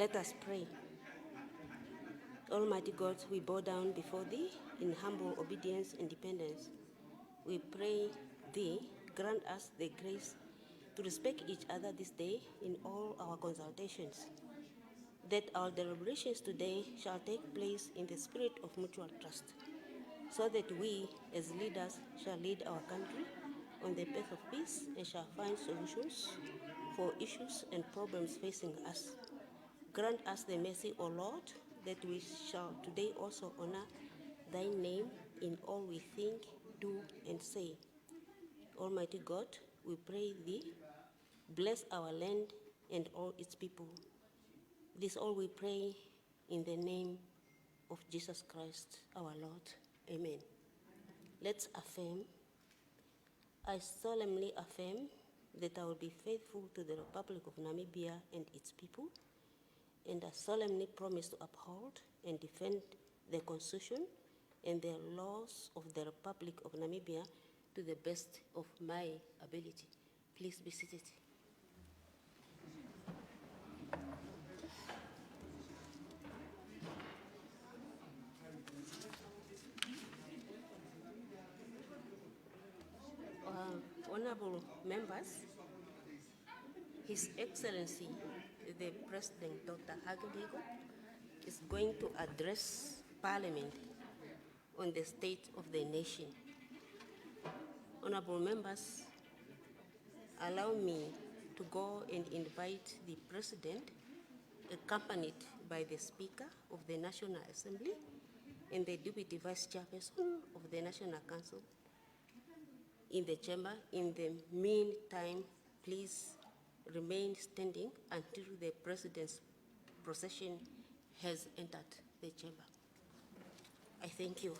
Let us pray. Almighty God, we bow down before Thee in humble obedience and dependence. We pray Thee, grant us the grace to respect each other this day in all our consultations, that our deliberations today shall take place in the spirit of mutual trust, so that we, as leaders, shall lead our country on the path of peace and shall find solutions for issues and problems facing us. Grant us the mercy, O Lord, that we shall today also honor Thy name in all we think, do, and say. Almighty God, we pray Thee, bless our land and all its people. This all we pray in the name of Jesus Christ, our Lord. Amen. Let's affirm. I solemnly affirm that I will be faithful to the Republic of Namibia and its people, and I solemnly promise to uphold and defend the Constitution and the laws of the Republic of Namibia to the best of my ability. Please be seated. Honorable members, His Excellency, the President, Dr. Hage is going to address Parliament on the state of the nation. Honorable members, allow me to go and invite the President, accompanied by the Speaker of the National Assembly and the Deputy Vice Chairperson of the National Council in the chamber. In the meantime, please remain standing until the President's procession has entered the chamber. I thank you.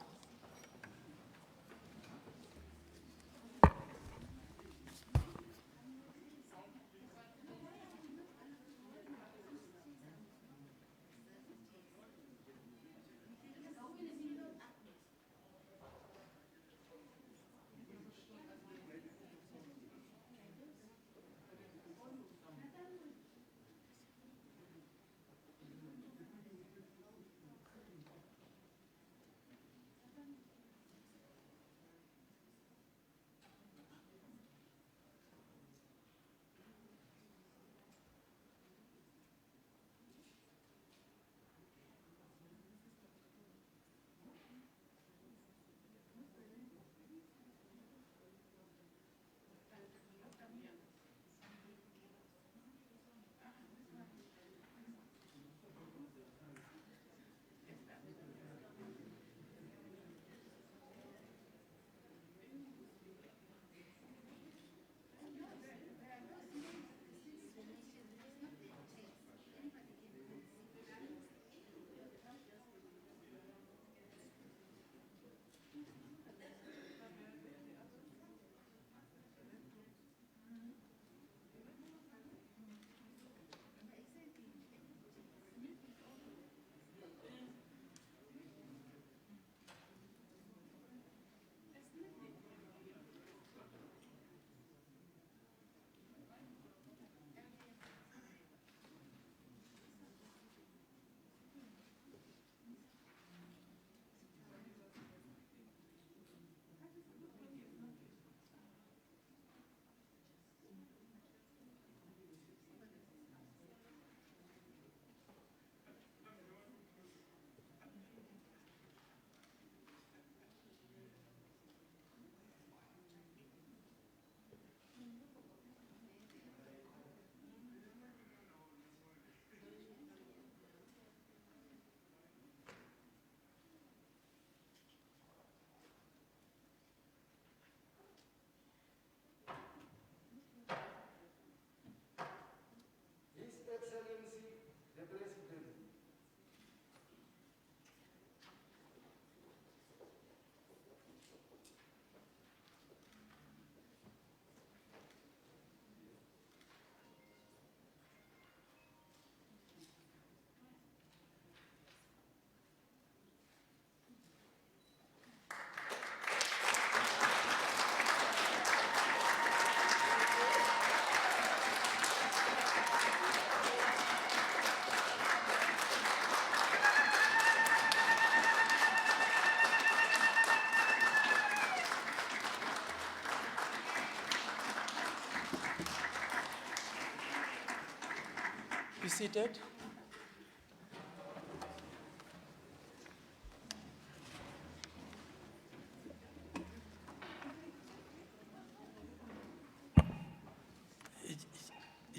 seated.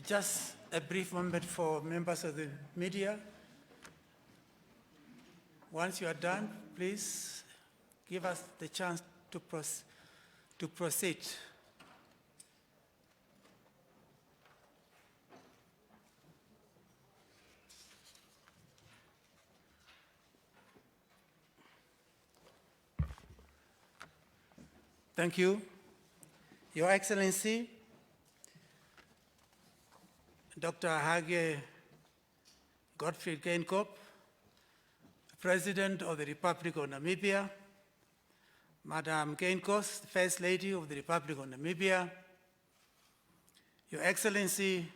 Just a brief moment for members of the media. Once you are done, please give us the chance to proceed. Thank you. Your Excellency, Dr. Hage Gottfried Geingob, President of the Republic of Namibia, Madam Geingob, First Lady of the Republic of Namibia, Your Excellency,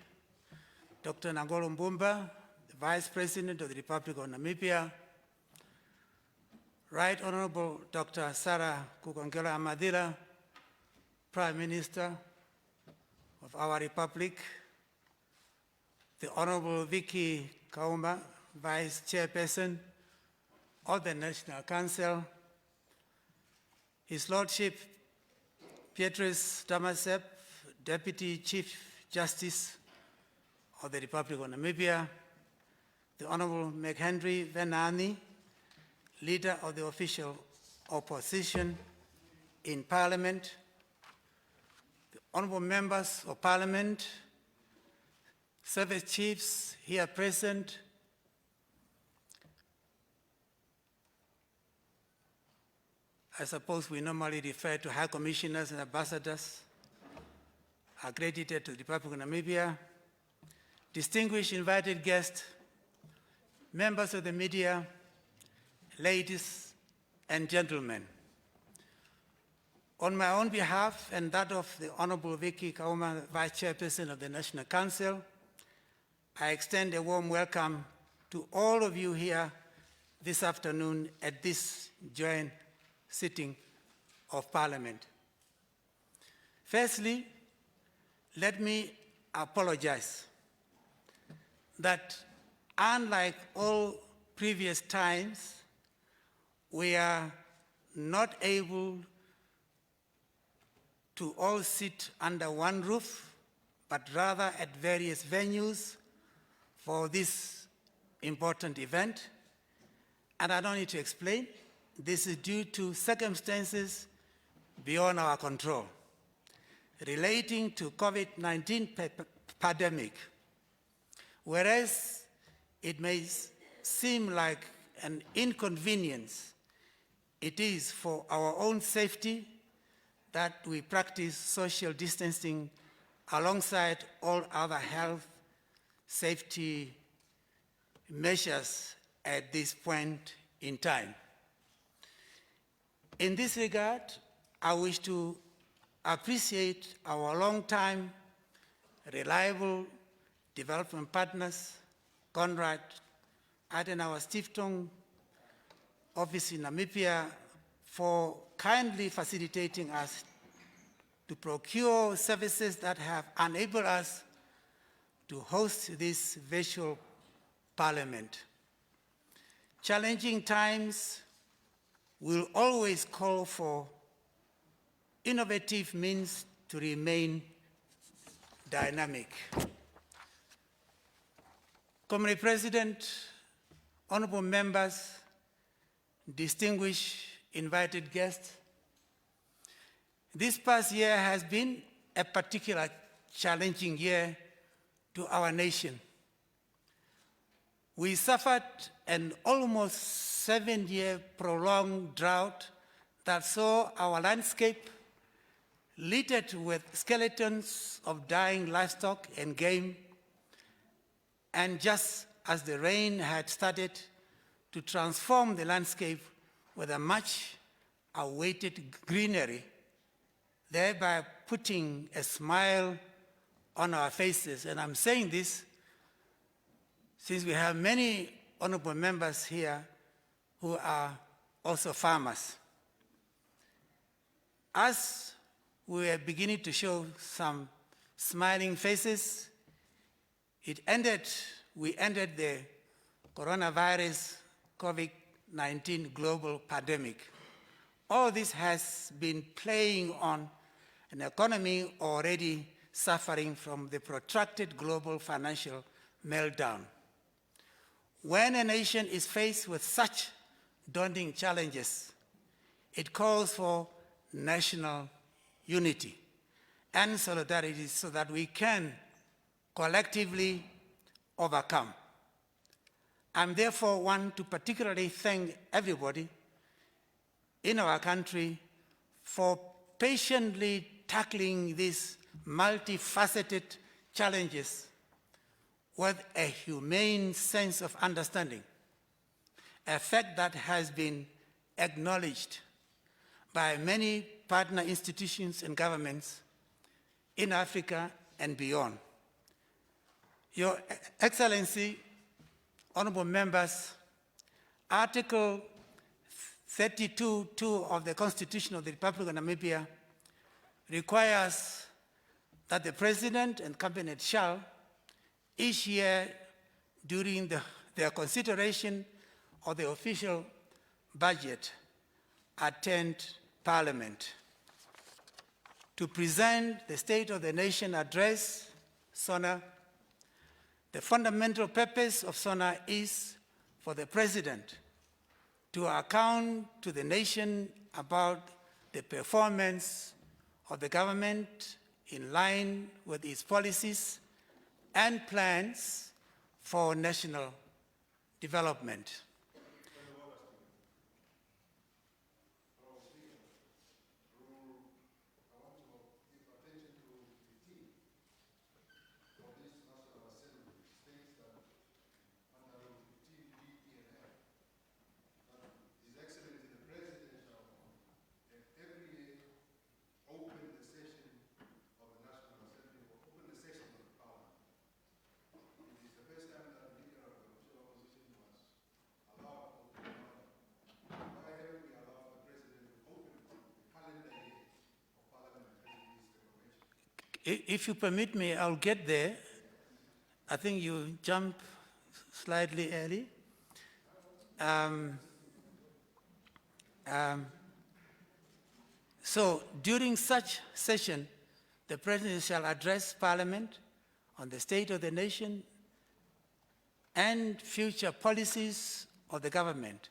Dr. Nangolo Mbumba, the Vice President of the Republic of Namibia, Right Honorable Dr. Sarah Kukongela Amadila, Prime Minister of our Republic, the Honorable Vicky Kauma, Vice Chairperson of the National Council, His Lordship Petrus Damasep, Deputy Chief Justice of the Republic of Namibia, the Honorable McHenry Venani, Leader of the Official Opposition in Parliament, the Honorable Members of Parliament, Service Chiefs here present, I suppose we normally refer to High Commissioners and Ambassadors accredited to the Republic of Namibia, distinguished invited guests, members of the media, ladies and gentlemen. On my own behalf and that of the Honorable Vicky Kauma, Vice Chairperson of the National Council, I extend a warm welcome to all of you here this afternoon at this joint sitting of Parliament. Firstly, let me apologize that unlike all previous times, we are not able to all sit under one roof, but rather at various venues for this important event. And I don't need to explain, this is due to circumstances beyond our control relating to COVID-19 pandemic. Whereas it may seem like an inconvenience, it is for our own safety that we practice social distancing alongside all other health safety measures at this point in time. In this regard, I wish to appreciate our long-time, reliable development partners, Conrad Adenauer Stiftung, Office in Namibia, for kindly facilitating us to procure services that have enabled us to host this virtual parliament. Challenging times will always call for innovative means to remain dynamic. Committee President, honorable members, distinguished invited guests, this past year has been a particularly challenging year to our nation. We suffered an almost 7-year prolonged drought that saw our landscape littered with skeletons of dying livestock and game. And just as the rain had started to transform the landscape with a much awaited greenery, thereby putting a smile on our faces. And I'm saying this since we have many honorable members here who are also farmers. As we are beginning to show some smiling faces, it ended we ended the coronavirus COVID-19 global pandemic. All this has been playing on an economy already suffering from the protracted global financial meltdown. When a nation is faced with such daunting challenges, it calls for national unity and solidarity so that we can collectively overcome. I therefore want to particularly thank everybody in our country for patiently tackling these multifaceted challenges with a humane sense of understanding, a fact that has been acknowledged by many partner institutions and governments in Africa and beyond. Your Excellency, honorable members, Article 32(2) of the Constitution of the Republic of Namibia requires that the President and Cabinet shall, each year during their consideration of the official budget, attend Parliament to present the State of the Nation Address, SONA. The fundamental purpose of SONA is for the President to account to the nation about the performance of the government in line with its policies and plans for national development. If you permit me, I'll get there. I think you jump slightly early. So during such session, the President shall address Parliament on the state of the nation and future policies of the government,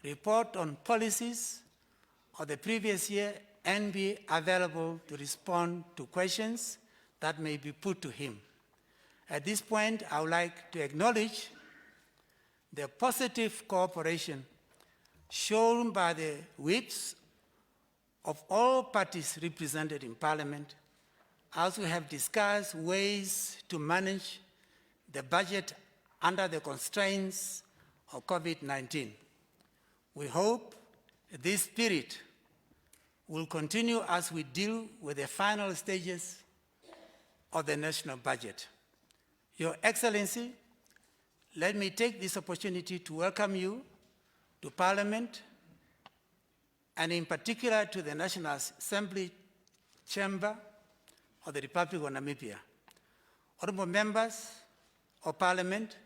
report on policies of the previous year, and be available to respond to questions that may be put to him. At this point, I would like to acknowledge the positive cooperation shown by the whips of all parties represented in Parliament, as we have discussed ways to manage the budget under the constraints of COVID-19. We hope this spirit will continue as we deal with the final stages of the national budget. Your Excellency, let me take this opportunity to welcome you to Parliament, and in particular to the National Assembly Chamber of the Republic of Namibia. Honorable members of Parliament,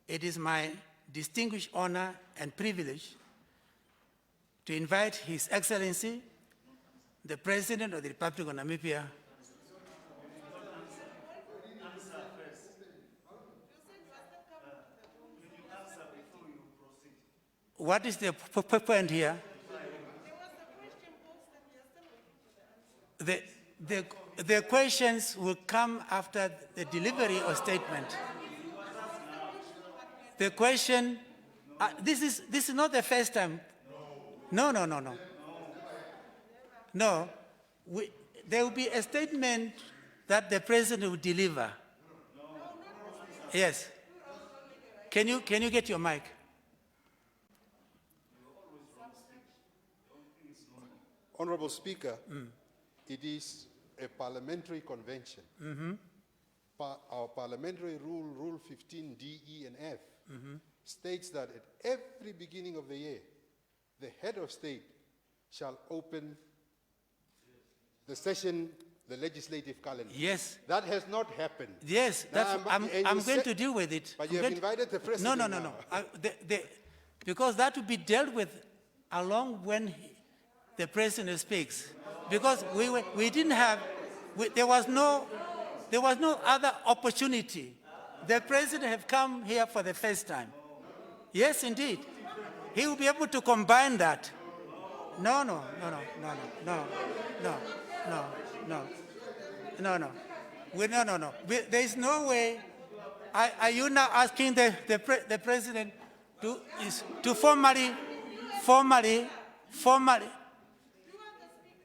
it is my distinguished honor and privilege to invite His Excellency, the President of the Republic of Namibia. What is the point here? The questions will come after the delivery of statement. The question, this is not the first time. No. No, there will be a statement that the President will deliver. Yes. Can you get your mic? Honorable Speaker, it is a parliamentary convention. Our parliamentary rule, Rule 15, D, E, and F, states that at every beginning of the year, the head of state shall open the session the legislative calendar. Yes. That has not happened. Yes, Now, that's, and you I'm going said- to deal with it. But I'm you have going to- invited the president. No. now. Because that will be dealt with along when the president speaks. Because we didn't have, there was no other opportunity. The president have come here for the first time. Yes, indeed. He will be able to combine that. No. There is no way. Are you now asking the president to formally?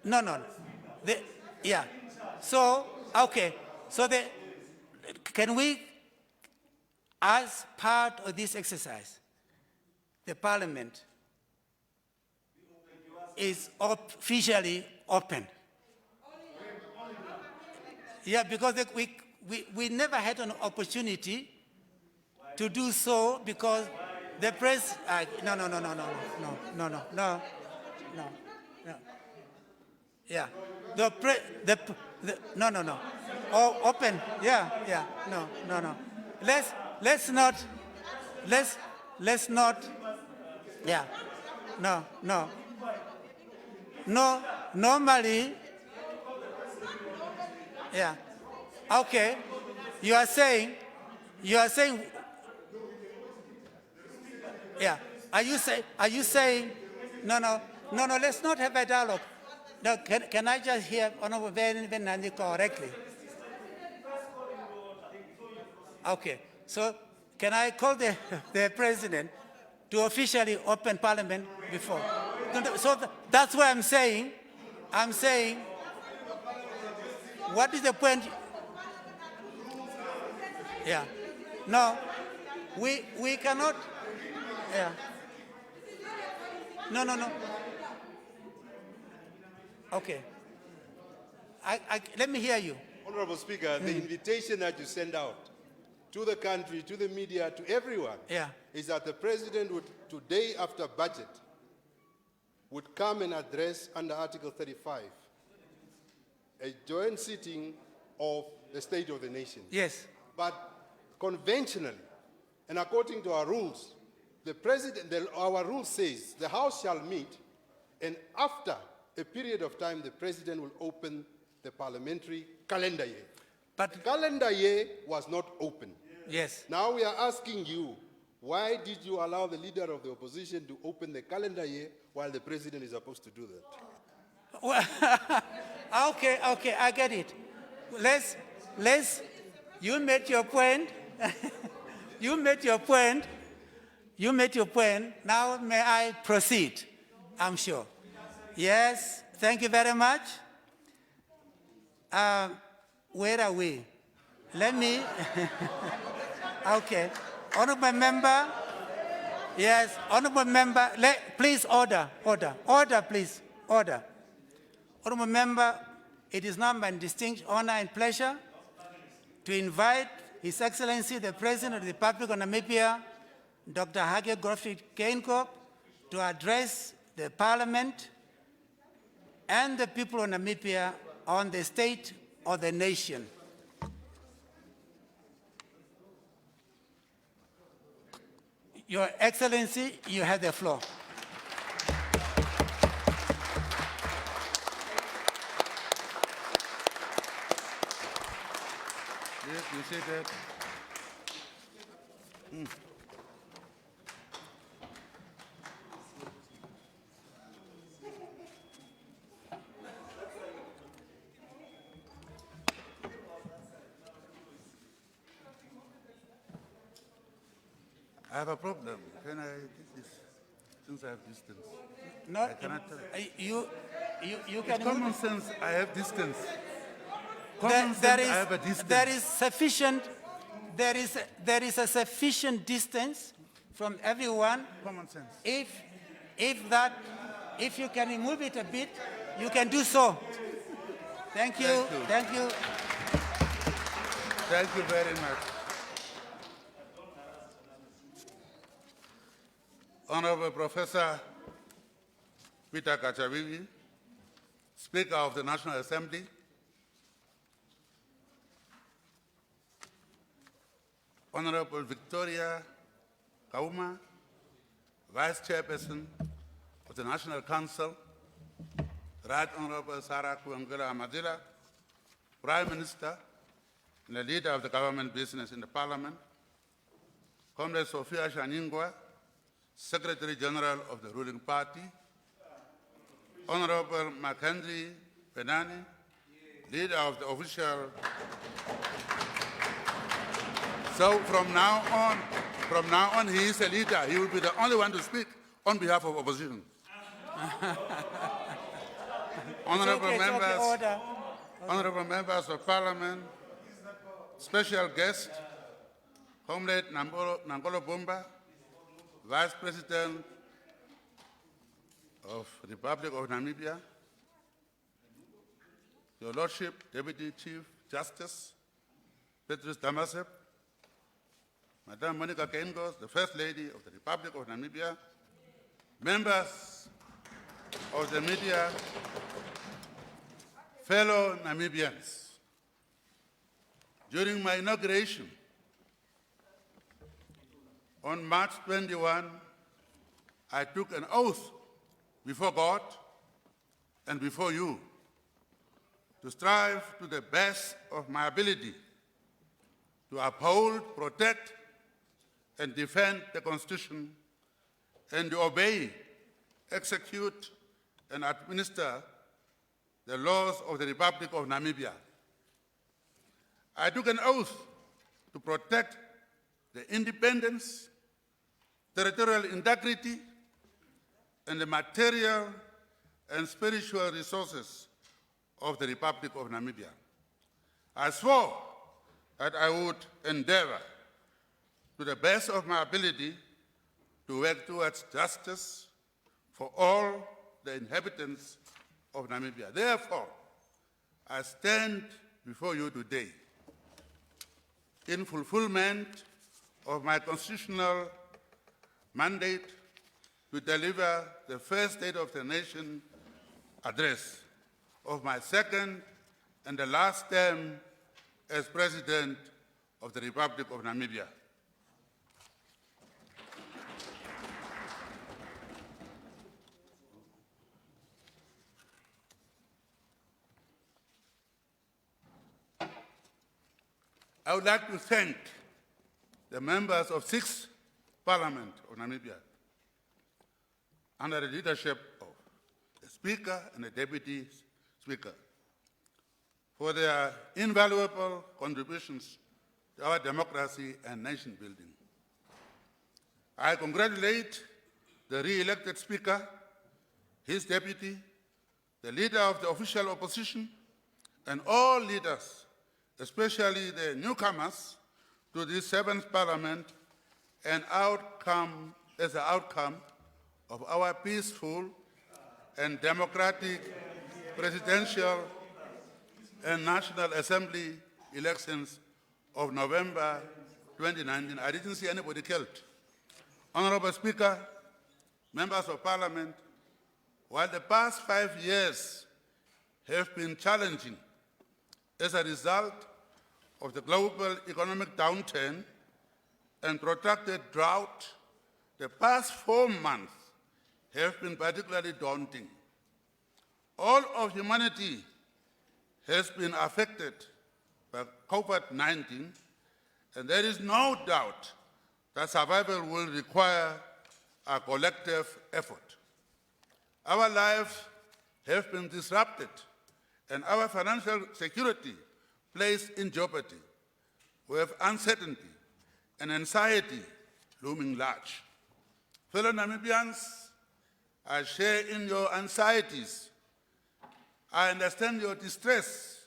No. Yeah. So, okay. So can we, as part of this exercise, the parliament is officially open? Yeah, because we never had an opportunity to do so because the press, no. Yeah, no. Oh, open, yeah, no. Let's not, yeah, no. Normally, yeah. Okay. You are saying, yeah. Are you saying, no, let's not have a dialogue. No, can I just hear Honorable Nandi correctly? Okay. So can I call the president to officially open parliament before? So that's what I'm saying, what is the point? Yeah. No, we cannot. Yeah. No. Okay. Let me hear you. Honorable Speaker, the invitation that you send out to the country, to the media, to everyone, is that the president would, today after budget, would come and address under Article 35 a joint sitting of the State of the Nation. Yes. But conventionally, and according to our rules, the president, our rule says the House shall meet, and after a period of time, the president will open the parliamentary calendar year. But the calendar year was not open. Yes. Now we are asking you, why did you allow the leader of the opposition to open the calendar year while the president is supposed to do that? Well, okay, I get it. You made your point. You made your point. Now may I proceed? I'm sure. Yes, thank you very much. Where are we? Let me, okay. Honorable member, yes, honorable member, please order, please, order. Honorable member, it is now my distinct honor and pleasure to invite His Excellency, the President of the Republic of Namibia, Dr. Hage Geingob, to address the Parliament and the people of Namibia on the state of the nation. Your Excellency, you have the floor. Yes, you see that. I have a problem. Can I take this? Since I have distance. No, I cannot tell. you It's can common sense, I have distance. There is a sufficient distance from everyone. Common sense. If you can remove it a bit, you can do so. Thank you. Thank you. Thank you very much. Honorable Professor Peter Kachavivi, Speaker of the National Assembly, Honorable Victoria Kauma, Vice Chairperson of the National Council, Right Honorable Sarah Kuangela Amadila, Prime Minister and the leader of the government business in the Parliament, Comrade Sophia Shaningwa, Secretary General of the ruling party, Honorable Mackenzie Benani, leader of the official. So from now on, he is a leader. He will be the only one to speak on behalf of opposition. Honorable It's okay, members, order. honorable members of Parliament, special guest, Comrade Nangolo Bumba, Vice President of the Republic of Namibia, Your Lordship, Deputy Chief Justice, Petrus Damasep, Madam Monica Geingob, the First Lady of the Republic of Namibia, members of the media, fellow Namibians. During my inauguration on March 21, I took an oath before God and before you to strive to the best of my ability to uphold, protect, and defend the Constitution and to obey, execute, and administer the laws of the Republic of Namibia. I took an oath to protect the independence, territorial integrity, and the material and spiritual resources of the Republic of Namibia. I swore that I would endeavor to the best of my ability to work towards justice for all the inhabitants of Namibia. Therefore, I stand before you today in fulfillment of my constitutional mandate to deliver the first State of the Nation address of my second and the last term as President of the Republic of Namibia. I would like to thank the members of 6th Parliament of Namibia under the leadership of the Speaker and the Deputy Speaker for their invaluable contributions to our democracy and nation building. I congratulate the re-elected Speaker, his deputy, the leader of the official opposition, and all leaders, especially the newcomers to this 7th Parliament, as the outcome of our peaceful and democratic presidential and National Assembly elections of November 2019. I didn't see anybody killed. Honorable Speaker, members of Parliament, while the past 5 years have been challenging as a result of the global economic downturn and protracted drought, the past 4 months have been particularly daunting. All of humanity has been affected by COVID-19, and there is no doubt that survival will require a collective effort. Our lives have been disrupted, and our financial security placed in jeopardy. We have uncertainty and anxiety looming large. Fellow Namibians, I share in your anxieties. I understand your distress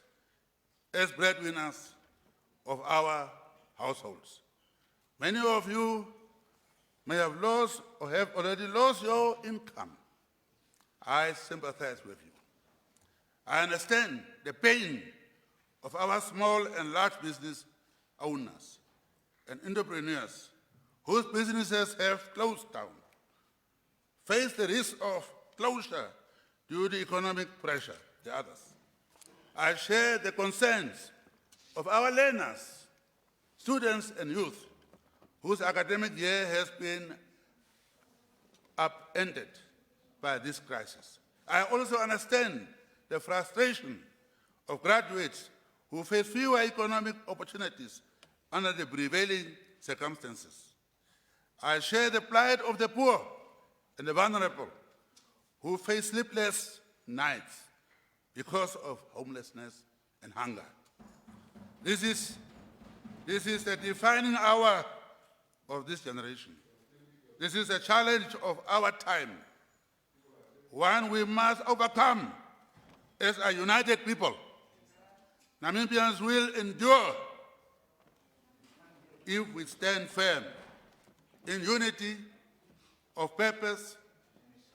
as breadwinners of our households. Many of you may have lost or have already lost your income. I sympathize with you. I understand the pain of our small and large business owners and entrepreneurs whose businesses have closed down, face the risk of closure due to economic pressure, the others. I share the concerns of our learners, students and youth, whose academic year has been upended by this crisis. I also understand the frustration of graduates who face fewer economic opportunities under the prevailing circumstances. I share the plight of the poor and the vulnerable who face sleepless nights because of homelessness and hunger. This is the defining hour of this generation. This is a challenge of our time, one we must overcome as a united people. Namibians will endure if we stand firm in unity of purpose,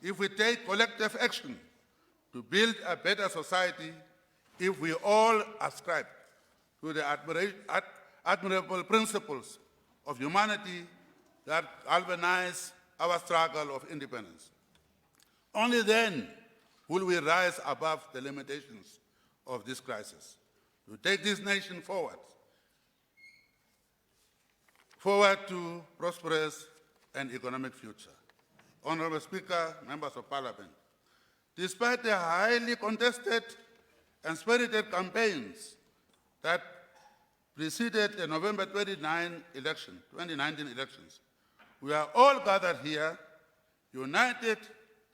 if we take collective action to build a better society, if we all ascribe to the admirable principles of humanity that galvanize our struggle of independence. Only then will we rise above the limitations of this crisis to take this nation forward to prosperous and economic future. Honorable Speaker, members of Parliament, despite the highly contested and spirited campaigns that preceded the November 2019 elections, we are all gathered here, united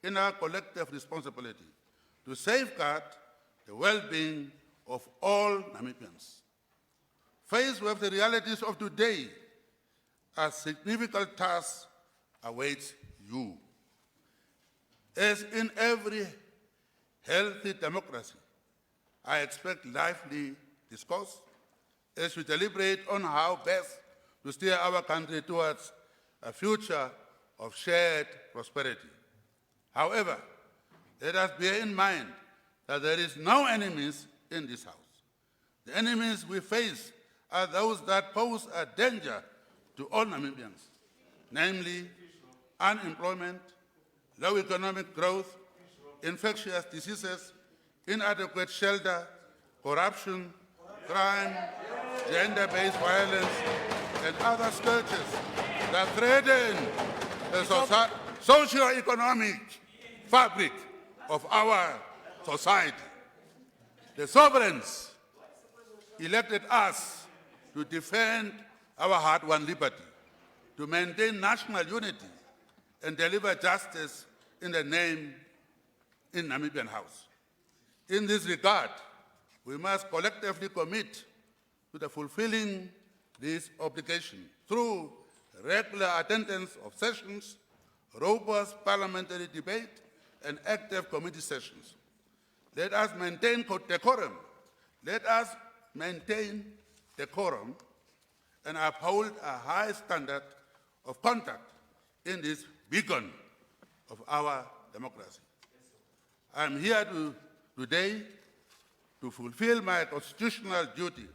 in our collective responsibility to safeguard the well-being of all Namibians. Faced with the realities of today, a significant task awaits you. As in every healthy democracy, I expect lively discourse as we deliberate on how best to steer our country towards a future of shared prosperity. However, let us bear in mind that there is no enemies in this house. The enemies we face are those that pose a danger to all Namibians, namely unemployment, low economic growth, infectious diseases, inadequate shelter, corruption, crime, gender-based violence, and other scourges that threaten the socio-economic fabric of our society. The sovereigns elected us to defend our hard-won liberty, to maintain national unity, and deliver justice in the Namibian House. In this regard, we must collectively commit to the fulfilling this obligation through regular attendance of sessions, robust parliamentary debate, and active committee sessions. Let us maintain decorum. Let us maintain decorum and uphold a high standard of conduct in this beacon of our democracy. I am here today to fulfill my constitutional duty,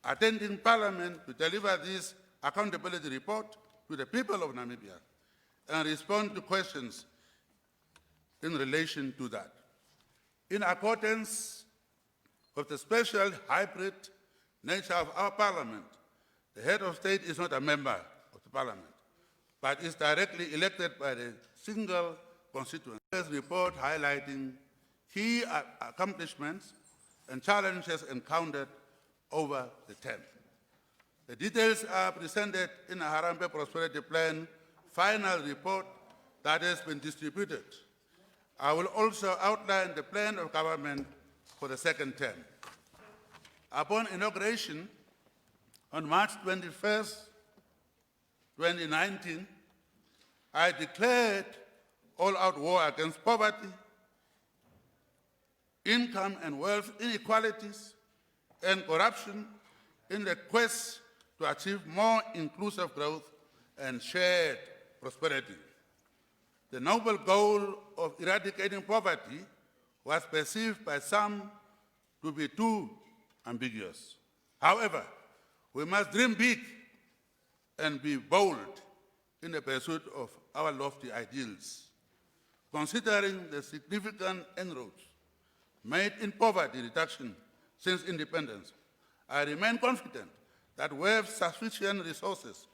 attending Parliament to deliver this accountability report to the people of Namibia and respond to questions in relation to that. In accordance with the special hybrid nature of our Parliament, the head of state is not a member of the Parliament, but is directly elected by the single constituency. This report highlighting key accomplishments and challenges encountered over the term. The details are presented in a Harambee Prosperity Plan final report that has been distributed. I will also outline the plan of government for the second term. Upon inauguration on March 21st, 2019, I declared all-out war against poverty, income and wealth inequalities, and corruption in the quest to achieve more inclusive growth and shared prosperity. The noble goal of eradicating poverty was perceived by some to be too ambiguous. However, we must dream big and be bold in the pursuit of our lofty ideals. Considering the significant inroads made in poverty reduction since independence, I remain confident that we have sufficient resources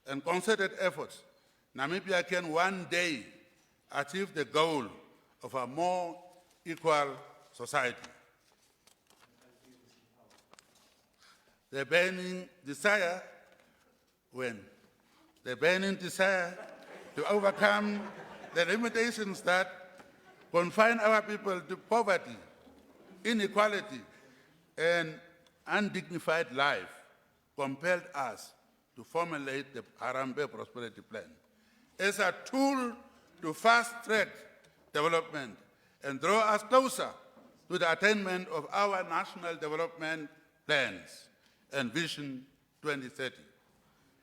and concerted efforts, Namibia can one day achieve the goal of a more equal society. The burning desire to overcome the limitations that confine our people to poverty, inequality, and undignified life compelled us to formulate the Harambee Prosperity Plan as a tool to fast-track development and draw us closer to the attainment of our national development plans and Vision 2030.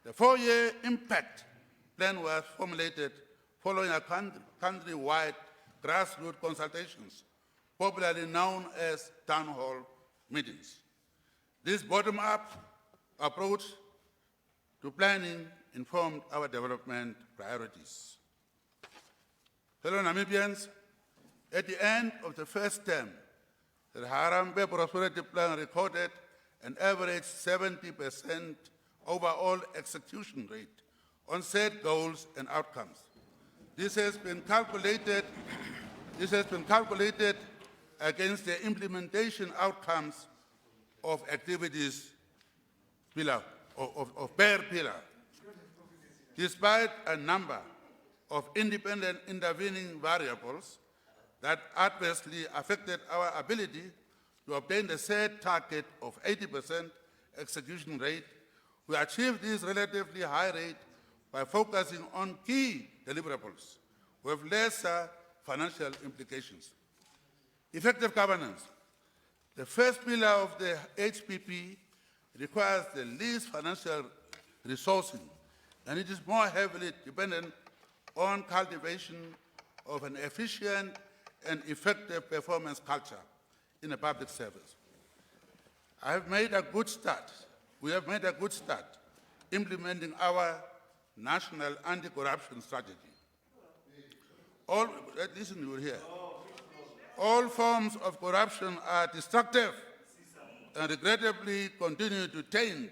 The 4-year impact plan was formulated following a country-wide grassroots consultations, popularly known as town hall meetings. This bottom-up approach to planning informed our development priorities. Fellow Namibians, at the end of the first term, the Harambee Prosperity Plan recorded an average 70% overall execution rate on set goals and outcomes. This has been calculated against the implementation outcomes of activities per pillar. Despite a number of independent intervening variables that adversely affected our ability to obtain the set target of 80% execution rate, we achieved this relatively high rate by focusing on key deliverables with lesser financial implications. Effective governance. The first pillar of the HPP requires the least financial resourcing, and it is more heavily dependent on cultivation of an efficient and effective performance culture in a public service. We have made a good start implementing our national anti-corruption strategy. Listen, you will hear. All forms of corruption are destructive and regrettably continue to taint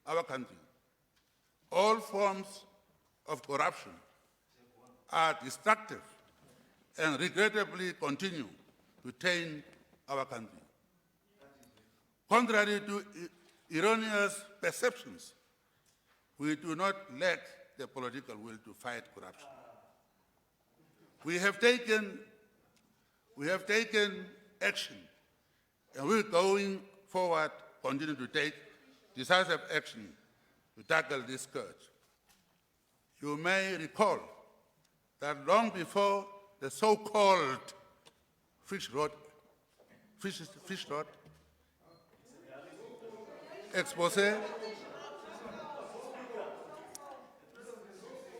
our country. All forms of corruption are destructive and regrettably continue to taint our country. Contrary to erroneous perceptions, we do not lack the political will to fight corruption. We have taken action, and we're going forward, continue to take decisive action to tackle this scourge. You may recall that long before the so-called fish rot expose,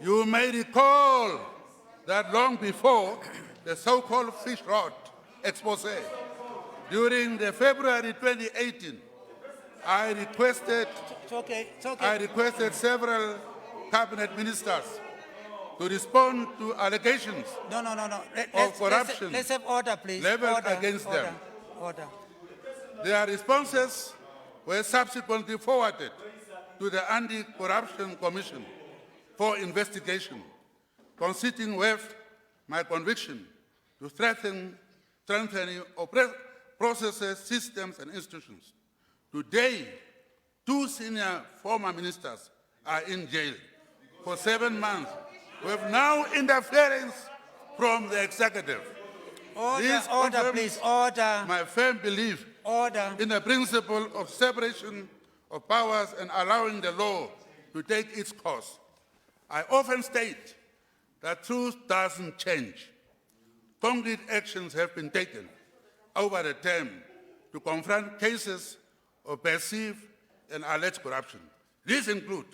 you may recall that long before the so-called fish rot expose, during the February 2018, I requested several cabinet ministers to respond to allegations of corruption Let's have order, please. leveled against them. Order. Their responses were subsequently forwarded to the Anti-Corruption Commission for investigation, consisting with my conviction to strengthening processes, systems, and institutions. Today, 2 senior former ministers are in jail for 7 months with no interference from the executive. This Order, please. Order. my firm belief in the principle of separation of powers and allowing the law to take its course. I often state that truth doesn't change. Concrete actions have been taken over the term to confront cases of perceived and alleged corruption. These include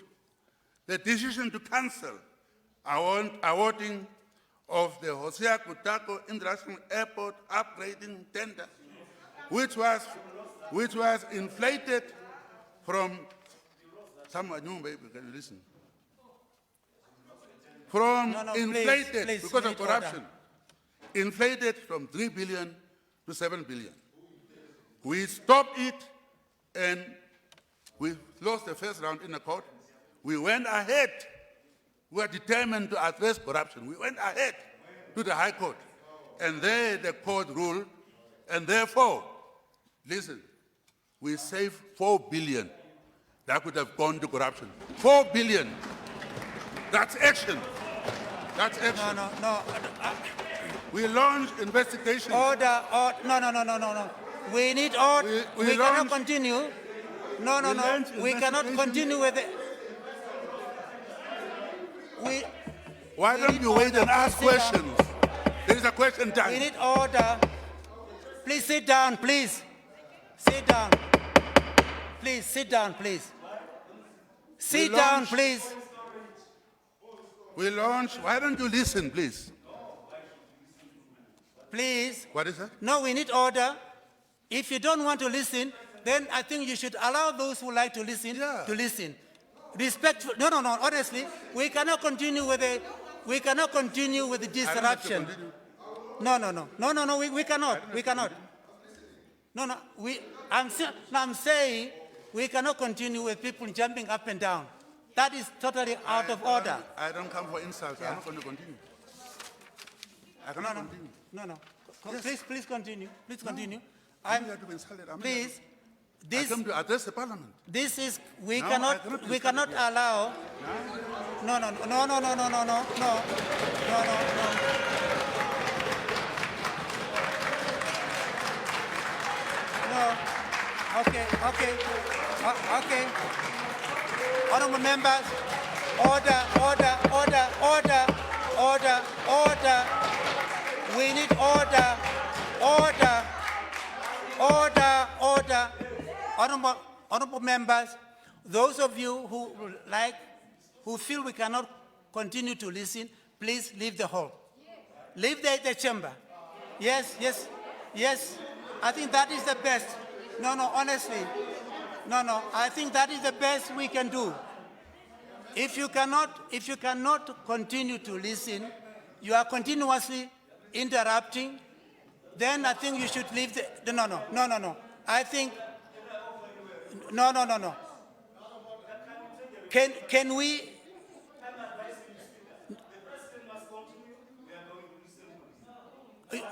the decision to cancel awarding of the Hosea Kutako International Airport upgrading tender, which was inflated from someone new, baby, can you listen? Inflated please, because of corruption. Inflated from 3 billion to 7 billion. We stopped it and we lost the first round in the court. We went ahead We are determined to address corruption. We went ahead to the High Court, and there the court ruled, and therefore, listen, we saved 4 billion that could have gone to corruption. 4 billion. That's action. That's action. No. We launched investigation. Order. No. We need order. We cannot continue. No. We cannot continue with it. Why don't you wait and ask questions? There is a question time. We need order. Please sit down, please. Sit down. Please, sit down, please. Sit down, please. We launched, why don't you listen, please? Please. What is that? No, we need order. If you don't want to listen, then I think you should allow those who like to listen to listen. Respectful. No. Honestly, we cannot continue with the disruption. No. We cannot. No. I'm saying we cannot continue with people jumping up and down. That is totally out of order. I don't come for insults. I'm not going to continue. I cannot continue. No. Yes. Please continue. Please continue. I'm here to be insulted. Please. I come to address the parliament. This is we No, cannot allow. No. Okay. Honorable members, order. We need order. Honorable members, those of you who feel we cannot continue to listen, please leave the hall. Leave the chamber. Yes. I think that is the best. No, honestly. No. I think that is the best we can do. If you cannot continue to listen, you are continuously interrupting, then I think you should leave the, no. I think, no. Can we?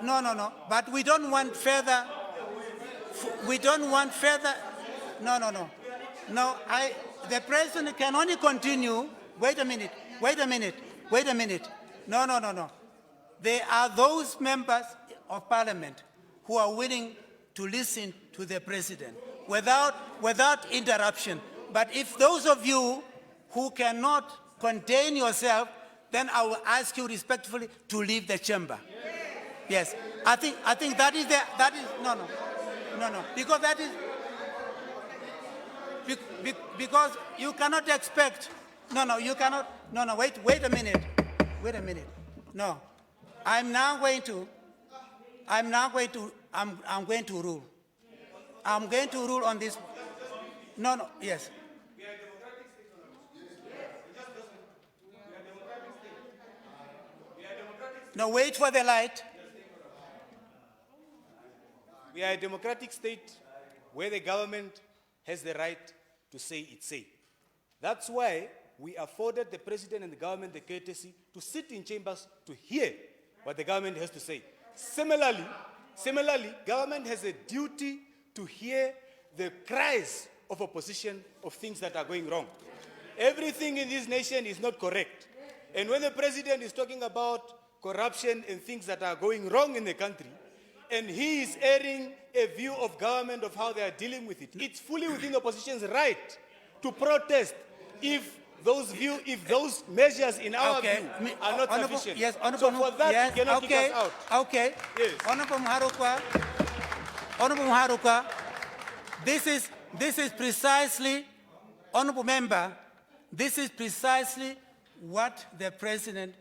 No. But we don't want further. No. The president can only continue. Wait a minute. No. There are those members of parliament who are willing to listen to the president without interruption. But if those of you who cannot contain yourself, then I will ask you respectfully to leave the chamber. Yes. I think that is no. Because that is because you cannot expect. No, you cannot. No. Wait a minute. No, I'm going to rule. I'm going to rule on this. No. Yes. No, wait for the light. We are a democratic state where the government has the right to say its say. That's why we afforded the president and the government the courtesy to sit in chambers to hear what the government has to say. Similarly, government has a duty to hear the cries of opposition of things that are going wrong. Everything in this nation is not correct. And when the president is talking about corruption and things that are going wrong in the country, and he is airing a view of government of how they are dealing with it, it's fully within the opposition's right to protest if those measures in our view are not sufficient. Yes, so for that, you cannot kick us out. Okay. Yes. Honorable Maharuka, this is precisely, honorable member, this is precisely what the president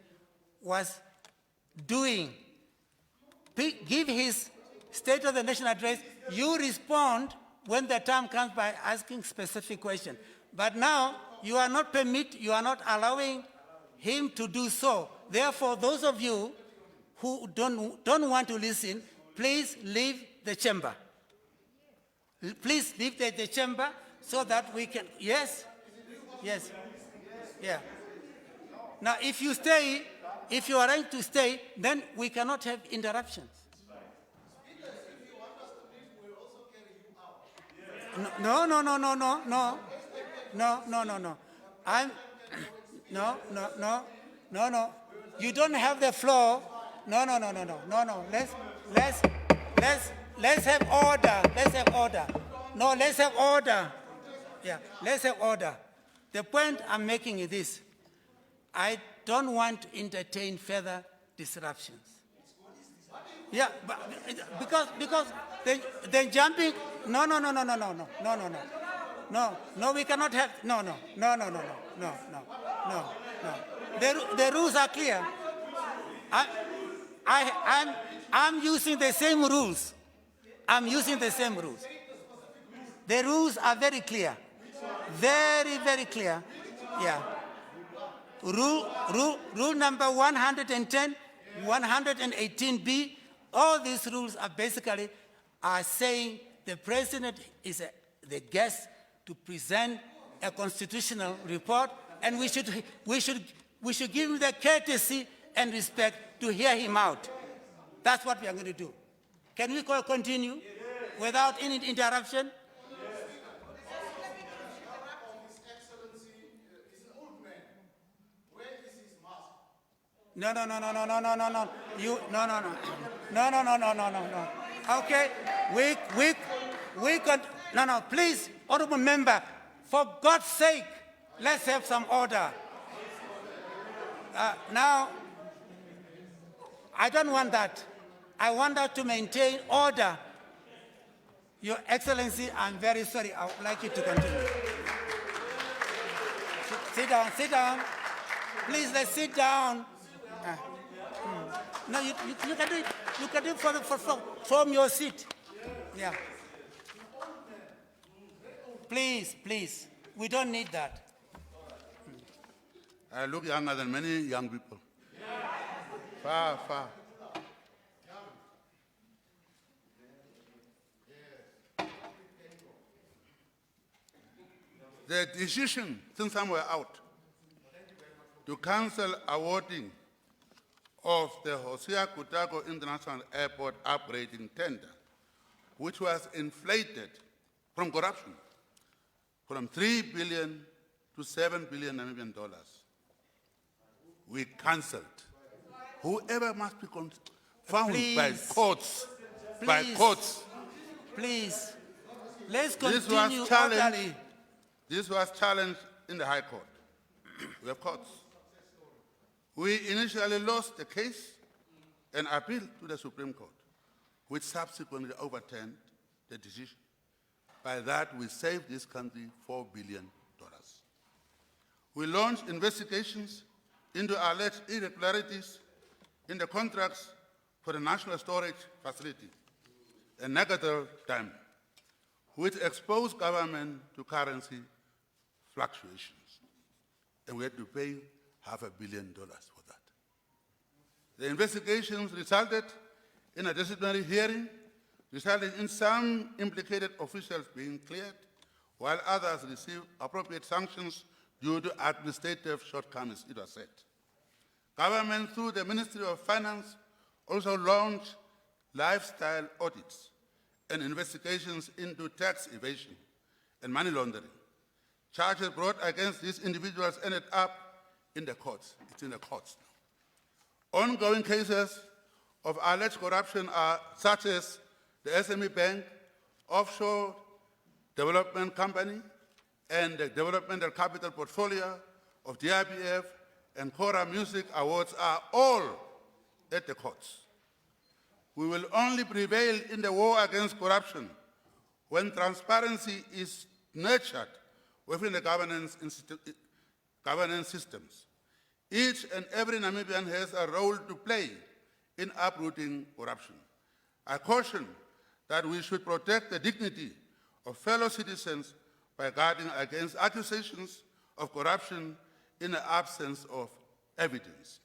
was doing. Give his State of the Nation address. You respond when the time comes by asking specific questions. But now you are not allowing him to do so. Therefore, those of you who don't want to listen, please leave the chamber. Please leave the chamber so that we can. Yes. Yeah. Now, if you stay, if you arrange to stay, then we cannot have interruptions. No, no, no, no, no, no, no, no, no, no. I'm, no, no, no, no, no. You don't have the floor. No, no, no, no, no, no, no. Let's have order. Let's have order. No, let's have order. Yeah, let's have order. The point I'm making is this. I don't want to entertain further disruptions. Yeah, but because then jumping. No, no, no, no, no, no, no, no, no, no, no, no. We cannot have. No, no, no, no, no, no, no, no, no, no. The rules are clear. I'm using the same rules. I'm using the same rules. The rules are very clear. Very, very clear. Yeah. Rule number 110, 118B, all these rules are basically saying the president is the guest to present a constitutional report, and we should give him the courtesy and respect to hear him out. That's what we are going to do. Can we continue without any interruption? No, no, no, no, no, no, no, no, no. You, no, no, no, no, no, no, no, no, no, no. Okay, we can. No, no, please, honorable member, for God's sake, let's have some order. Now, I don't want that. I want us to maintain order. Your Excellency, I'm very sorry. I would like you to continue. Sit down, sit down. Please, let's sit down. No, you can do it. You can do it from your seat. Yeah. Please, please. We don't need that. I look younger than many young people. Far, far. The decision, since some were out, to cancel awarding of the Hosea Kutako International Airport upgrading tender, which was inflated from corruption, from 3 billion to 7 billion Namibian dollars. We cancelled. Whoever must be found by courts, by courts. Please, let's continue orderly. This was challenged in the High Court. We have courts. We initially lost the case and appealed to the Supreme Court, which subsequently overturned the decision. By that, we saved this country $4 billion. We launched investigations into alleged irregularities in the contracts for the National Storage Facility, a negative dam, which exposed government to currency fluctuations. And we had to pay $500 million for that. The investigations resulted in a disciplinary hearing, resulting in some implicated officials being cleared, while others received appropriate sanctions due to administrative shortcomings, it was said. Government, through the Ministry of Finance, also launched lifestyle audits and investigations into tax evasion and money laundering. Charges brought against these individuals ended up in the courts. It's in the courts now. Ongoing cases of alleged corruption are such as the SME Bank, Offshore Development Company, and the Developmental Capital Portfolio of DIBF and Cora Music Awards are all at the courts. We will only prevail in the war against corruption when transparency is nurtured within the governance systems. Each and every Namibian has a role to play in uprooting corruption. I caution that we should protect the dignity of fellow citizens by guarding against accusations of corruption in the absence of evidence.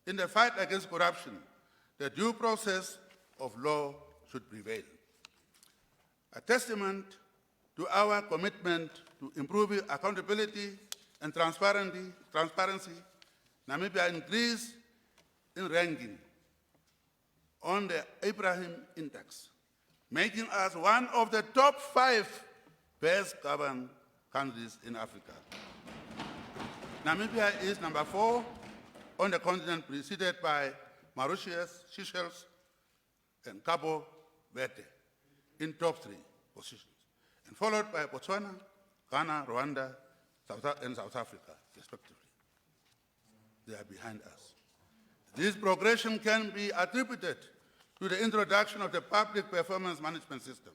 In the fight against corruption, the due process of law should prevail. A testament to our commitment to improving accountability and transparency, Namibia increased in ranking on the Abraham Index, making us one of the top 5 best governed countries in Africa. Namibia is number 4 on the continent, preceded by Mauritius, Seychelles, and Cabo Verde in top 3 positions, and followed by Botswana, Ghana, Rwanda, and South Africa, respectively. They are behind us. This progression can be attributed to the introduction of the public performance management system,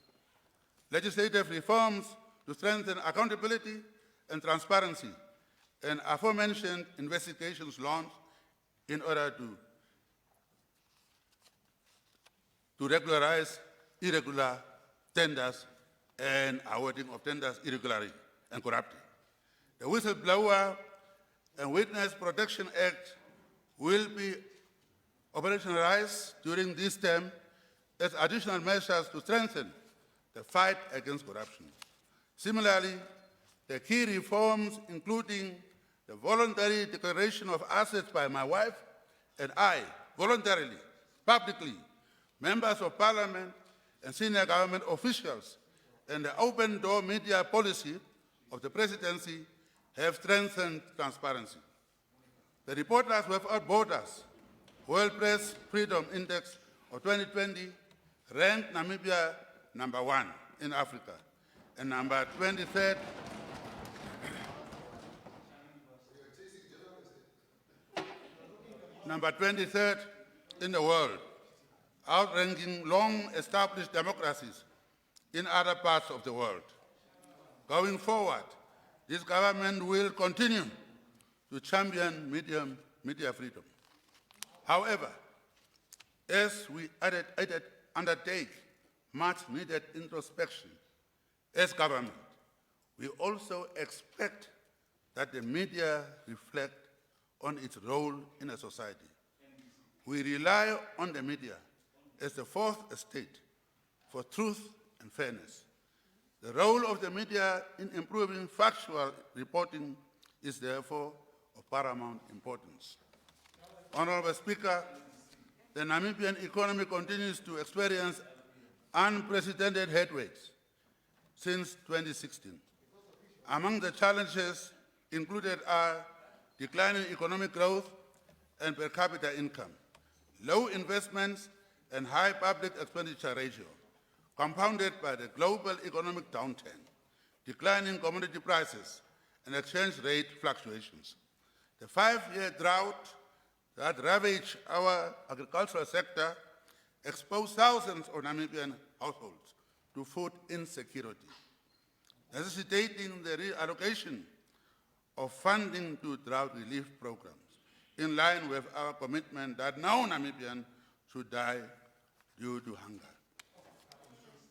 legislative reforms to strengthen accountability and transparency, and aforementioned investigations launched in order to regularize irregular tenders and awarding of tenders irregularly and corruptly. The Whistleblower and Witness Protection Act will be operationalized during this term as additional measures to strengthen the fight against corruption. Similarly, the key reforms, including the voluntary declaration of assets by my wife and I, voluntarily, publicly, members of parliament and senior government officials, and the open door media policy of the presidency have strengthened transparency. The Reporters Without Borders World Press Freedom Index of 2020 ranked Namibia number 1 in Africa and number 23rd in the world, outranking long-established democracies in other parts of the world. Going forward, this government will continue to champion media freedom. However, as we undertake much-needed introspection as government, we also expect that the media reflect on its role in a society. We rely on the media as the fourth estate for truth and fairness. The role of the media in improving factual reporting is therefore of paramount importance. Honorable Speaker, the Namibian economy continues to experience unprecedented headwinds since 2016. Among the challenges included are declining economic growth and per capita income, low investments and high public expenditure ratio, compounded by the global economic downturn, declining commodity prices, and exchange rate fluctuations. The 5-year drought that ravaged our agricultural sector exposed thousands of Namibian households to food insecurity, necessitating the reallocation of funding to drought relief programs, in line with our commitment that no Namibian should die due to hunger.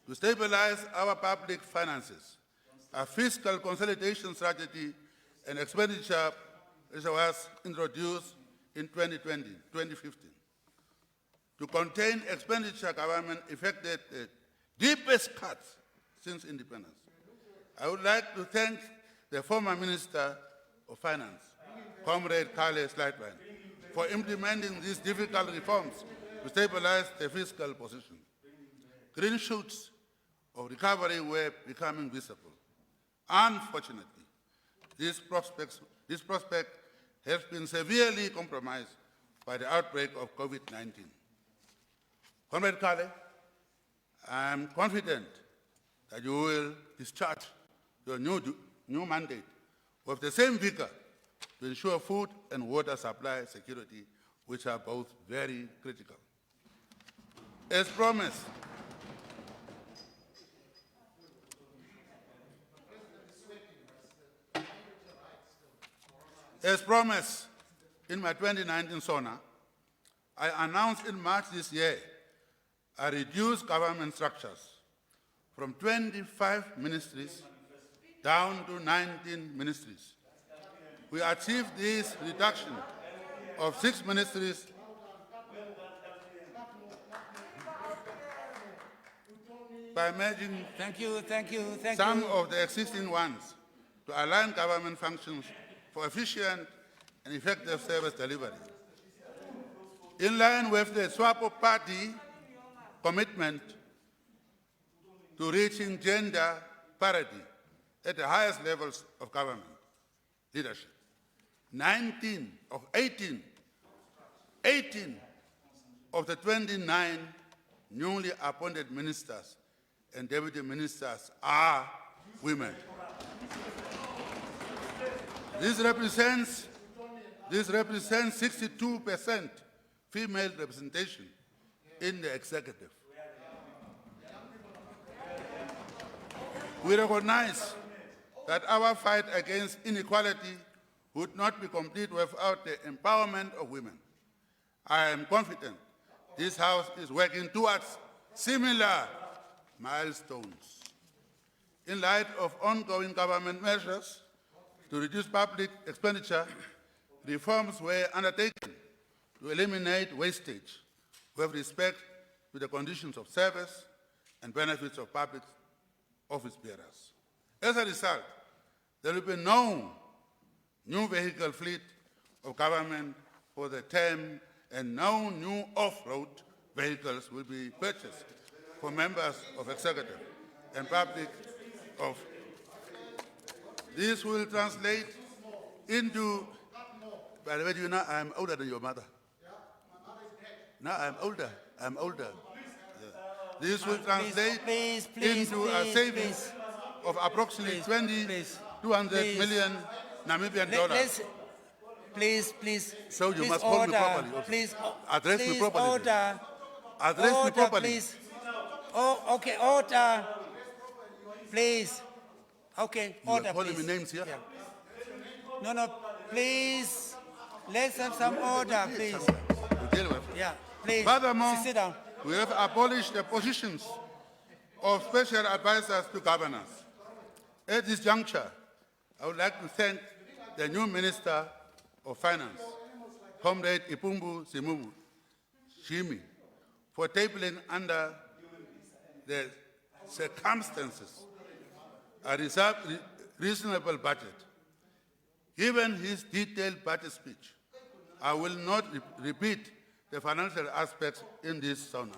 To stabilize our public finances, a fiscal consolidation strategy and expenditure was introduced in 2015. To contain expenditure, government effected the deepest cuts since independence. I would like to thank the former Minister of Finance, Comrade Kale Slightline, for implementing these difficult reforms to stabilize the fiscal position. Green shoots of recovery were becoming visible. Unfortunately, this prospect has been severely compromised by the outbreak of COVID-19. Comrade Kale, I am confident that you will discharge your new mandate with the same vigor to ensure food and water supply security, which are both very critical. As promised, in my 2019 SONA, I announced in March this year a reduced government structures from 25 ministries down to 19 ministries. We achieved this reduction of 6 ministries by merging some of the existing ones to align government functions for efficient and effective service delivery. In line with the SWAPO party commitment to reaching gender parity at the highest levels of government leadership, 18 of the 29 newly appointed ministers and deputy ministers are women. This represents 62% female representation in the executive. We recognize that our fight against inequality would not be complete without the empowerment of women. I am confident this House is working towards similar milestones. In light of ongoing government measures to reduce public expenditure, reforms were undertaken to eliminate wastage with respect to the conditions of service and benefits of public office bearers. As a result, there will be no new vehicle fleet of government for the term, and no new off-road vehicles will be purchased for members of executive and public of. This will translate into, by the way, you know, I'm older than your mother. Now I'm older. Yeah. This will translate into a savings of approximately 200 million Namibian dollars. Please. So you please must hold me order, properly also. Please, Address me please properly. Order. Address me properly. Please. Oh, okay, order. Please. Okay, You order, are calling please. me names here? Yeah. No, please. Let's have some order, please. To deal with. Yeah, please. Furthermore, Sit down. we have abolished the positions of special advisors to governors. At this juncture, I would like to thank the new Minister of Finance, Comrade Ipumbu Simubu Shimi, for tabling under the circumstances a reasonable budget. Given his detailed budget speech, I will not repeat the financial aspects in this SONA.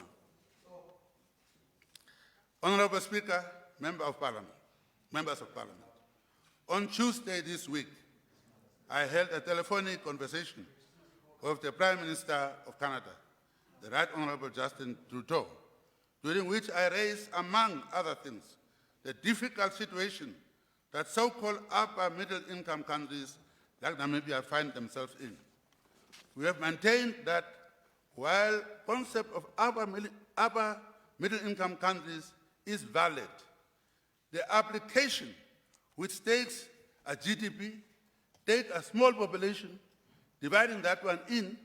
Honorable Speaker, members of Parliament, on Tuesday this week, I held a telephonic conversation with the Prime Minister of Canada, the Right Honorable Justin Trudeau, during which I raised, among other things, the difficult situation that so-called upper middle-income countries like Namibia find themselves in. We have maintained that while the concept of upper middle-income countries is valid, the application, which takes a GDP, take a small population, dividing that one in,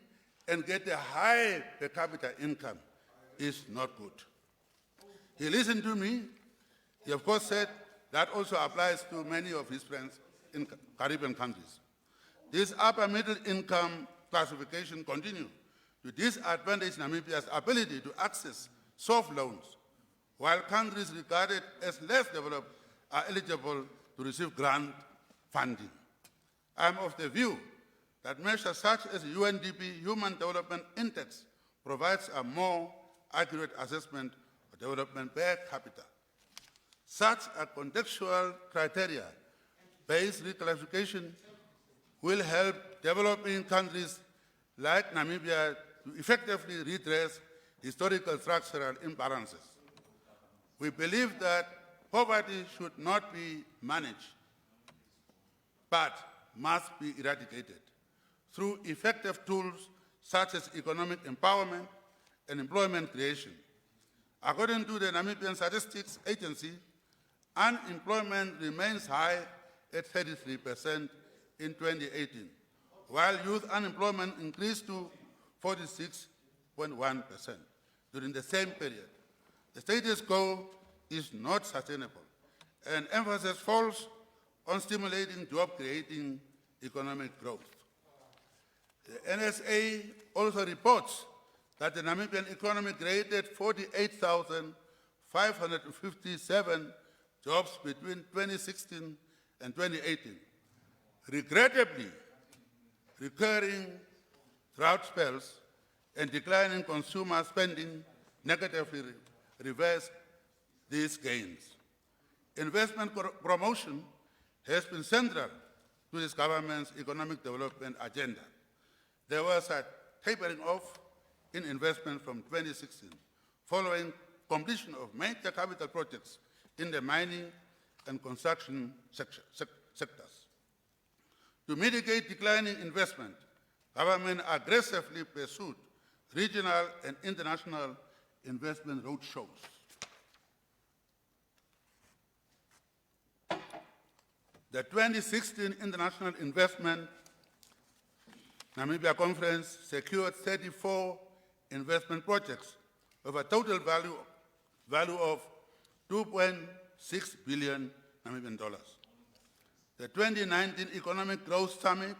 and get a high per capita income is not good. He listened to me. He, of course, said that also applies to many of his friends in Caribbean countries. This upper middle income classification continues to disadvantage Namibia's ability to access soft loans, while countries regarded as less developed are eligible to receive grant funding. I am of the view that measures such as UNDP Human Development Index provides a more accurate assessment of development per capita. Such a contextual criteria-based reclassification will help developing countries like Namibia to effectively redress historical structural imbalances. We believe that poverty should not be managed, but must be eradicated through effective tools such as economic empowerment and employment creation. According to the Namibian Statistics Agency, unemployment remains high at 33% in 2018, while youth unemployment increased to 46.1% during the same period. The status quo is not sustainable, and emphasis falls on stimulating job-creating economic growth. The NSA also reports that the Namibian economy created 48,557 jobs between 2016 and 2018. recurring drought spells, and declining consumer spending negatively reverse these gains. Investment promotion has been central to this government's economic development agenda. There was a tapering off in investment from 2016, following completion of major capital projects in the mining and construction sectors. To mitigate declining investment, government aggressively pursued regional and international investment roadshows. The 2016 International Investment Namibia Conference secured 34 investment projects of a total value of 2.6 billion Namibian dollars. The 2019 Economic Growth Summit,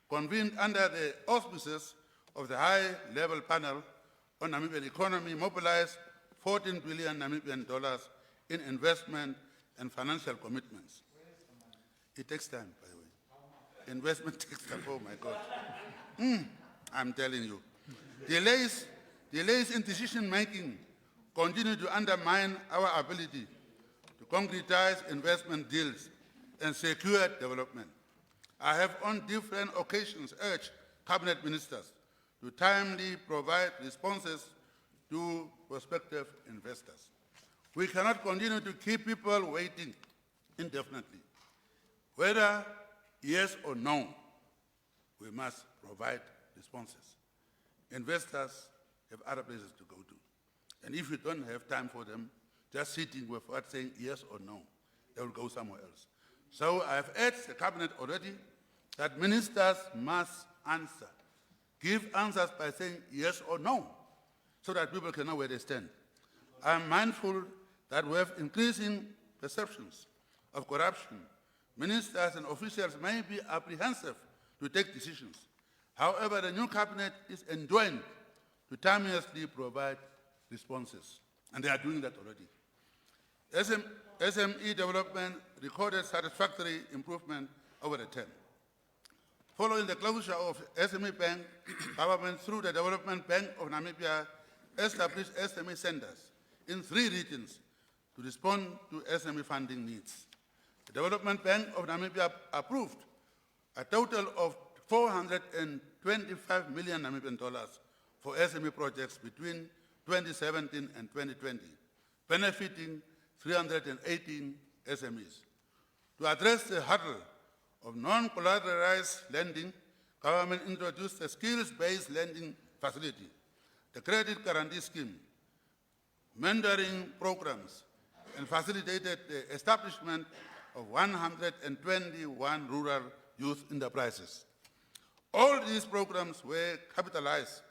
convened under the auspices of the High-Level Panel on Namibian Economy, mobilized 14 billion Namibian dollars in investment and financial commitments. It takes time, by the way. Investment takes time, oh my God. I'm telling you. Delays in decision-making continue to undermine our ability to concretize investment deals and secure development. I have on different occasions urged cabinet ministers to timely provide responses to prospective investors. We cannot continue to keep people waiting indefinitely. Whether yes or no, we must provide responses. Investors have other places to go to. And if you don't have time for them, just sitting without saying yes or no, they will go somewhere else. So I have urged the cabinet already that ministers must answer. Give answers by saying yes or no, so that people can know where they stand. I am mindful that we have increasing perceptions of corruption. Ministers and officials may be apprehensive to take decisions. However, the new cabinet is enjoined to timelessly provide responses, and they are doing that already. SME development recorded satisfactory improvement over the term. Following the closure of SME Bank, government through the Development Bank of Namibia established SME centers in 3 regions to respond to SME funding needs. The Development Bank of Namibia approved a total of 425 million Namibian dollars for SME projects between 2017 and 2020, benefiting 318 SMEs. To address the hurdle of non-collateralized lending, government introduced a skills-based lending facility, the Credit Guarantee Scheme, mentoring programs, and facilitated the establishment of 121 rural youth enterprises. All these programs were capitalized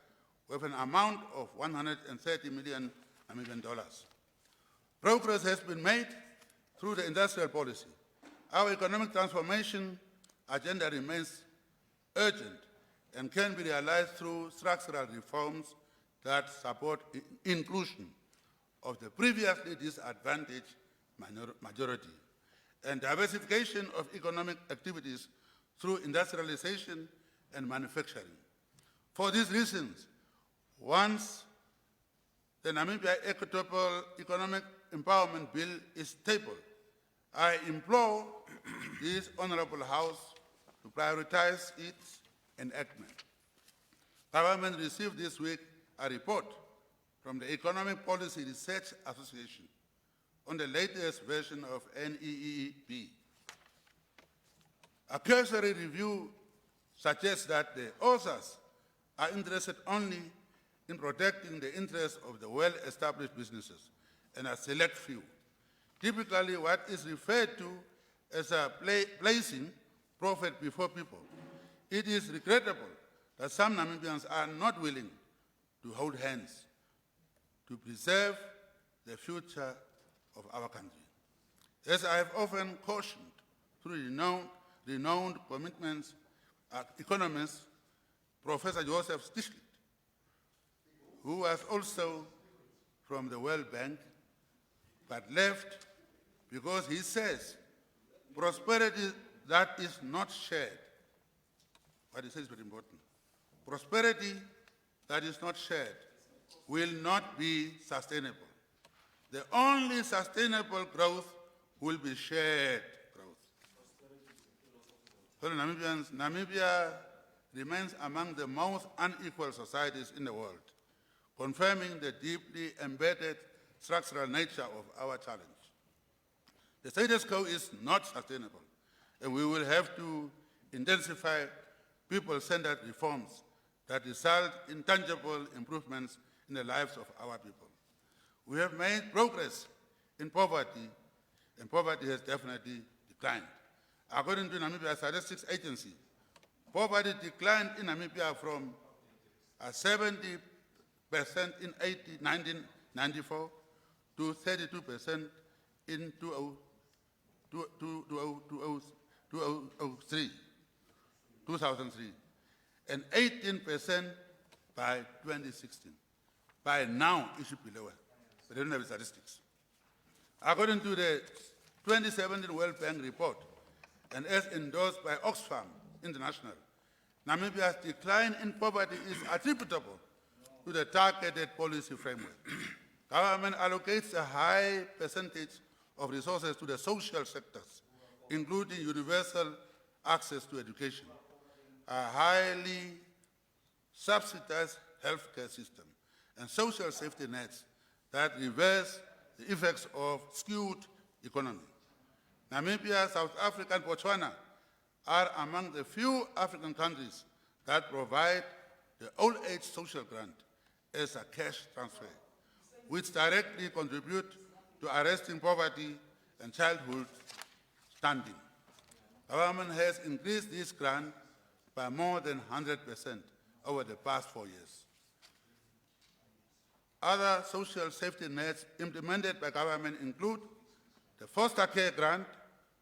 with an amount of 130 million Namibian dollars. Progress has been made through the industrial policy. Our economic transformation agenda remains urgent and can be realized through structural reforms that support inclusion of the previously disadvantaged majority and diversification of economic activities through industrialization and manufacturing. For these reasons, once the Namibia Equitable Economic Empowerment Bill is tabled, I implore this Honorable House to prioritize its enactment. Government received this week a report from the Economic Policy Research Association on the latest version of NEEB. A cursory review suggests that the authors are interested only in protecting the interests of the well-established businesses and a select few, typically what is referred to as a placing profit before people. It is regrettable that some Namibians are not willing to hold hands to preserve the future of our country. As I have often cautioned through renowned commitments, economist Professor Joseph Stiglitz, who was also from the World Bank, but left because he says prosperity that is not shared what he says is very important. Prosperity that is not shared will not be sustainable. The only sustainable growth will be shared growth. Fellow Namibians, Namibia remains among the most unequal societies in the world, confirming the deeply embedded structural nature of our challenge. The status quo is not sustainable, and we will have to intensify people-centered reforms that result in tangible improvements in the lives of our people. We have made progress in poverty, and poverty has definitely declined. According to Namibia Statistics Agency, poverty declined in Namibia from 70% in 1994 to 32% in 2003, and 18% by 2016. By now, it should be lower, but they don't have the statistics. According to the 2017 World Bank report, and as endorsed by Oxfam International, Namibia's decline in poverty is attributable to the targeted policy framework. Government allocates a high percentage of resources to the social sectors, including universal access to education, a highly subsidized healthcare system, and social safety nets that reverse the effects of skewed economy. Namibia, South Africa, and Botswana are among the few African countries that provide the old age social grant as a cash transfer, which directly contribute to arresting poverty and childhood stunting. Government has increased this grant by more than 100% over the past 4 years. Other social safety nets implemented by government include the foster care grant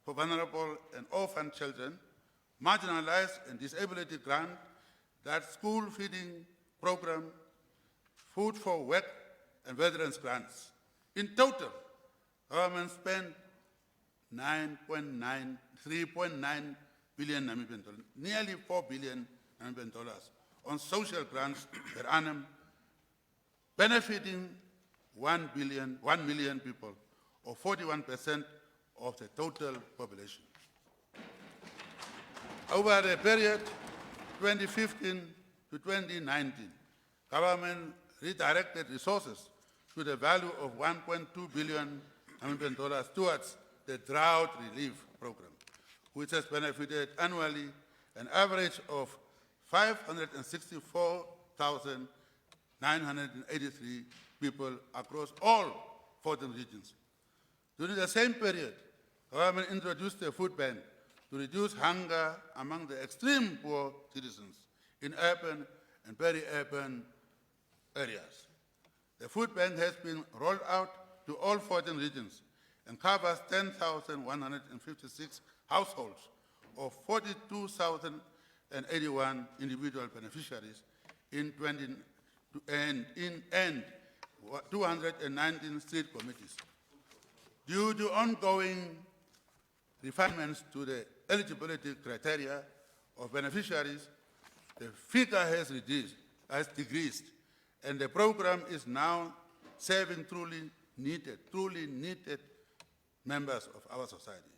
for vulnerable and orphan children, marginalized and disability grant, that school feeding program, food for work, and veterans grants. In total, government spent 3.9 billion Namibian dollars, nearly 4 billion Namibian dollars on social grants per annum, benefiting 1 million people, or 41% of the total population. Over the period 2015 to 2019, government redirected resources to the value of 1.2 billion Namibian dollars towards the drought relief program, which has benefited annually an average of 564,983 people across all 14 regions. During the same period, government introduced a food bank to reduce hunger among the extreme poor citizens in urban and peri-urban areas. The food bank has been rolled out to all 14 regions and covers 10,156 households of 42,081 individual beneficiaries in 219 street committees. Due to ongoing refinements to the eligibility criteria of beneficiaries, the figure has decreased, and the program is now serving truly needed members of our society.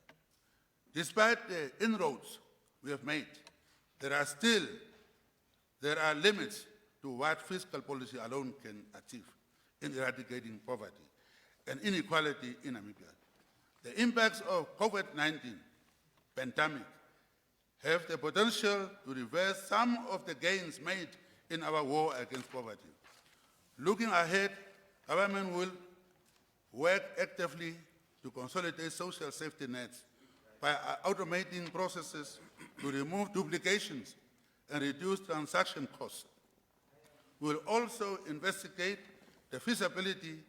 Despite the inroads we have made, there are limits to what fiscal policy alone can achieve in eradicating poverty and inequality in Namibia. The impacts of COVID-19 pandemic have the potential to reverse some of the gains made in our war against poverty. Looking ahead, government will work actively to consolidate social safety nets by automating processes to remove duplications and reduce transaction costs. We will also investigate the feasibility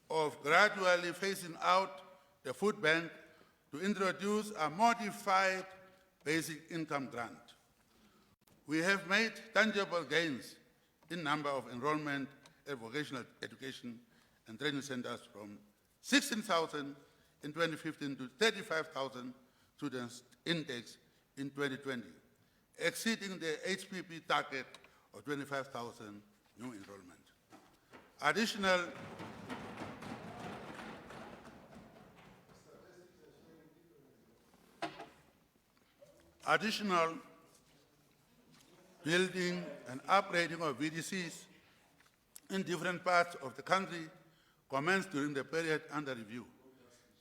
of gradually phasing out the food bank to introduce a modified basic income grant. We have made tangible gains in number of enrollment and vocational education and training centers from 16,000 in 2015 to 35,000 students intakes in 2020, exceeding the HPP target of 25,000 new enrollment. Additional building and upgrading of VDCs in different parts of the country commenced during the period under review,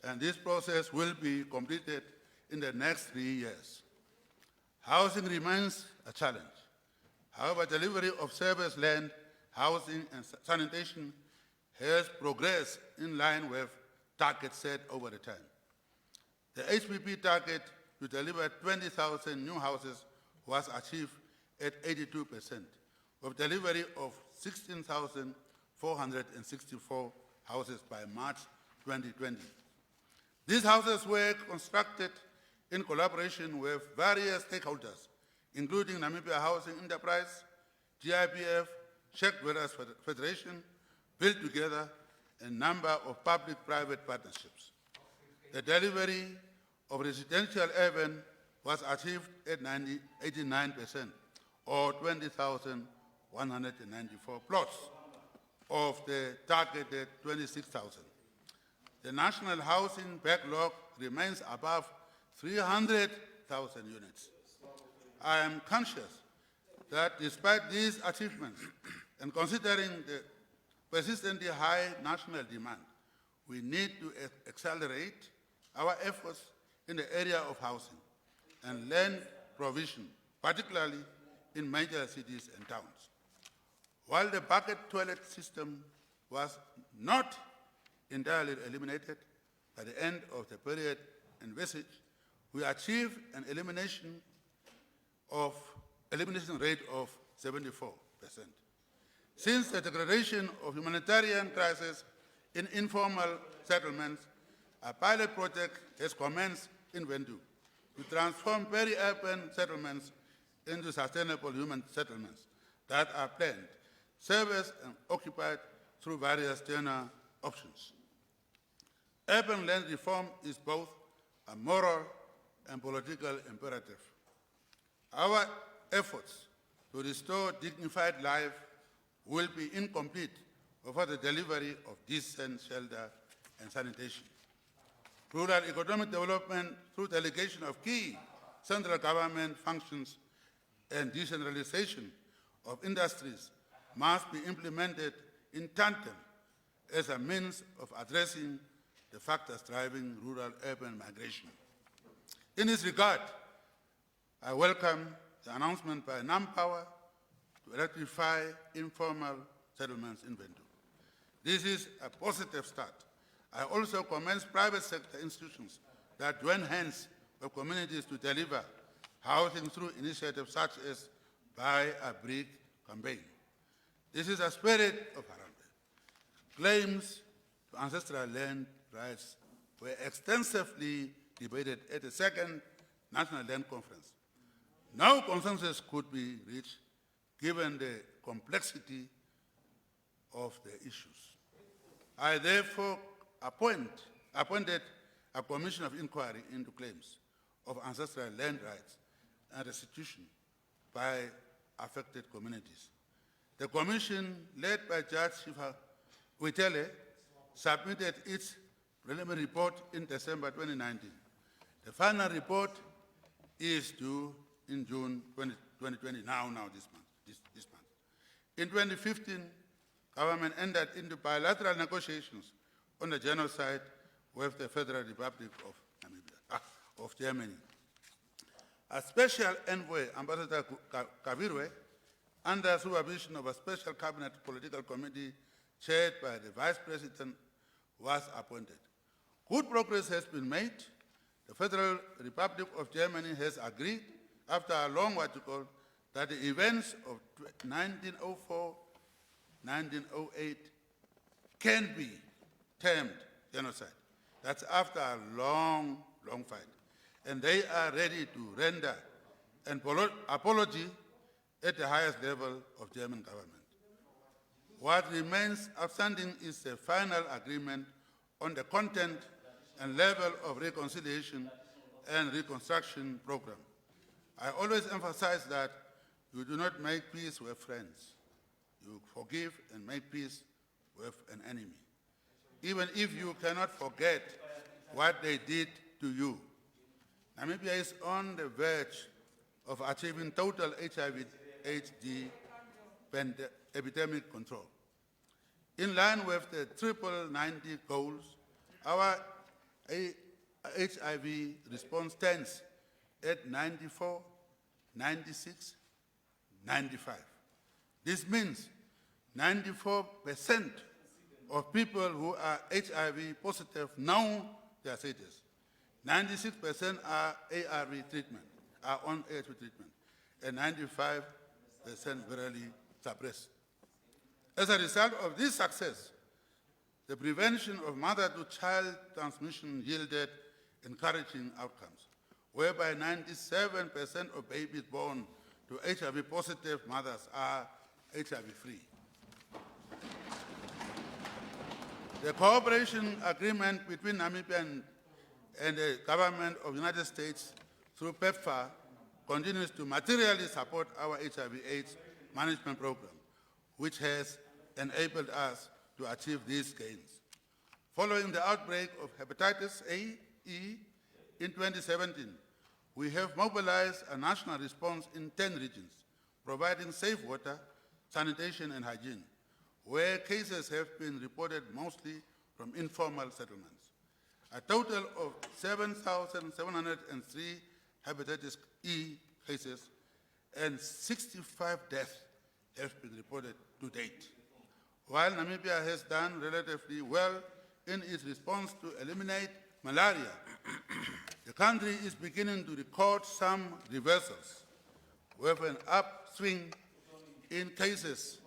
and this process will be completed in the next 3 years. Housing remains a challenge. However, delivery of service land, housing, and sanitation has progressed in line with targets set over the time. The HPP target to deliver 20,000 new houses was achieved at 82%, with delivery of 16,464 houses by March 2020. These houses were constructed in collaboration with various stakeholders, including Namibia Housing Enterprise, GIPF, Czech Dwellers Federation, Build Together, and a number of public-private partnerships. The delivery of residential urban was achieved at 89%, or 20,194 plots of the targeted 26,000. The national housing backlog remains above 300,000 units. I am conscious that despite these achievements and considering the persistently high national demand, we need to accelerate our efforts in the area of housing and land provision, particularly in major cities and towns. While the bucket toilet system was not entirely eliminated by the end of the period envisaged, we achieved an elimination rate of 74%. Since the declaration of humanitarian crisis in informal settlements, a pilot project has commenced in Vendu to transform peri-urban settlements into sustainable human settlements that are planned, serviced, and occupied through various tenure options. Urban land reform is both a moral and political imperative. Our efforts to restore dignified life will be incomplete without the delivery of decent shelter and sanitation. Rural economic development through delegation of key central government functions and decentralization of industries must be implemented in tandem as a means of addressing the factors driving rural-urban migration. In this regard, I welcome the announcement by NamPower to electrify informal settlements in Vendu. This is a positive start. I also commend private sector institutions that join hands with communities to deliver housing through initiatives such as Buy a Brick campaign. This is a spirit of Harambee. Claims to ancestral land rights were extensively debated at the second National Land Conference. No consensus could be reached given the complexity of the issues. I therefore appointed a commission of inquiry into claims of ancestral land rights and restitution by affected communities. The commission, led by Judge Shiva Witele, submitted its preliminary report in December 2019. The final report is due in June 2020, this month. In 2015, government entered into bilateral negotiations on the genocide with the Federal Republic of Namibia, of Germany. A special envoy, Ambassador Kavirwe, under supervision of a special cabinet political committee chaired by the Vice President, was appointed. Good progress has been made. The Federal Republic of Germany has agreed, after a long while, that the events of 1904-1908 can be termed genocide. That's after a long, long fight. And they are ready to render an apology at the highest level of German government. What remains outstanding is the final agreement on the content and level of reconciliation and reconstruction program. I always emphasize that you do not make peace with friends. You forgive and make peace with an enemy, even if you cannot forget what they did to you. Namibia is on the verge of achieving total HIV/AIDS epidemic control. In line with the Triple 90 goals, our HIV response stands at 94, 96, 95. This means 94% of people who are HIV positive know their status. 96% are ARV treatment, are on ARV treatment, and 95% virally suppressed. As a result of this success, the prevention of mother-to-child transmission yielded encouraging outcomes, whereby 97% of babies born to HIV-positive mothers are HIV-free. The cooperation agreement between Namibia and the government of the United States through PEPFAR continues to materially support our HIV/AIDS management program, which has enabled us to achieve these gains. Following the outbreak of hepatitis A/E in 2017, we have mobilized a national response in 10 regions, providing safe water, sanitation, and hygiene, where cases have been reported mostly from informal settlements. A total of 7,703 hepatitis E cases and 65 deaths have been reported to date. While Namibia has done relatively well in its response to eliminate malaria, the country is beginning to record some reversals, with an upswing in cases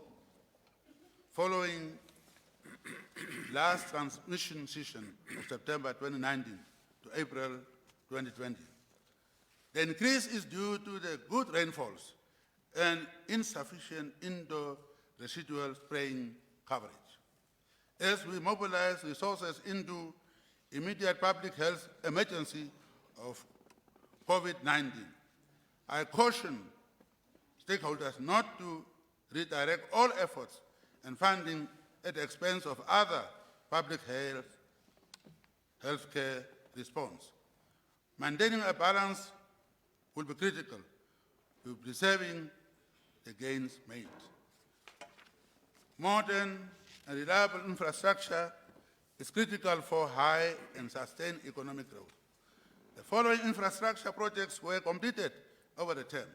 following last transmission season of September 2019 to April 2020. The increase is due to the good rainfalls and insufficient indoor residual spraying coverage. As we mobilize resources into immediate public health emergency of COVID-19, I caution stakeholders not to redirect all efforts and funding at the expense of other public healthcare response. Maintaining a balance will be critical to preserving the gains made. Modern and reliable infrastructure is critical for high and sustained economic growth. The following infrastructure projects were completed over the term: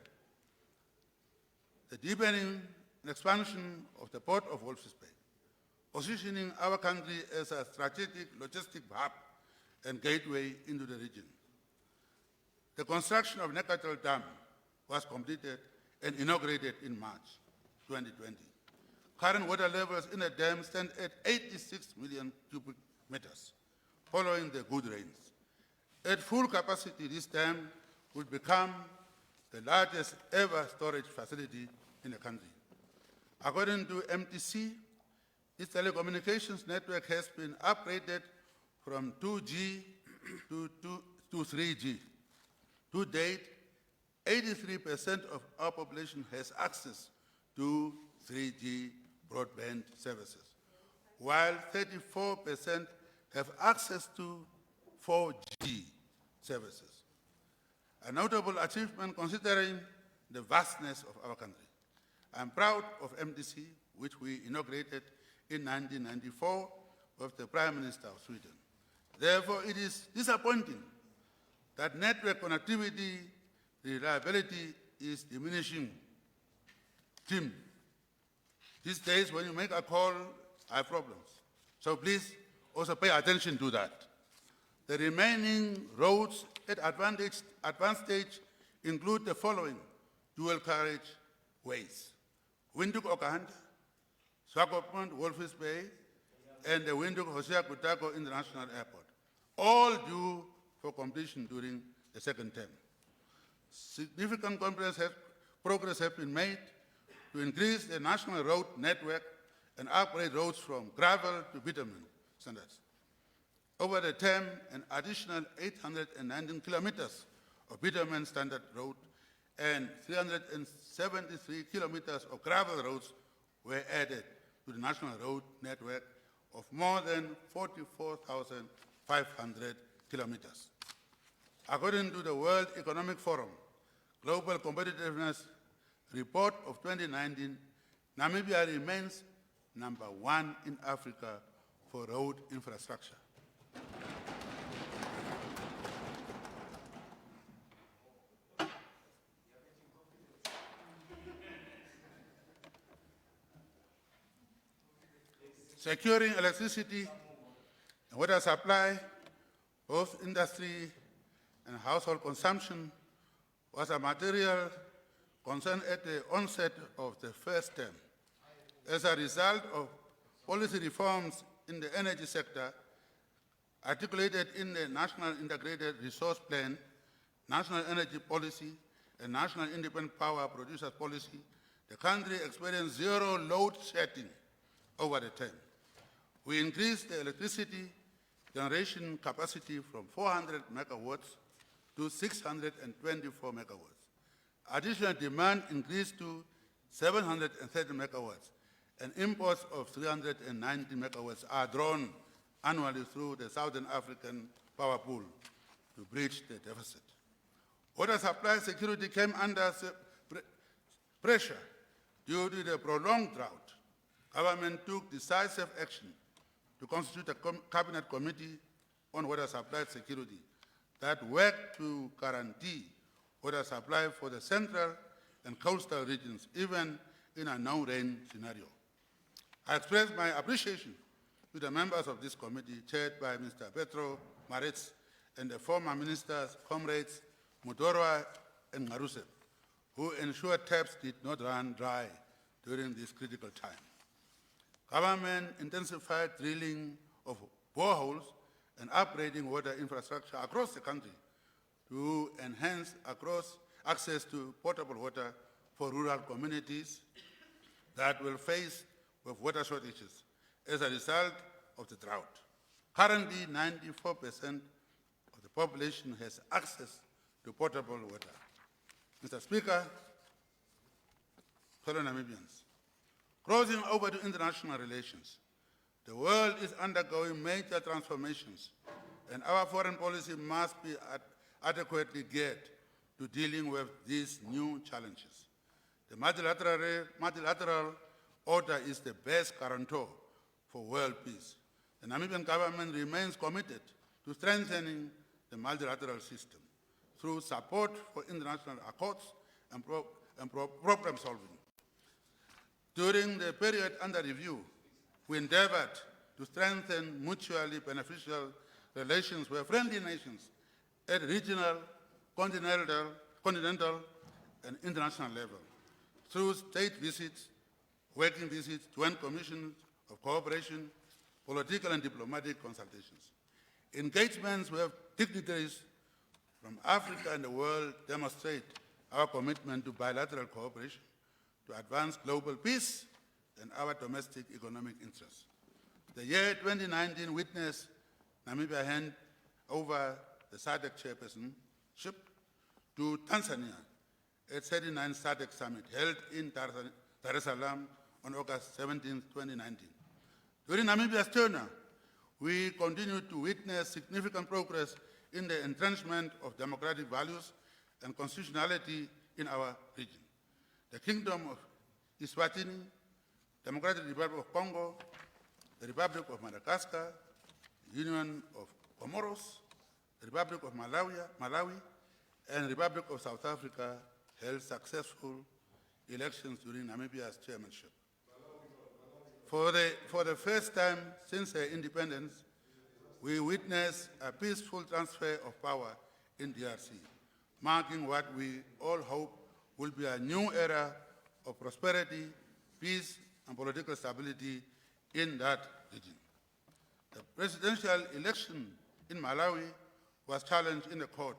the deepening and expansion of the port of Walvis Bay, positioning our country as a strategic logistic hub and gateway into the region. The construction of Nekatal Dam was completed and inaugurated in March 2020. Current water levels in the dam stand at 86 million cubic meters, following the good rains. At full capacity, this dam will become the largest ever storage facility in the country. According to MTC, its telecommunications network has been upgraded from 2G to 3G. To date, 83% of our population has access to 3G broadband services, while 34% have access to 4G services. A notable achievement considering the vastness of our country. I'm proud of MDC, which we inaugurated in 1994 with the Prime Minister of Sweden. Therefore, it is disappointing that network connectivity reliability is diminishing. Tim, these days when you make a call, I have problems. So please also pay attention to that. The remaining roads at advanced stage include the following dual carriage ways: Windhoek Okahanda, Swakopmund Walvis Bay, and the Windhoek Hosea Kutako International Airport, all due for completion during the second term. Significant progress has been made to increase the national road network and upgrade roads from gravel to bitumen standards. Over the term, an additional 819 kilometers of bitumen standard road and 373 kilometers of gravel roads were added to the national road network of more than 44,500 kilometers. According to the World Economic Forum Global Competitiveness Report of 2019, Namibia remains #1 in Africa for road infrastructure. Securing electricity and water supply, both industry and household consumption, was a material concern at the onset of the first term. As a result of policy reforms in the energy sector, articulated in the National Integrated Resource Plan, National Energy Policy, and National Independent Power Producers Policy, the country experienced zero load shedding over the term. We increased the electricity generation capacity from 400 megawatts to 624 megawatts. Additional demand increased to 730 megawatts, and imports of 390 megawatts are drawn annually through the Southern African Power Pool to bridge the deficit. Water supply security came under pressure due to the prolonged drought. Government took decisive action to constitute a cabinet committee on water supply security that worked to guarantee water supply for the central and coastal regions, even in a no-rain scenario. I express my appreciation to the members of this committee, chaired by Mr. Petro Maritz and the former ministers, comrades Mudorwa and Marusep, who ensured taps did not run dry during this critical time. Government intensified drilling of boreholes and upgrading water infrastructure across the country to enhance access to potable water for rural communities that will face with water shortages as a result of the drought. Currently, 94% of the population has access to potable water. Mr. Speaker, fellow Namibians, crossing over to international relations, the world is undergoing major transformations, and our foreign policy must be adequately geared to dealing with these new challenges. The multilateral order is the best guarantor for world peace. The Namibian government remains committed to strengthening the multilateral system through support for international accords and problem solving. During the period under review, we endeavored to strengthen mutually beneficial relations with friendly nations at regional, continental, and international level through state visits, working visits, joint commissions of cooperation, political and diplomatic consultations. Engagements with dignitaries from Africa and the world demonstrate our commitment to bilateral cooperation to advance global peace and our domestic economic interests. The year 2019 witnessed Namibia hand over the SADC chairpersonship to Tanzania at 39th SADC Summit held in Dar es Salaam on August 17, 2019. During Namibia's tenure, we continue to witness significant progress in the entrenchment of democratic values and constitutionality in our region. The Kingdom of Eswatini, Democratic Republic of Congo, the Republic of Madagascar, the Union of Comoros, the Republic of Malawi, and the Republic of South Africa held successful elections during Namibia's chairmanship. For the first time since their independence, we witnessed a peaceful transfer of power in DRC, marking what we all hope will be a new era of prosperity, peace, and political stability in that region. The presidential election in Malawi was challenged in the court,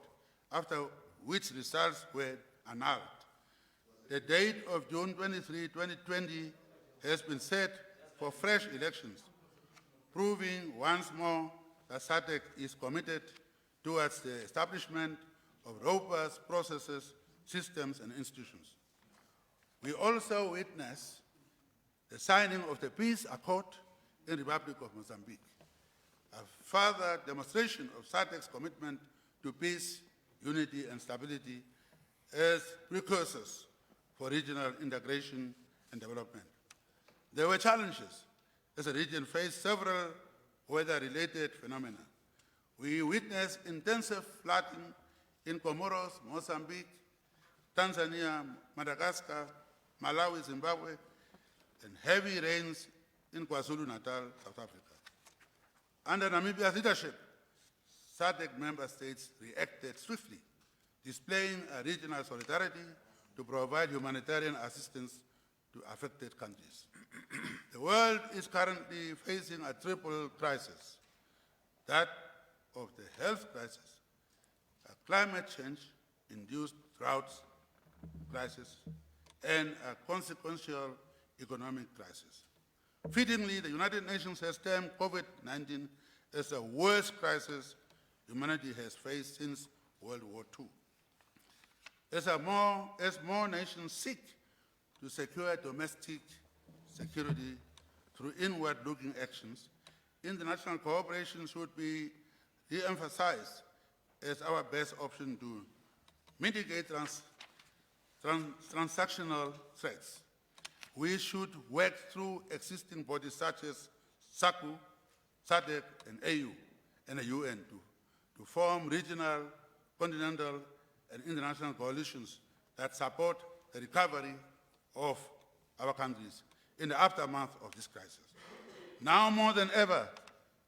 after which results were annulled. The date of June 23, 2020 has been set for fresh elections, proving once more that SADC is committed towards the establishment of robust processes systems and institutions. We also witnessed the signing of the peace accord in the Republic of Mozambique, a further demonstration of SADC's commitment to peace, unity, and stability as precursors for regional integration and development. There were challenges as the region faced several weather-related phenomena. We witnessed intensive flooding in Comoros, Mozambique, Tanzania, Madagascar, Malawi, Zimbabwe, and heavy rains in KwaZulu-Natal, South Africa. Under Namibia's leadership, SADC member states reacted swiftly, displaying a regional solidarity to provide humanitarian assistance to affected countries. The world is currently facing a triple crisis: that of the health crisis, a climate change-induced drought crisis, and a consequential economic crisis. Fittingly, the United Nations has termed COVID-19 as the worst crisis humanity has faced since World War II. As more nations seek to secure domestic security through inward-looking actions, international cooperation should be re-emphasized as our best option to mitigate transactional threats. We should work through existing bodies such as SACU, SADC, and AU, and the UN to form regional, continental, and international coalitions that support the recovery of our countries in the aftermath of this crisis. Now more than ever,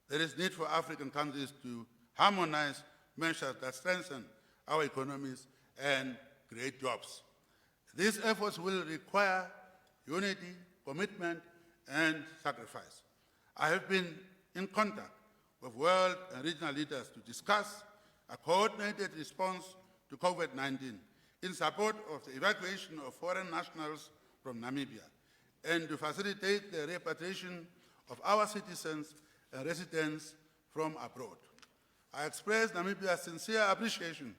there is need for African countries to harmonize measures that strengthen our economies and create jobs. These efforts will require unity, commitment, and sacrifice. I have been in contact with world and regional leaders to discuss a coordinated response to COVID-19 in support of the evacuation of foreign nationals from Namibia and to facilitate the repatriation of our citizens and residents from abroad. I express Namibia's sincere appreciation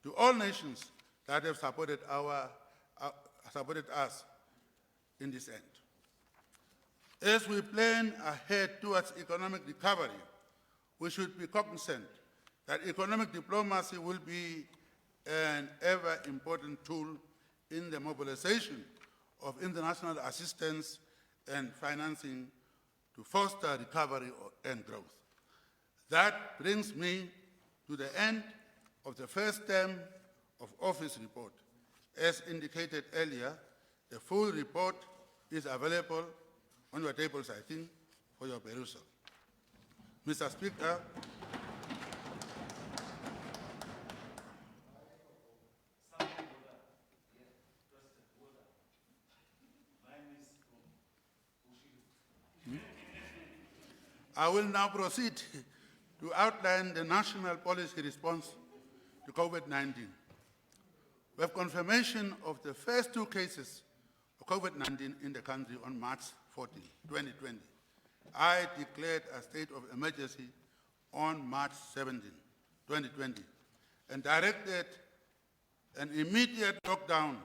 to all nations that have supported us in this end. As we plan ahead towards economic recovery, we should be cognizant that economic diplomacy will be an ever-important tool in the mobilization of international assistance and financing to foster recovery and growth. That brings me to the end of the first term of office report. As indicated earlier, the full report is available on your tables, I think, for your perusal. Mr. Speaker, I will now proceed to outline the national policy response to COVID-19. We have confirmation of the first 2 cases of COVID-19 in the country on March 14, 2020. I declared a state of emergency on March 17, 2020, and directed an immediate lockdown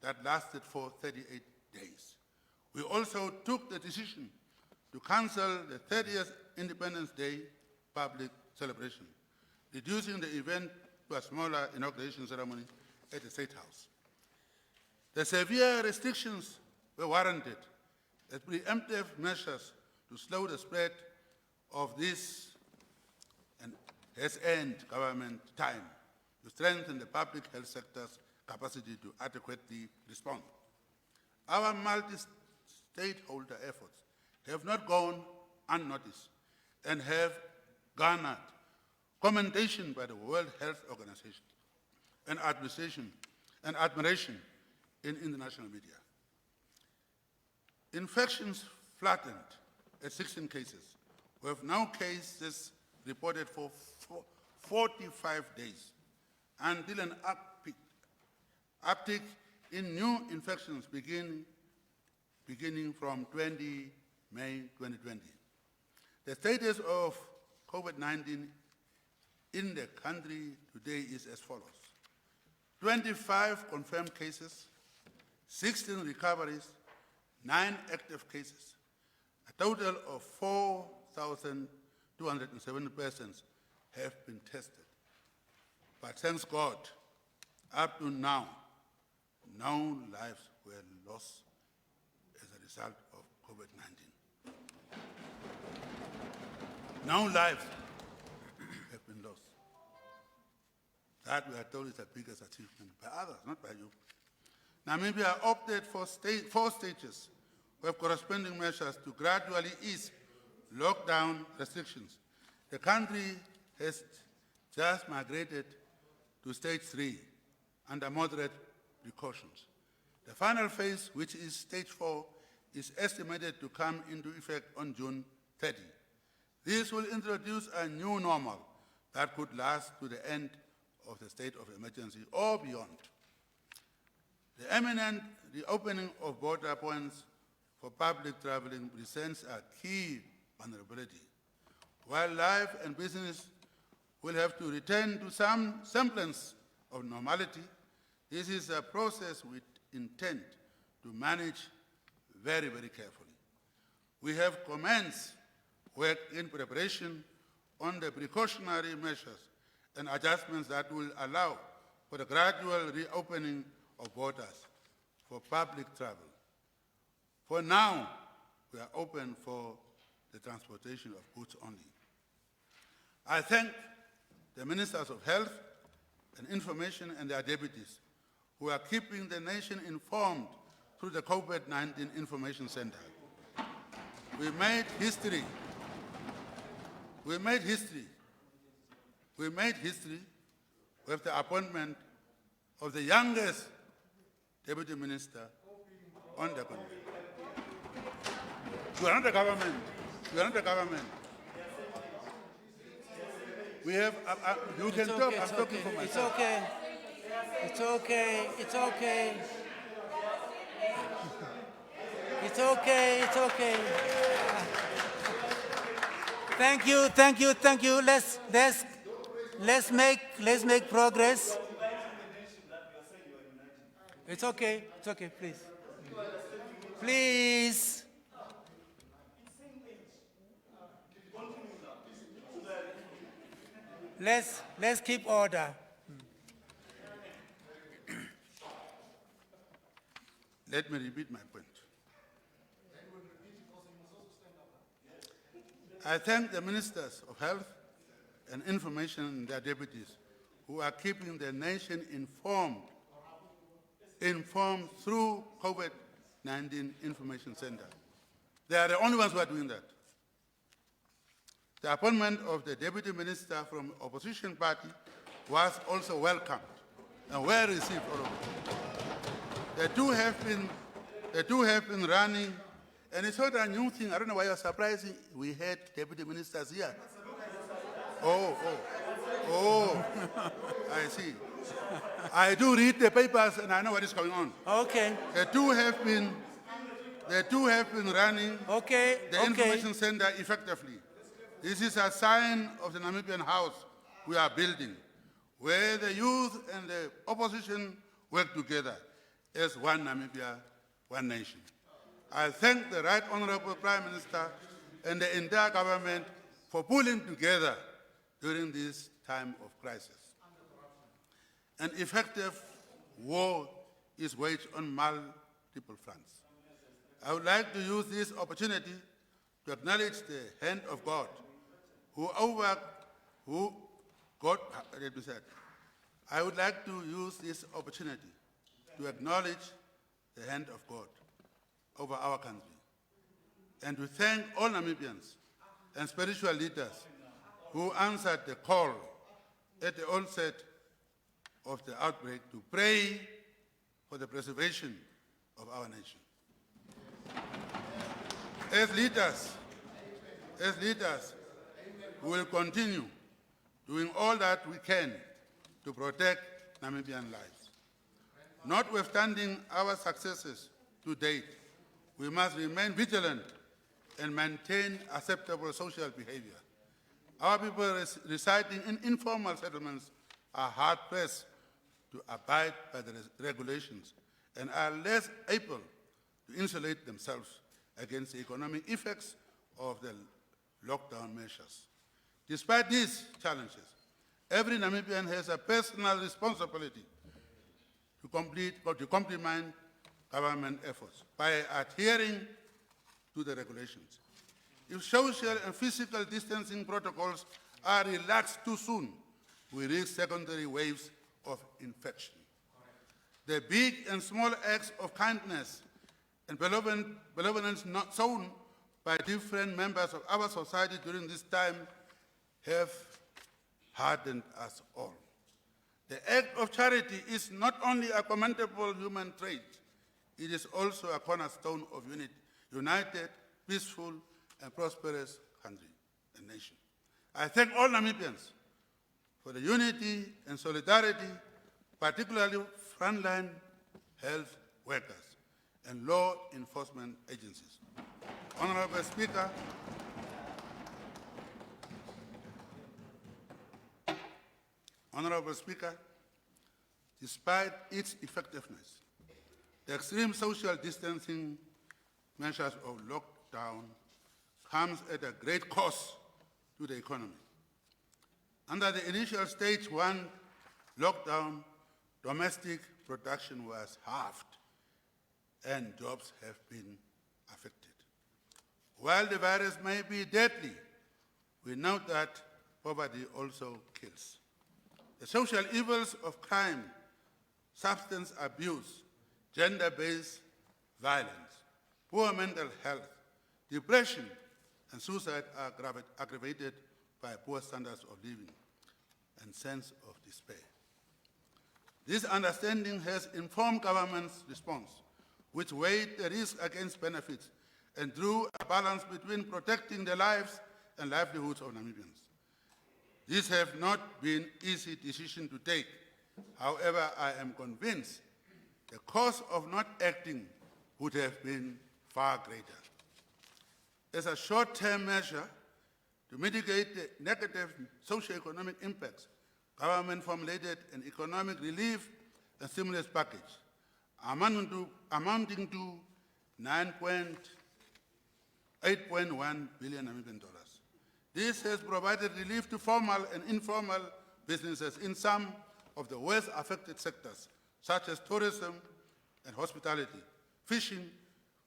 that lasted for 38 days. We also took the decision to cancel the 30th Independence Day public celebration, reducing the event to a smaller inauguration ceremony at the State House. The severe restrictions were warranted as preemptive measures to slow the spread of this and has earned government time to strengthen the public health sector's capacity to adequately respond. Our multi-stakeholder efforts have not gone unnoticed and have garnered commendation by the World Health Organization and admiration in international media. Infections flattened at 16 cases. We have now cases reported for 45 days until an uptick in new infections beginning from 20 May 2020. The status of COVID-19 in the country today is as follows. 25 confirmed cases, 16 recoveries, 9 active cases. A total of 4,207 persons have been tested. But thanks God, up to now, no lives were lost as a result of COVID-19. No lives have been lost. That we are told is the biggest achievement by others, not by you. Namibia opted for 4 stages with corresponding measures to gradually ease lockdown restrictions. The country has just migrated to stage 3 under moderate precautions. The final phase, which is stage 4, is estimated to come into effect on June 30. This will introduce a new normal that could last to the end of the state of emergency or beyond. The imminent reopening of border points for public traveling presents a key vulnerability. While life and business will have to return to some semblance of normality, this is a process we intend to manage very, very carefully. We have commenced work in preparation on the precautionary measures and adjustments that will allow for the gradual reopening of borders for public travel. For now, we are open for the transportation of goods only. I thank the Ministers of Health and Information and their deputies who are keeping the nation informed through the COVID-19 Information Center. We made history. We made history with the appointment of the youngest deputy minister on the country. We are not the government. We are not the government. We have, you can talk, I'm talking for myself. It's okay. It's okay. It's okay. It's okay. Thank you. Let's make progress. It's okay, please. Please. Let's keep order. Let me repeat my point. I thank the Ministers of Health and Information and their deputies who are keeping the nation informed through COVID-19 Information Center. They are the only ones who are doing that. The appointment of the deputy minister from opposition party was also welcomed and well received all over. The two have been running, and it's not a new thing. I don't know why you're surprising. We had deputy ministers here. Oh, I see. I do read the papers and I know what is going on. Okay. The two have been running the information center effectively. This is a sign of the Namibian house we are building, where the youth and the opposition work together as one Namibia, one nation. I thank the Right Honorable Prime Minister and the entire government for pulling together during this time of crisis. An effective war is waged on multiple fronts. I would like to use this opportunity to acknowledge the hand of God I would like to use this opportunity to acknowledge the hand of God over our country and to thank all Namibians and spiritual leaders who answered the call at the onset of the outbreak to pray for the preservation of our nation. As leaders, we will continue doing all that we can to protect Namibian lives. Notwithstanding our successes to date, we must remain vigilant and maintain acceptable social behavior. Our people residing in informal settlements are hard-pressed to abide by the regulations and are less able to insulate themselves against the economic effects of the lockdown measures. Despite these challenges, every Namibian has a personal responsibility to complement government efforts by adhering to the regulations. If social and physical distancing protocols are relaxed too soon, we risk secondary waves of infection. The big and small acts of kindness and benevolence not shown by different members of our society during this time have hardened us all. The act of charity is not only a commendable human trait, it is also a cornerstone of united, peaceful, and prosperous country and nation. I thank all Namibians for the unity and solidarity, particularly frontline health workers and law enforcement agencies. Honorable Speaker, despite its effectiveness, the extreme social distancing measures of lockdown comes at a great cost to the economy. Under the initial stage 1 lockdown, domestic production was halved and jobs have been affected. While the virus may be deadly, we note that poverty also kills. The social evils of crime, substance abuse, gender-based violence, poor mental health, depression, and suicide are aggravated by poor standards of living and sense of despair. This understanding has informed government's response, which weighed the risk against benefits and drew a balance between protecting the lives and livelihoods of Namibians. These have not been easy decisions to take. However, I am convinced the cost of not acting would have been far greater. As a short-term measure to mitigate the negative socio-economic impacts, government formulated an economic relief and stimulus package amounting to 8.1 billion Namibian dollars. This has provided relief to formal and informal businesses in some of the worst affected sectors, such as tourism and hospitality, fishing,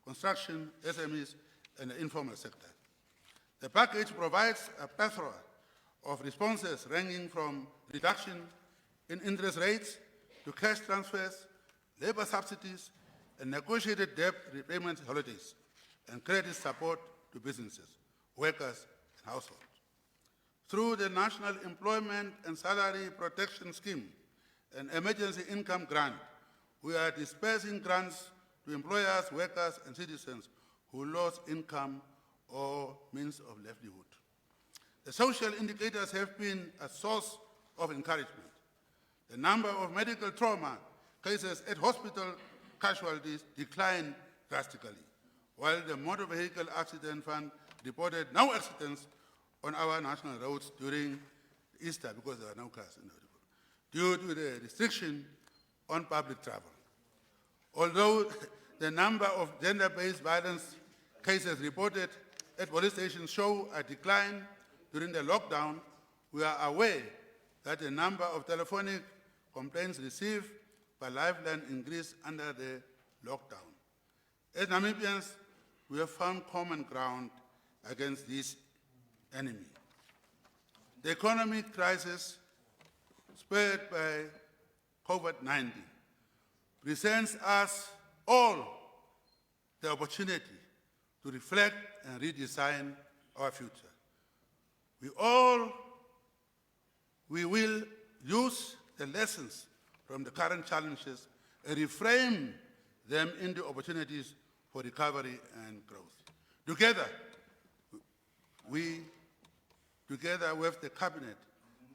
construction, SMEs, and the informal sector. The package provides a plethora of responses ranging from reduction in interest rates to cash transfers, labor subsidies, and negotiated debt repayment holidays, and credit support to businesses, workers, and households. Through the National Employment and Salary Protection Scheme and Emergency Income Grant, we are dispersing grants to employers, workers, and citizens who lost income or means of livelihood. The social indicators have been a source of encouragement. The number of medical trauma cases at hospital casualties declined drastically, while the Motor Vehicle Accident Fund reported no accidents on our national roads during Easter because there were no cars in the road, due to the restriction on public travel. Although the number of gender-based violence cases reported at police stations show a decline during the lockdown, we are aware that the number of telephonic complaints received by Lifeline increased under the lockdown. As Namibians, we have found common ground against this enemy. The economic crisis spurred by COVID-19 presents us all the opportunity to reflect and redesign our future. We will use the lessons from the current challenges and reframe them into opportunities for recovery and growth. Together with the Cabinet,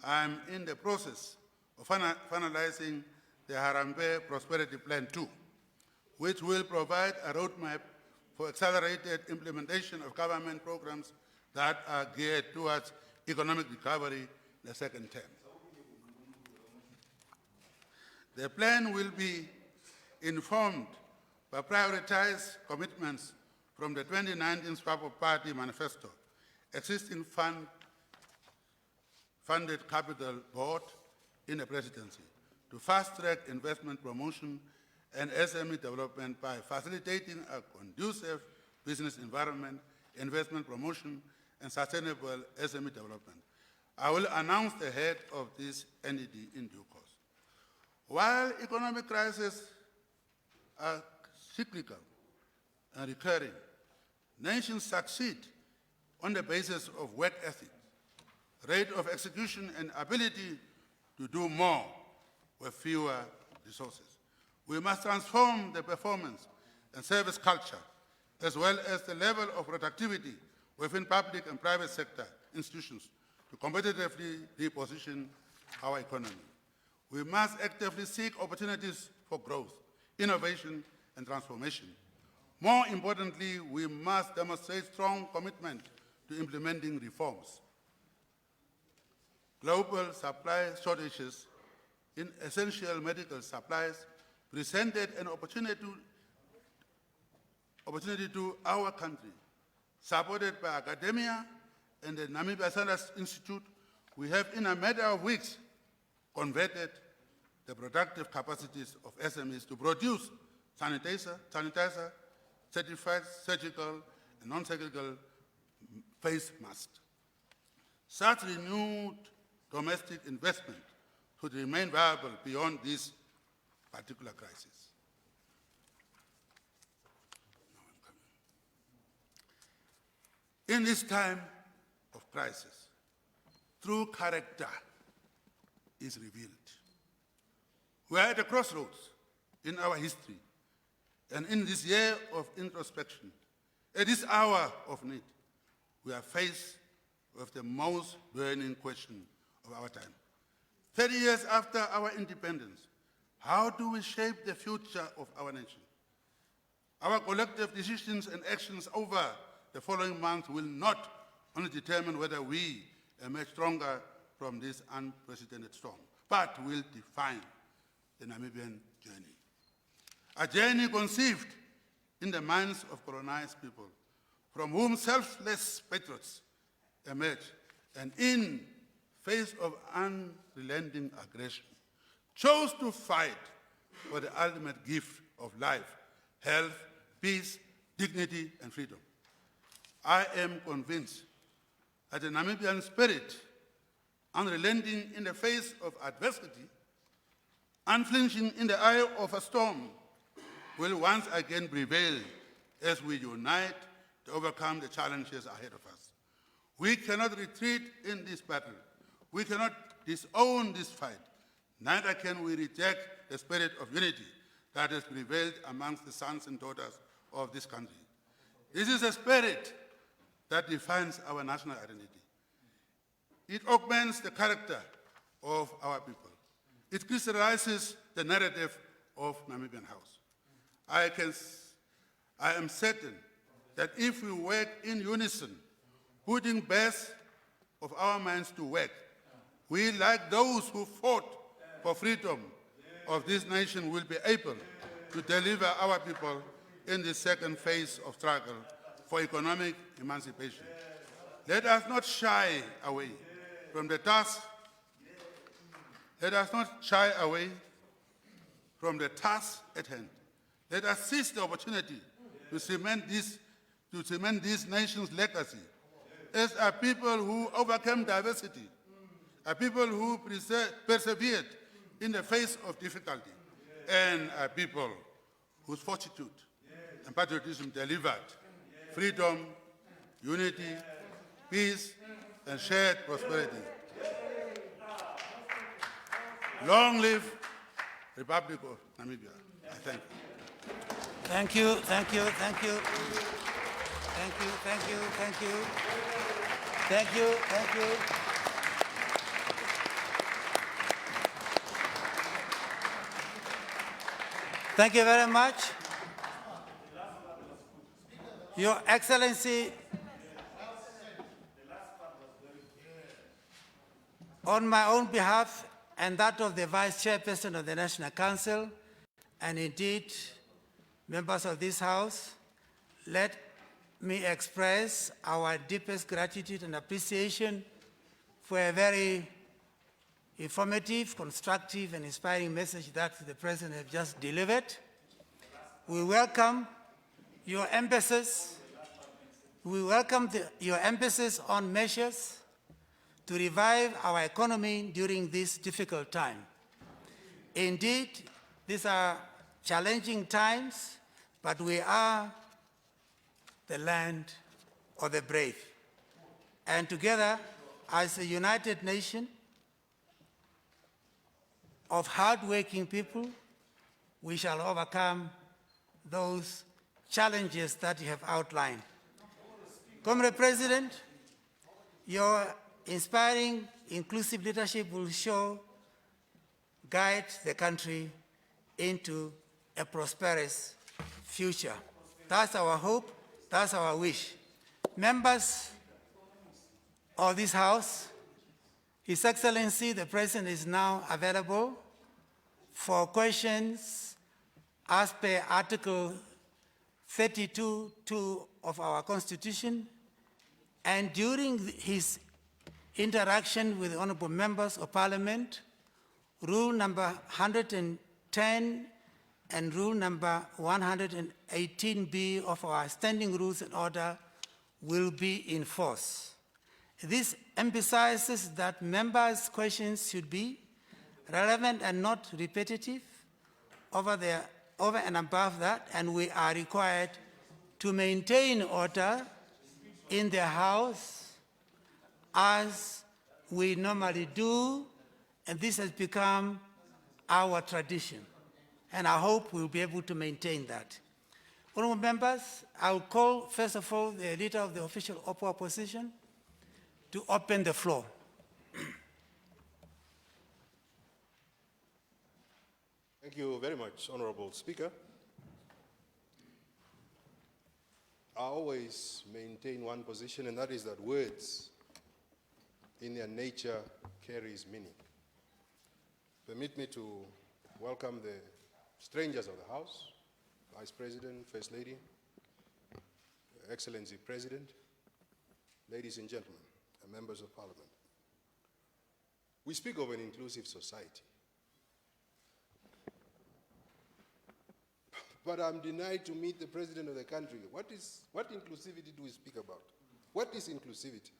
I'm in the process of finalizing the Harambee Prosperity Plan 2, which will provide a roadmap for accelerated implementation of government programs that are geared towards economic recovery in the second term. The plan will be informed by prioritized commitments from the 2019 Swapo Party Manifesto, existing funded capital board in the presidency to fast-track investment promotion and SME development by facilitating a conducive business environment, investment promotion, and sustainable SME development. I will announce the head of this NED in due course. While economic crises are cyclical and recurring, nations succeed on the basis of work ethic, rate of execution, and ability to do more with fewer resources. We must transform the performance and service culture, as well as the level of productivity within public and private sector institutions to competitively reposition our economy. We must actively seek opportunities for growth, innovation, and transformation. More importantly, we must demonstrate strong commitment to implementing reforms. Global supply shortages in essential medical supplies presented an opportunity to our country. Supported by academia and the Namibia SONA Institute, we have in a matter of weeks converted the productive capacities of SMEs to produce sanitizer, certified surgical and non-surgical face masks. Such renewed domestic investment should remain viable beyond this particular crisis. In this time of crisis, true character is revealed. We are at a crossroads in our history, and in this year of introspection, at this hour of need, we are faced with the most burning question of our time. 30 years after our independence, how do we shape the future of our nation? Our collective decisions and actions over the following months will not only determine whether we emerge stronger from this unprecedented storm, but will define the Namibian journey. A journey conceived in the minds of colonized people, from whom selfless patriots emerge, and in face of unrelenting aggression, chose to fight for the ultimate gift of life, health, peace, dignity, and freedom. I am convinced that the Namibian spirit, unrelenting in the face of adversity, unflinching in the eye of a storm, will once again prevail as we unite to overcome the challenges ahead of us. We cannot retreat in this battle. We cannot disown this fight. Neither can we reject the spirit of unity that has prevailed amongst the sons and daughters of this country. This is a spirit that defines our national identity. It augments the character of our people. It crystallizes the narrative of Namibian House. I am certain that if we work in unison, putting best of our minds to work, we, like those who fought for freedom of this nation, will be able to deliver our people in the second phase of struggle for economic emancipation. Let us not shy away from the task. Let us not shy away from the task at hand. Let us seize the opportunity to cement this nation's legacy as a people who overcame diversity, a people who persevered in the face of difficulty, and a people whose fortitude and patriotism delivered freedom, unity, peace, and shared prosperity. Long live Republic of Namibia. I thank you. Thank you, thank you, thank you. Thank you, thank you, thank you. Thank you, thank you. Thank you very much. Your Excellency, on my own behalf and that of the Vice Chairperson of the National Council, and indeed, members of this House, let me express our deepest gratitude and appreciation for a very informative, constructive, and inspiring message that the President has just delivered. We welcome your emphasis. We welcome your emphasis on measures to revive our economy during this difficult time. Indeed, these are challenging times, but we are the land of the brave. And together, as a united nation of hardworking people, we shall overcome those challenges that you have outlined. Comrade President, your inspiring, inclusive leadership will guide the country into a prosperous future. That's our hope, that's our wish. Members of this House, His Excellency, the President is now available for questions as per Article 32(2) of our Constitution, and during his interaction with the honorable members of Parliament, Rule number 110 and Rule number 118B of our Standing Rules and Order will be in force. This emphasizes that members' questions should be relevant and not repetitive. Over and above that, and we are required to maintain order in the House as we normally do, and this has become our tradition. And I hope we'll be able to maintain that. Honorable members, I'll call, first of all, the leader of the official opposition to open the floor. Thank you very much, Honorable Speaker. I always maintain one position, and that is that words in their nature carries meaning. Permit me to welcome the strangers of the House, Vice President, First Lady, Excellency President, ladies and gentlemen, and members of Parliament. We speak of an inclusive society, but I'm denied to meet the President of the country. What inclusivity do we speak about? What is inclusivity?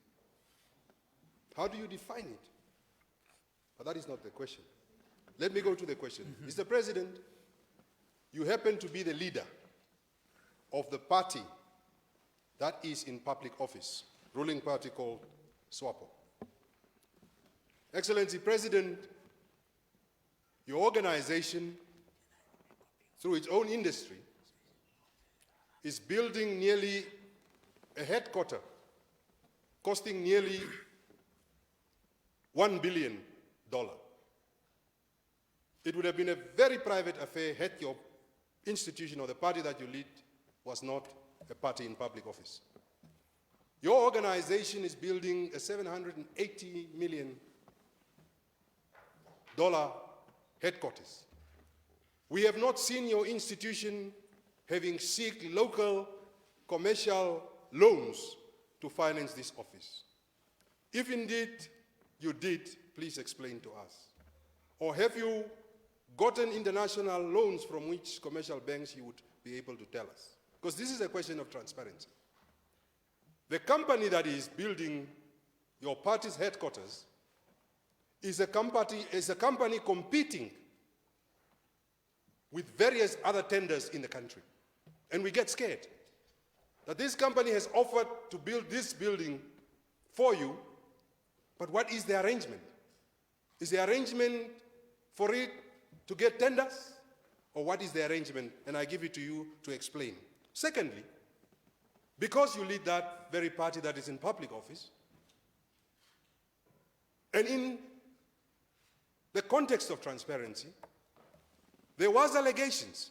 How do you define it? But that is not the question. Let me go to the question. Mr. President, you happen to be the leader of the party that is in public office, ruling party called SWAPO. Excellency President, your organization, through its own industry, is building nearly a headquarter costing nearly $1 billion. It would have been a very private affair had your institution or the party that you lead was not a party in public office. Your organization is building a $780 million headquarters. We have not seen your institution having sought local commercial loans to finance this office. If indeed you did, please explain to us. Or have you gotten international loans from which commercial banks you would be able to tell us? Because this is a question of transparency. The company that is building your party's headquarters is a company competing with various other tenders in the country. And we get scared that this company has offered to build this building for you, but what is the arrangement? Is the arrangement for it to get tenders? Or what is the arrangement? And I give it to you to explain. Secondly, because you lead that very party that is in public office, and in the context of transparency, there was allegations,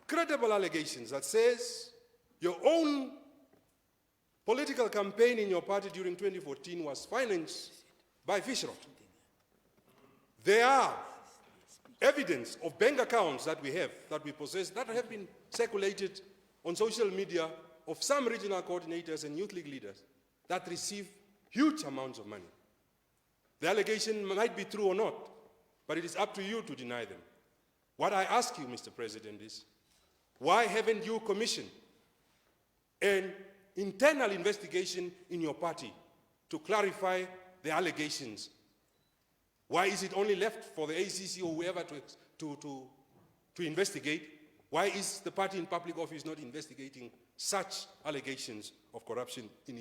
credible allegations that says your own political campaign in your party during 2014 was financed by fish rot. There are evidence of bank accounts that we have, that we possess, that have been circulated on social media of some regional coordinators and youth league leaders that receive huge amounts of money. The allegation might be true or not, but it is up to you to deny them. What I ask you, Mr. President, is why haven't you commissioned an internal investigation in your party to clarify the allegations? Why is it only left for the ACC or whoever to investigate? Why is the party in public office not investigating such allegations of corruption in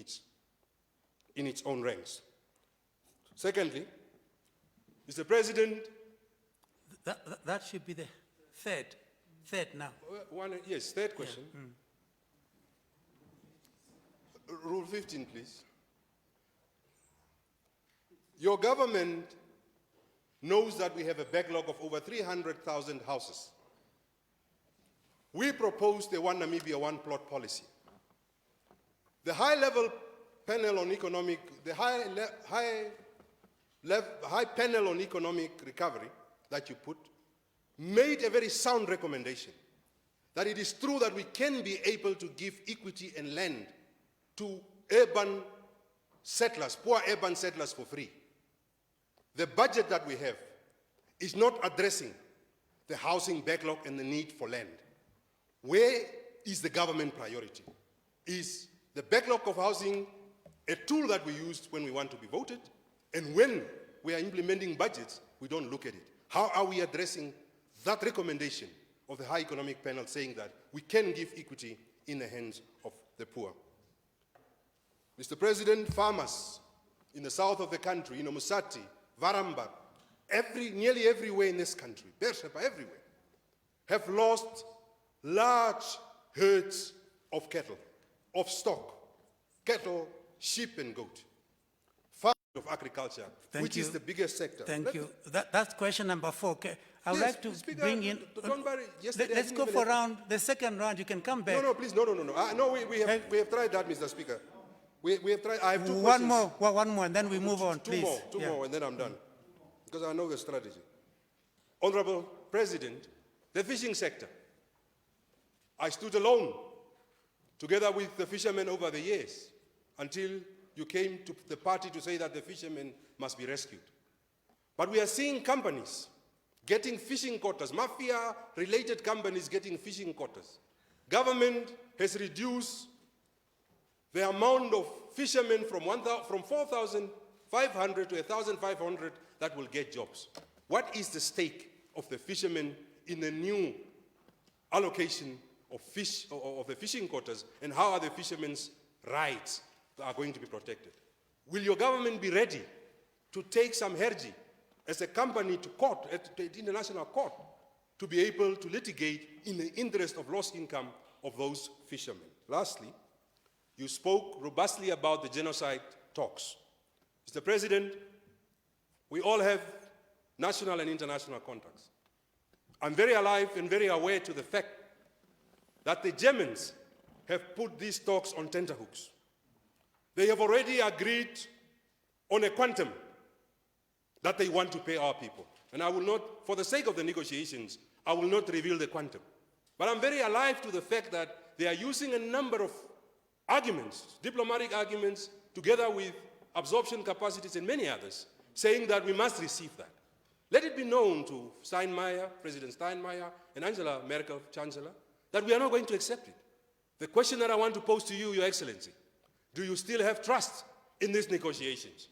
its own ranks? Secondly, Mr. President, That should be the third now. yes, third question. Rule 15, please. Your government knows that we have a backlog of over 300,000 houses. We proposed the One Namibia, One Plot policy. The high-level panel on economic, the high panel on economic recovery that you put made a very sound recommendation that it is true that we can be able to give equity and land to urban settlers, poor urban settlers for free. The budget that we have is not addressing the housing backlog and the need for land. Where is the government priority? Is the backlog of housing a tool that we use when we want to be voted? And when we are implementing budgets, we don't look at it. How are we addressing that recommendation of the High Economic Panel saying that we can give equity in the hands of the poor? Mr. President, farmers in the south of the country, in Musati, Varamba, nearly everywhere in this country, Beersheba, everywhere, have lost large herds of cattle, of stock, cattle, sheep and goat. Farming of agriculture, which is the biggest sector. Thank you. That's question number 4. Okay. I would like to Speaker, bring in. don't worry. Yesterday Let's I go didn't for even- round. The second round, you can come back. No, please, no. No, we have tried that, Mr. Speaker. We have tried. I have two One questions. more, one more, and then we move on, Two please. more, Yeah. and then I'm done. Because I know the strategy. Honorable President, the fishing sector. I stood alone, together with the fishermen over the years, until you came to the party to say that the fishermen must be rescued. But we are seeing companies getting fishing quotas, mafia-related companies getting fishing quotas. Government has reduced the amount of fishermen from 4,500 to 1,500 that will get jobs. What is the stake of the fishermen in the new allocation of fish of the fishing quotas, and how are the fishermen's rights are going to be protected? Will your government be ready to take some Hage as a company to court, at the international court, to be able to litigate in the interest of lost income of those fishermen? Lastly, you spoke robustly about the genocide talks. Mr. President, we all have national and international contracts. I'm very alive and very aware to the fact that the Germans have put these talks on tenterhooks. They have already agreed on a quantum that they want to pay our people. And I will not, for the sake of the negotiations, I will not reveal the quantum. But I'm very alive to the fact that they are using a number of arguments, diplomatic arguments, together with absorption capacities and many others, saying that we must receive that. Let it be known to Steinmeier, President Steinmeier, and Angela Merkel, Chancellor, that we are not going to accept it. The question that I want to pose to you, Your Excellency, do you still have trust in these negotiations?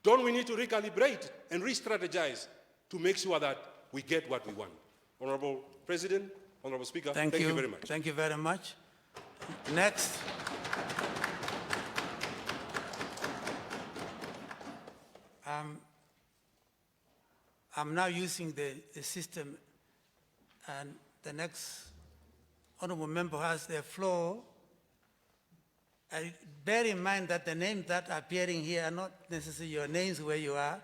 Don't we need to recalibrate and re-strategize to make sure that we get what we want? Honorable President, Honorable Speaker, thank you very much. Thank you very much. Next. I'm now using the system, and the next honorable member has the floor. Bear in mind that the names that are appearing here are not necessarily your names where you are,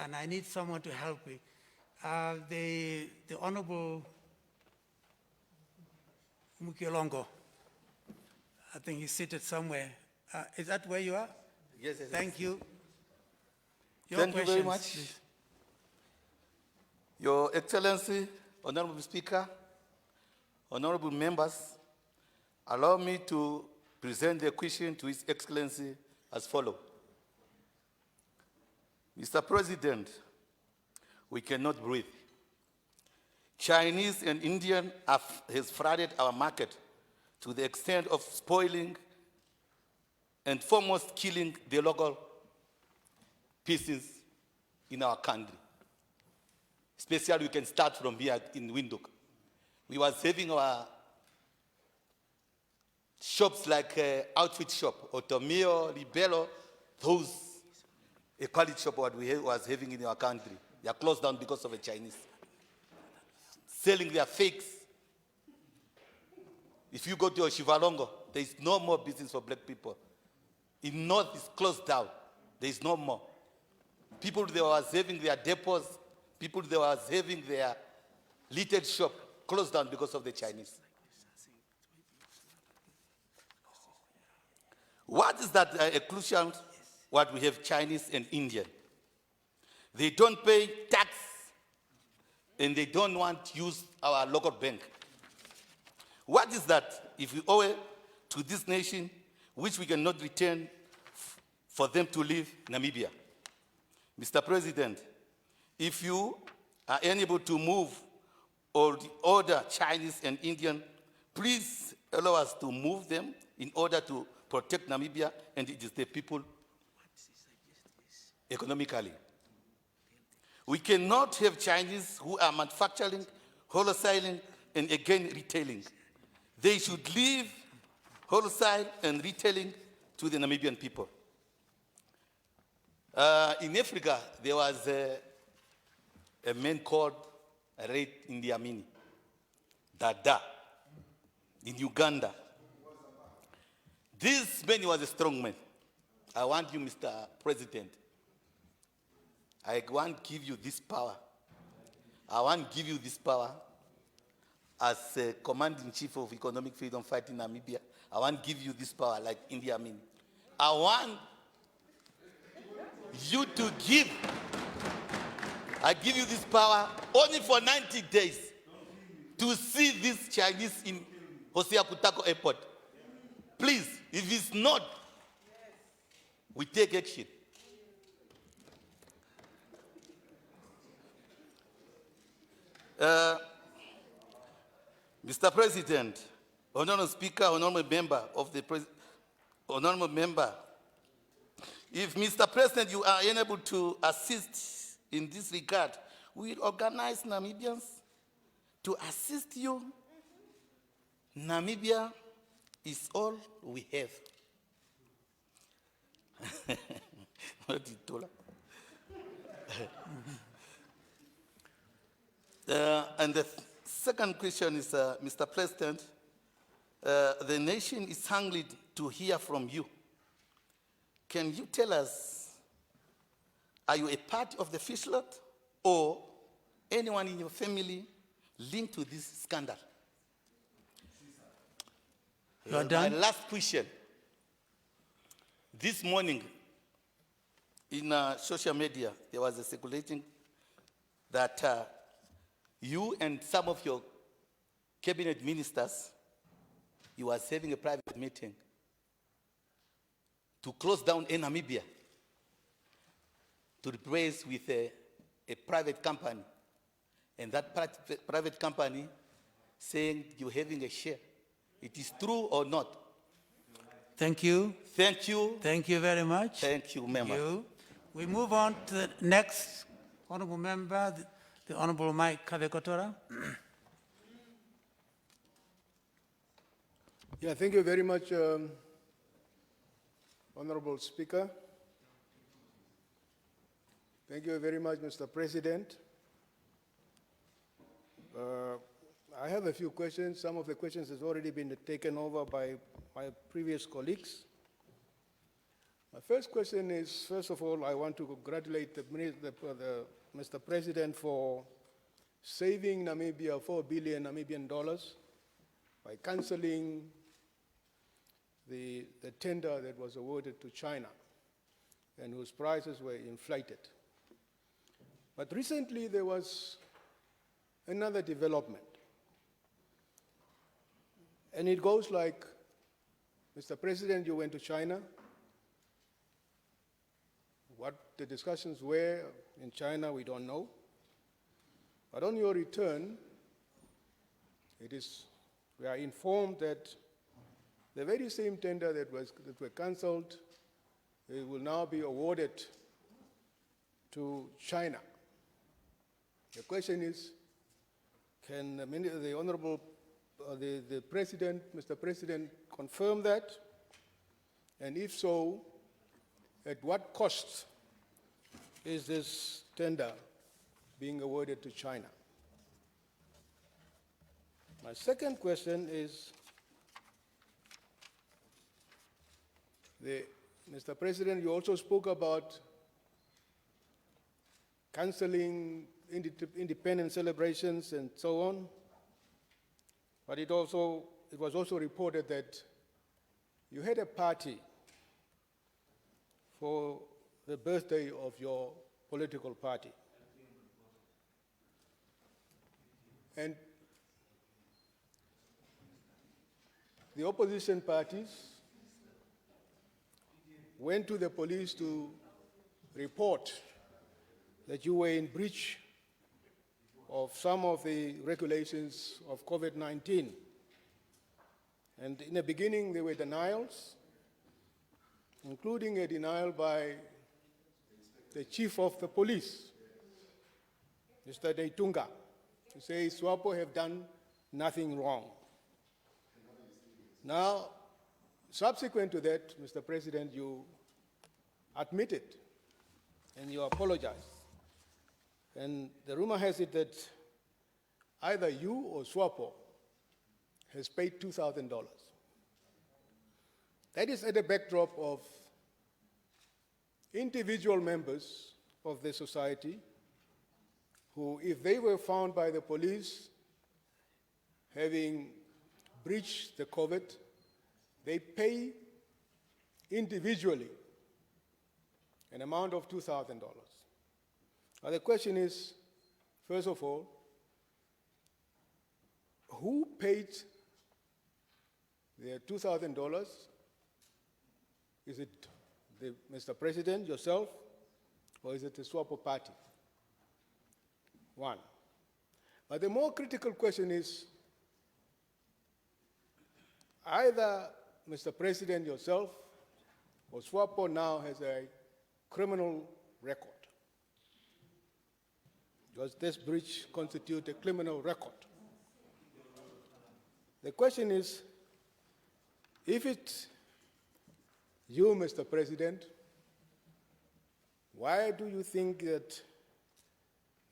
and I need someone to help me. The Honorable Mukilongo, I think he's seated somewhere. Is that where you are? Yes. Thank you. Your Thank you very questions, much. please. Excellency, Honorable Speaker, honorable members, allow me to present the question to His Excellency as follows. Mr. President, we cannot breathe. Chinese and Indian has flooded our market to the extent of spoiling and foremost killing the local pieces in our country. Especially we can start from here in Windhoek. We was having our shops like outfit shop, Otomio, Libello, those a quality shop what we was having in our country. They are closed down because of the Chinese. Selling their fakes. If you go to Shivalongo, there is no more business for black people. In North, it's closed down. There is no more. People that was having their depots, people that was having their little shop closed down because of the Chinese. What is that exclusion? What we have Chinese and Indian. They don't pay tax and they don't want to use our local bank. What is that? If we owe it to this nation, which we cannot return for them to leave Namibia. Mr. President, if you are unable to move or order Chinese and Indian, please allow us to move them in order to protect Namibia and it is the people economically. We cannot have Chinese who are manufacturing, wholesaling, and again retailing. They should leave wholesale and retailing to the Namibian people. In Africa, there was a man called Ray Indiamini, Dada, in Uganda. This man was a strong man. I want you, Mr. President, I want to give you this power. I want to give you this power as a commanding chief of economic freedom fight in Namibia. I want to give you this power like India Amin. I want you to give. I give you this power only for 90 days to see this Chinese in Hosea Kutako Airport. Please, if it's not, we take action. Mr. President, Honorable Speaker, Honorable Member of the Honorable Member, if Mr. President, you are unable to assist in this regard, we will organize Namibians to assist you. Namibia is all we have. What did you and the second question is, Mr. President, the nation is hungry to hear from you. Can you tell us, are you a part of the fish lot or anyone in your family linked to this scandal? You are done. My last question. This morning, in social media, there was a circulating that you and some of your cabinet ministers, you was having a private meeting to close down in Namibia, to replace with a private company. And that private company saying you're having a share. It is true or not? Thank you. Thank you. Thank you very much. Thank you, member. Thank you. We move on to the next honorable member, the Honorable Mike Kavekotora. Yeah, thank you very much, Honorable Speaker. Thank you very much, Mr. President. I have a few questions. Some of the questions has already been taken over by my previous colleagues. My first question is, first of all, I want to congratulate Mr. President for saving Namibia 4 billion Namibian dollars by cancelling the tender that was awarded to China and whose prices were inflated. But recently there was another development. And it goes like, Mr. President, you went to China. What the discussions were in China, we don't know. But on your return, we are informed that the very same tender that were cancelled, it will now be awarded to China. The question is, can the Honorable, the President, Mr. President, confirm that? And if so, at what cost is this tender being awarded to China? My second question is, Mr. President, you also spoke about cancelling independence celebrations and so on, but it was also reported that you had a party for the birthday of your political party. And the opposition parties went to the police to report that you were in breach of some of the regulations of COVID-19. And in the beginning, there were denials, including a denial by the chief of the police, Mr. Deitunga, to say SWAPO have done nothing wrong. Now, subsequent to that, Mr. President, you admitted and you apologized. And the rumor has it that either you or SWAPO has paid $2,000. That is at the backdrop of individual members of the society who, if they were found by the police having breached the COVID, they pay individually an amount of $2,000. Now the question is, first of all, who paid the $2,000? Is it Mr. President, yourself, or is it the SWAPO party? One. But the more critical question is, either Mr. President, yourself, or SWAPO now has a criminal record. Does this breach constitute a criminal record? The question is, if it's you, Mr. President, why do you think that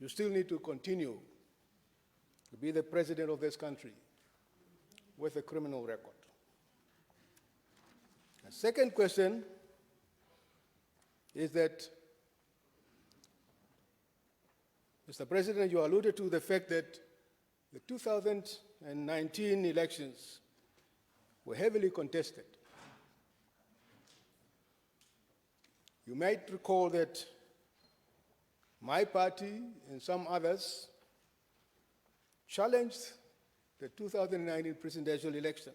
you still need to continue to be the president of this country with a criminal record? The second question is that, Mr. President, you alluded to the fact that the 2019 elections were heavily contested. You might recall that my party and some others challenged the 2019 presidential election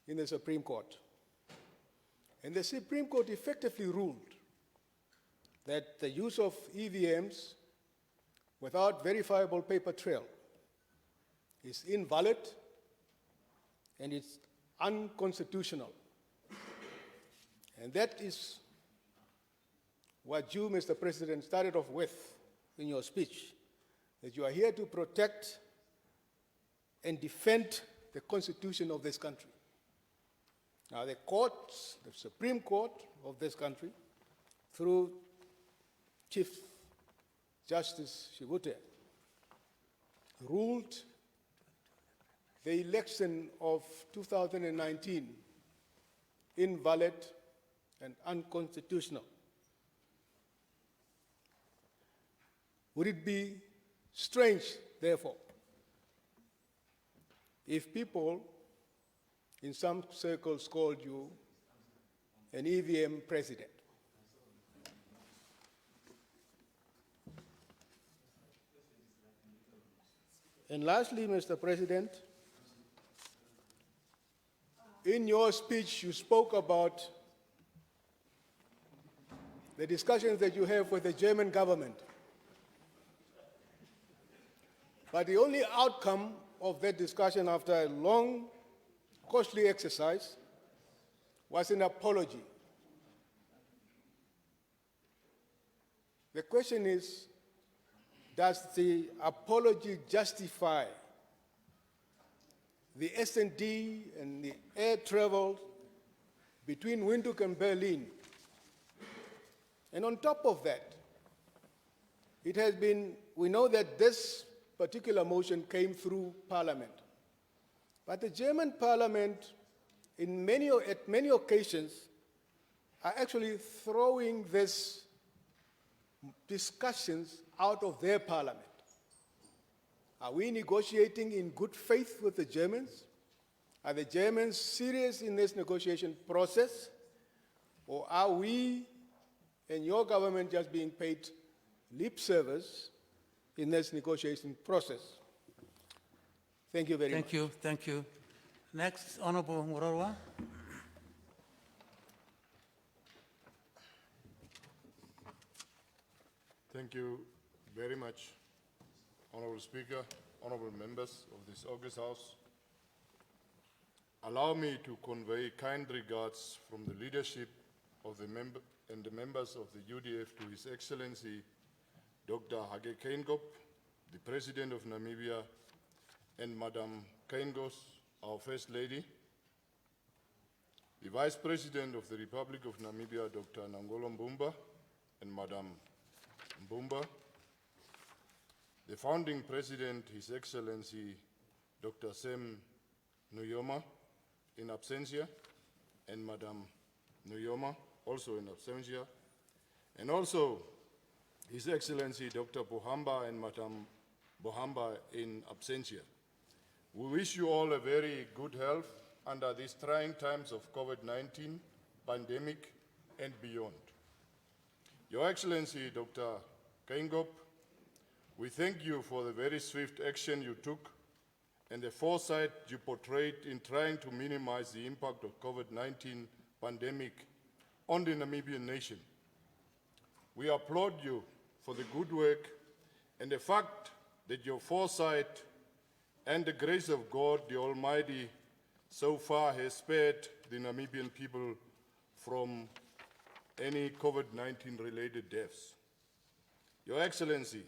in the Supreme Court. And the Supreme Court effectively ruled that the use of EVMs without verifiable paper trail is invalid and it's unconstitutional. And that is what you, Mr. President, started off with in your speech, that you are here to protect and defend the Constitution of this country. Now, the courts, the Supreme Court of this country, through Chief Justice Shivute, ruled the election of 2019 invalid and unconstitutional. Would it be strange, therefore, if people in some circles called you an EVM president? And lastly, Mr. President, in your speech, you spoke about the discussions that you have with the German government. But the only outcome of that discussion after a long, costly exercise was an apology. The question is, does the apology justify the S&D and the air travel between Windhoek and Berlin? And on top of that, it has been, we know that this particular motion came through Parliament. But the German Parliament, at many occasions, are actually throwing these discussions out of their Parliament. Are we negotiating in good faith with the Germans? Are the Germans serious in this negotiation process? Or are we and your government just being paid lip service in this negotiation process? Thank you very much. Thank you, thank you. Next, Honorable Murorwa. Thank you very much, Honorable Speaker, honorable members of this August House. Allow me to convey kind regards from the leadership of the members of the UDF to His Excellency Dr. Hage Geingob, the President of Namibia, and Madam Geingob, our First Lady, the Vice President of the Republic of Namibia, Dr. Nangolo Mbumba, and Madam Mbumba, the founding President, His Excellency Dr. Sam Nujoma, in absentia, and Madam Nujoma, also in absentia, and also His Excellency Dr. Bohamba and Madam Bohamba in absentia. We wish you all a very good health under these trying times of COVID-19 pandemic and beyond. Your Excellency Dr. Geingob, we thank you for the very swift action you took and the foresight you portrayed in trying to minimize the impact of COVID-19 pandemic on the Namibian nation. We applaud you for the good work and the fact that your foresight and the grace of God, the Almighty, so far has spared the Namibian people from any COVID-19 related deaths. Your Excellency,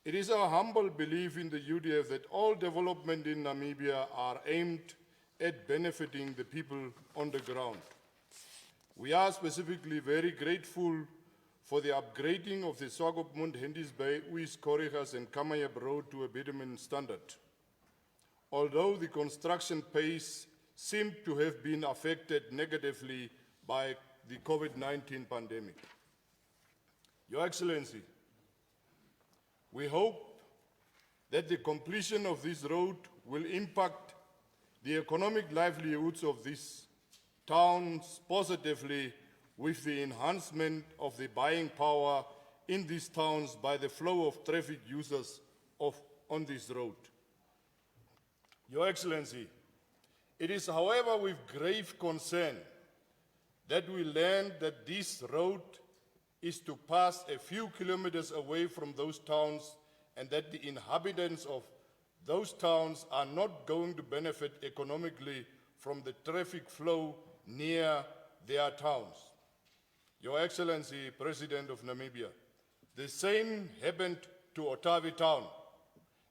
it is our humble belief in the UDF that all development in Namibia are aimed at benefiting the people on the ground. We are specifically very grateful for the upgrading of the Swakopmund, Henties Bay, Uis, Korigas, and Kamayab Road to a bitumen standard. Although the construction pace seemed to have been affected negatively by the COVID-19 pandemic. Your Excellency, we hope that the completion of this road will impact the economic livelihoods of these towns positively with the enhancement of the buying power in these towns by the flow of traffic users on this road. Your Excellency, it is, however, with grave concern that we learn that this road is to pass a few kilometers away from those towns and that the inhabitants of those towns are not going to benefit economically from the traffic flow near their towns. Your Excellency, President of Namibia, the same happened to Otavi town,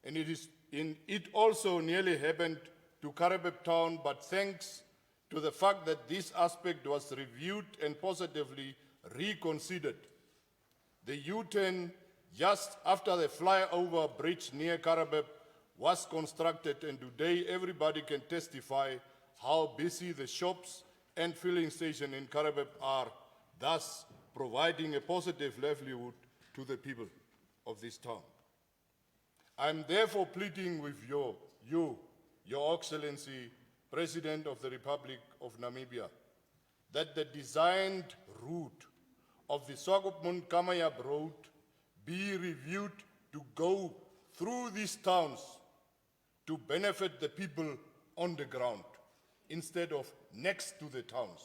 and it also nearly happened to Karabeb town, but thanks to the fact that this aspect was reviewed and positively reconsidered. The U-turn just after the flyover bridge near Karabeb was constructed, and today everybody can testify how busy the shops and filling station in Karabeb are, thus providing a positive livelihood to the people of this town. I am therefore pleading with you, Your Excellency, President of the Republic of Namibia, that the designed route of the Swakopmund Kamayab Road be reviewed to go through these towns to benefit the people on the ground instead of next to the towns.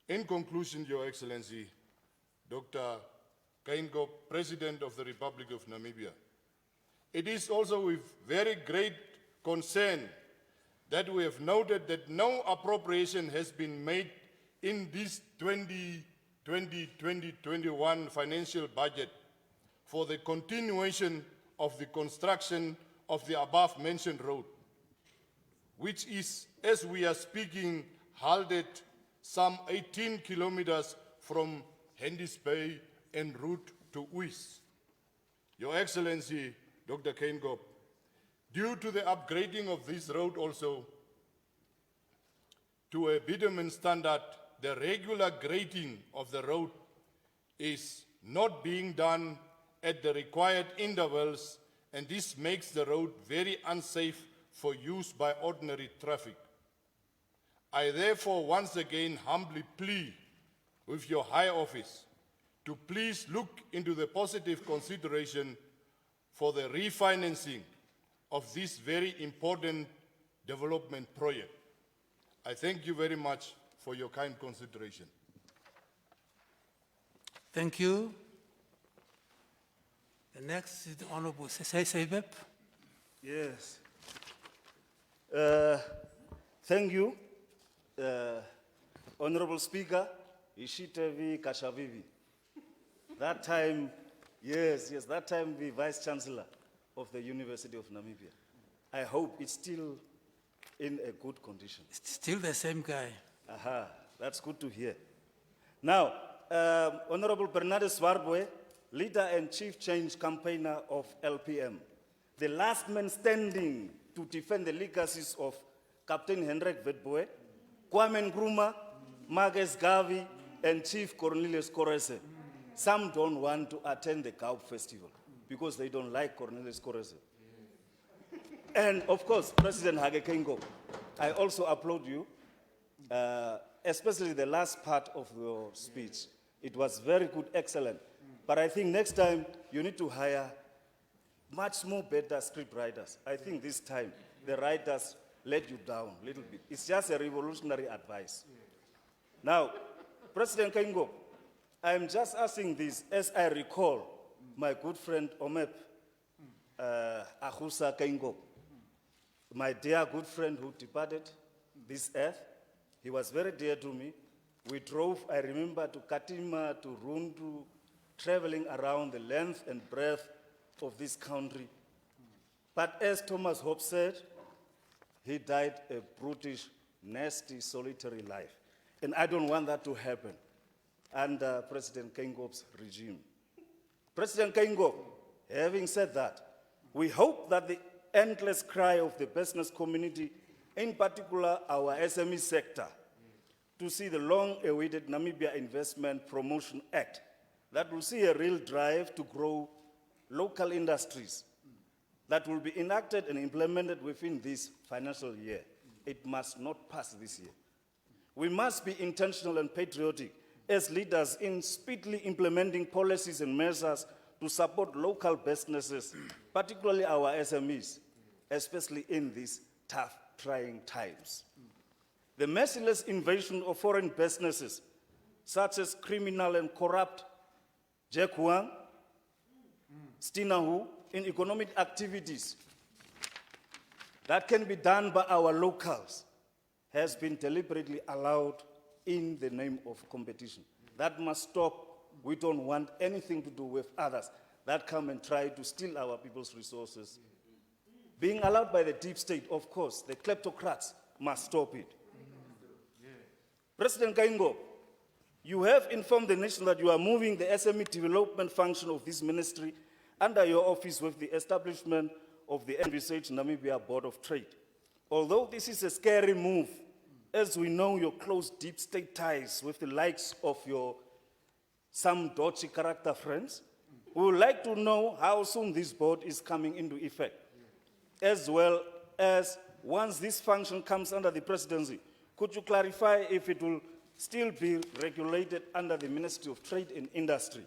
In conclusion, Your Excellency, Dr. Geingob, President of the Republic of Namibia, it is also with very great concern that we have noted that no appropriation has been made in this 2020-2021 financial budget for the continuation of the construction of the above-mentioned road, which is, as we are speaking, halted some 18 kilometers from Hendy's Bay en route to Uis. Your Excellency, Dr. Geingob, due to the upgrading of this road also to a bitumen standard, the regular grading of the road is not being done at the required intervals, and this makes the road very unsafe for use by ordinary traffic. I therefore once again humbly plea with your high office to please look into the positive consideration for the refinancing of this very important development project. I thank you very much for your kind consideration. Thank you. The next is the Honorable Sebep. Yes. Thank you, Honorable Speaker, Ishitevi Kashavivi. That time, yes, that time the Vice Chancellor of the University of Namibia. I hope it's still in a good condition. It's still the same guy. Aha, that's good to hear. Now, Honorable Bernardo Swarbwe, leader and chief change campaigner of LPM, the last man standing to defend the legacies of Captain Hendrik Witbooi, Kwame Nkrumah, Marcus Garvey, and Chief Cornelius Korese. Some don't want to attend the Geingob Festival because they don't like Cornelius Korese. And of course, President Hage Geingob, I also applaud you, especially the last part of your speech. It was very good, excellent. But I think next time you need to hire much more better script writers. I think this time the writers let you down a little bit. It's just a revolutionary advice. Now, President Geingob, I'm just asking this as I recall my good friend Omep Ahusa Geingob, my dear good friend who departed this earth. He was very dear to me. We drove, I remember, to Katima, to Rundu, traveling around the length and breadth of this country. But as Thomas Hope said, he died a brutish, nasty, solitary life. And I don't want that to happen under President Geingob's regime. President Geingob, having said that, we hope that the endless cry of the business community, in particular our SME sector, to see the long-awaited Namibia Investment Promotion Act, that will see a real drive to grow local industries that will be enacted and implemented within this financial year. It must not pass this year. We must be intentional and patriotic as leaders in speedily implementing policies and measures to support local businesses, particularly our SMEs, especially in these tough, trying times. The merciless invasion of foreign businesses, such as criminal and corrupt Jack Huang, Stinahu, in economic activities that can be done by our locals, has been deliberately allowed in the name of competition. That must stop. We don't want anything to do with others that come and try to steal our people's resources. Being allowed by the deep state, of course, the kleptocrats must stop it. President Geingob, you have informed the nation that you are moving the SME development function of this ministry under your office with the establishment of the envisaged Namibia Board of Trade. Although this is a scary move, as we know your close deep state ties with the likes of your some dodgy character friends, we would like to know how soon this board is coming into effect, as well as once this function comes under the presidency, could you clarify if it will still be regulated under the Ministry of Trade and Industry,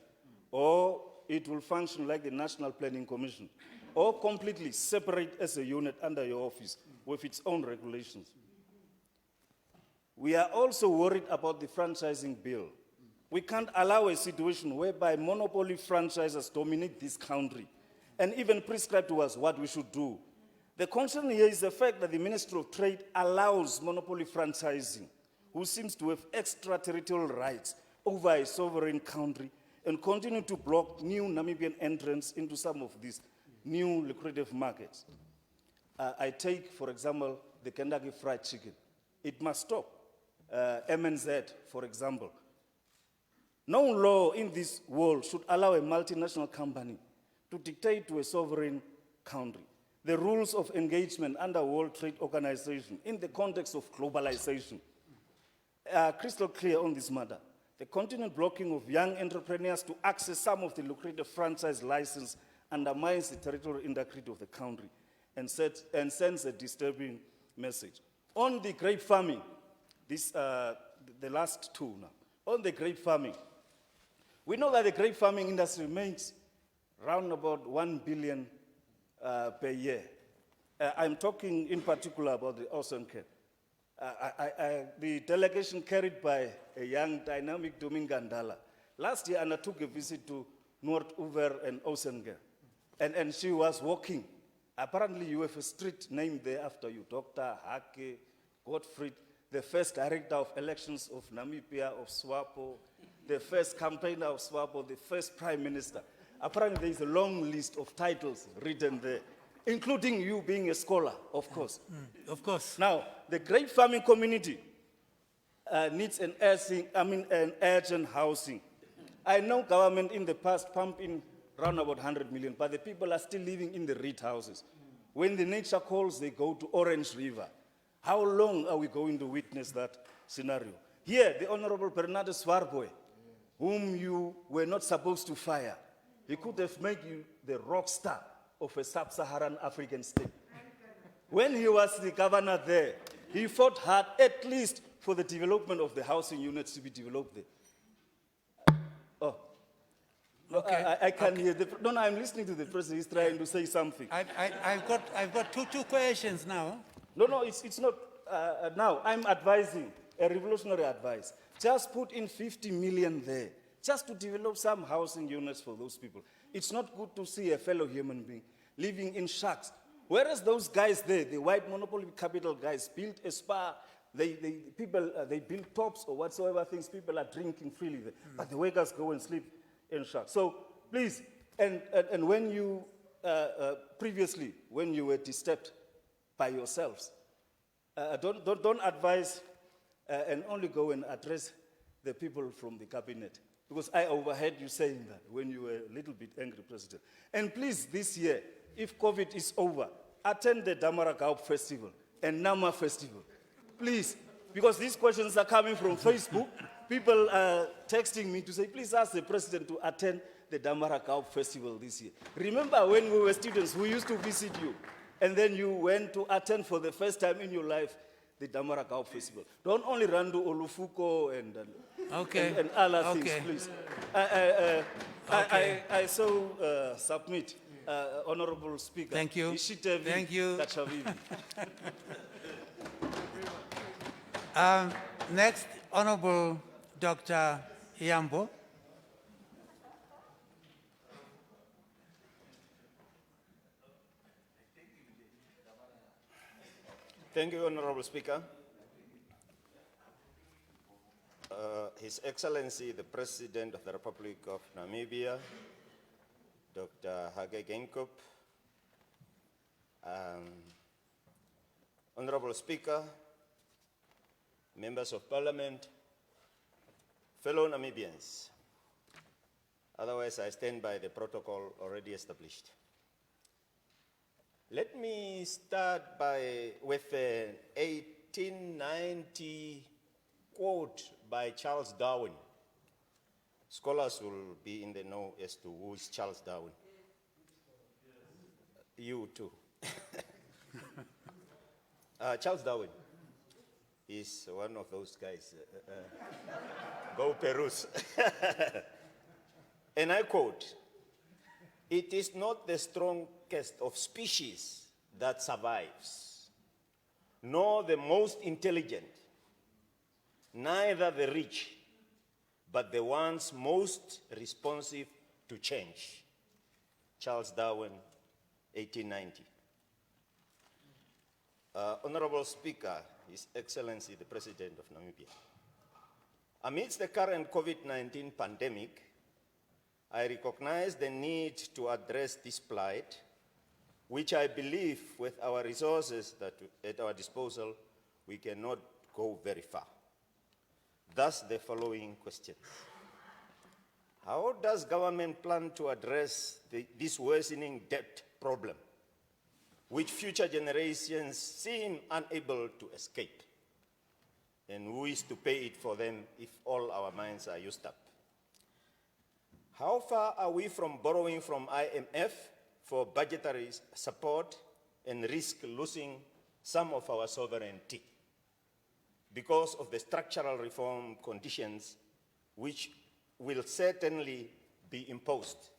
or it will function like the National Planning Commission, or completely separate as a unit under your office with its own regulations. We are also worried about the franchising bill. We can't allow a situation whereby monopoly franchisers dominate this country and even prescribe to us what we should do. The concern here is the fact that the Ministry of Trade allows monopoly franchising, who seems to have extraterritorial rights over a sovereign country, and continue to block new Namibian entrants into some of these new lucrative markets. I take, for example, the Kentucky Fried Chicken. It must stop. MNZ, for example. No law in this world should allow a multinational company to dictate to a sovereign country the rules of engagement under World Trade Organization in the context of globalization. Crystal clear on this matter. The continued blocking of young entrepreneurs to access some of the lucrative franchise license undermines the territorial integrity of the country and sends a disturbing message. On the grape farming, the last two now. On the grape farming, we know that the grape farming industry makes around about 1 billion per year. I'm talking in particular about the Ocean Cape. The delegation carried by a young, dynamic Domingandala last year undertook a visit to North Uver and Oceangate. And she was walking. Apparently you have a street named there after you, Dr. Hage, Gottfried, the first director of elections of Namibia, of SWAPO, the first campaigner of SWAPO, the first prime minister. Apparently there is a long list of titles written there, including you being a scholar, of course. Of course. Now, the grape farming community needs an urgent housing. I know government in the past pumped in around about 100 million, but the people are still living in the reed houses. When the nature calls, they go to Orange River. How long are we going to witness that scenario? Here, the Honorable Bernardo Swarboy, whom you were not supposed to fire, he could have made you the rock star of a sub-Saharan African state. When he was the governor there, he fought hard, at least for the development of the housing units to be developed there. Oh. No, Okay. I can't hear. No, I'm listening to the president. He's trying to say something. I've got two questions now. No, it's not now. I'm advising, a revolutionary advice. Just put in 50 million there, just to develop some housing units for those people. It's not good to see a fellow human being living in shacks. Whereas those guys there, the white monopoly capital guys, built a spa, they build tops or whatsoever things, people are drinking freely there. But the workers go and sleep in shacks. So please, and when you, previously, when you were disturbed by yourselves, don't advise and only go and address the people from the cabinet. Because I overheard you saying that when you were a little bit angry, President. And please, this year, if COVID is over, attend the Geingob Festival and Nama Festival. Please, because these questions are coming from Facebook. People are texting me to say, please ask the President to attend the Geingob Festival this year. Remember when we were students, we used to visit you, and then you went to attend for the first time in your life the Geingob Festival. Don't only run to Olufuko and other things, please. I so submit, Honorable Speaker. Thank you. Thank you. Next, Honorable Dr. Yambo. Thank you, Honorable Speaker. His Excellency, the President of the Republic of Namibia, Dr. Hage Geingob, Honorable Speaker, Members of Parliament, fellow Namibians. Otherwise, I stand by the protocol already established. Let me start with an 1890 quote by Charles Darwin. Scholars will be in the know as to who is Charles Darwin. You too. Charles Darwin is one of those guys. Go Perus. And I quote, it is not the strongest of species that survives, nor the most intelligent, neither the rich, but the ones most responsive to change. Charles Darwin, 1890. Honorable Speaker, His Excellency the President of Namibia. Amidst the current COVID-19 pandemic, I recognize the need to address this plight, which I believe with our resources at our disposal, we cannot go very far. Thus, the following questions. How does government plan to address this worsening debt problem, which future generations seem unable to escape? And who is to pay it for them if all our mines are used up? How far are we from borrowing from IMF for budgetary support and risk losing some of our sovereignty because of the structural reform conditions which will certainly be imposed?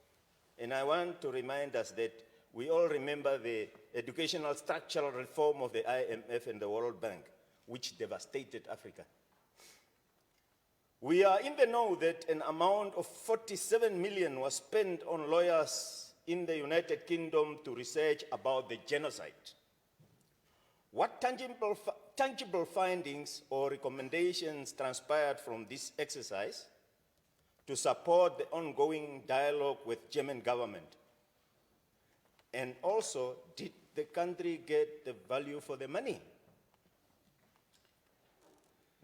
And I want to remind us that we all remember the educational structural reform of the IMF and the World Bank, which devastated Africa. We are in the know that an amount of 47 million was spent on lawyers in the United Kingdom to research about the genocide. What tangible findings or recommendations transpired from this exercise to support the ongoing dialogue with German government? And also, did the country get the value for the money?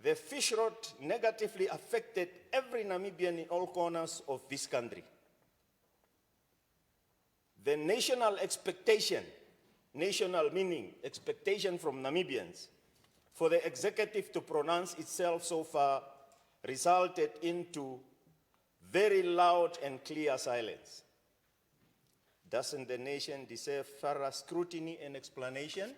The fish rot negatively affected every Namibian in all corners of this country. The national expectation, national meaning, expectation from Namibians for the executive to pronounce itself so far resulted into very loud and clear silence. Doesn't the nation deserve thorough scrutiny and explanation?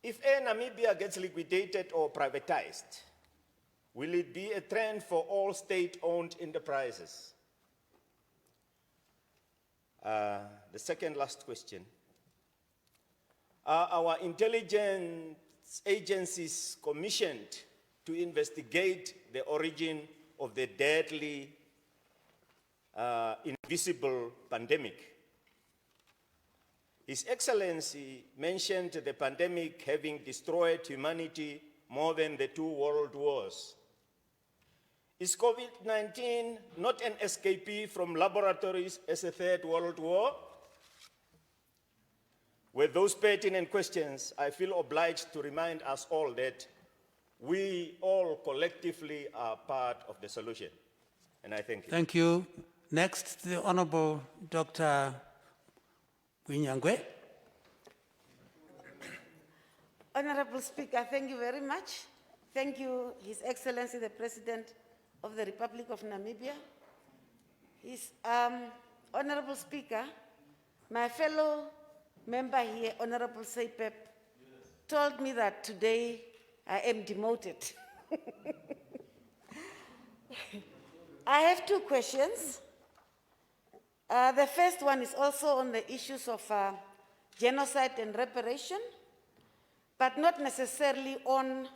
If Air Namibia gets liquidated or privatized, will it be a trend for all state-owned enterprises? The second last question. Are our intelligence agencies commissioned to investigate the origin of the deadly, invisible pandemic? His Excellency mentioned the pandemic having destroyed humanity more than the 2 world wars. Is COVID-19 not an escapee from laboratories as a 3rd World War? With those pertinent questions, I feel obliged to remind us all that we all collectively are part of the solution. And I thank you. Thank you. Next, the Honorable Dr. Geingob. Honorable Speaker, thank you very much. Thank you, His Excellency, the President of the Republic of Namibia. Honorable Speaker, my fellow member here, Honorable Seipep, told me that today I am demoted. I have 2 questions. The first one is also on the issues of genocide and reparation, but not necessarily on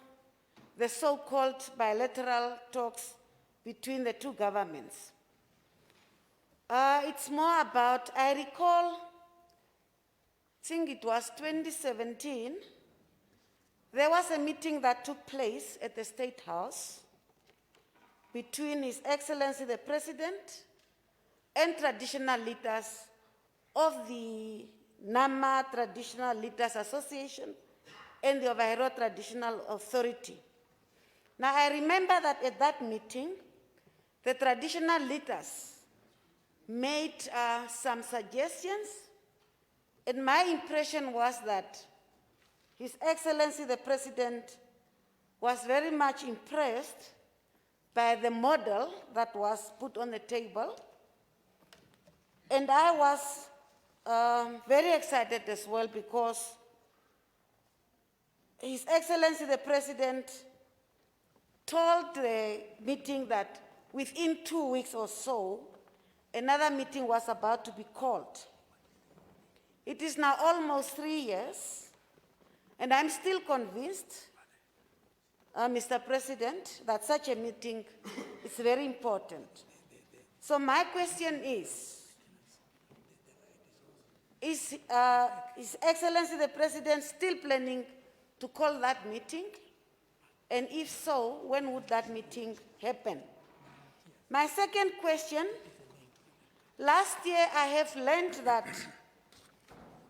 the so-called bilateral talks between the 2 governments. It's more about, I recall, I think it was 2017, there was a meeting that took place at the State House between His Excellency the President and traditional leaders of the Nama Traditional Leaders Association and the Overhero Traditional Authority. Now, I remember that at that meeting, the traditional leaders made some suggestions, and my impression was that His Excellency the President was very much impressed by the model that was put on the table. And I was very excited as well because His Excellency the President told the meeting that within 2 weeks or so, another meeting was about to be called. It is now almost 3 years, and I'm still convinced, Mr. President, that such a meeting is very important. So my question is His Excellency the President still planning to call that meeting? And if so, when would that meeting happen? My second question, last year I have learned that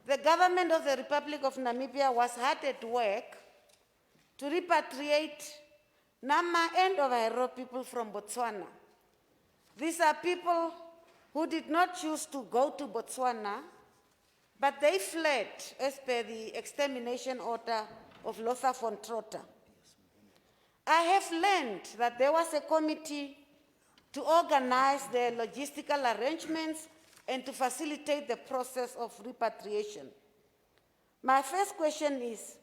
the government of the Republic of Namibia was hard at work to repatriate Nama and Ovaherero people from Botswana. These are people who did not choose to go to Botswana, but they fled as per the extermination order of Lothar von Trotter. I have learned that there was a committee to organize the logistical arrangements and to facilitate the process of repatriation. My first question is,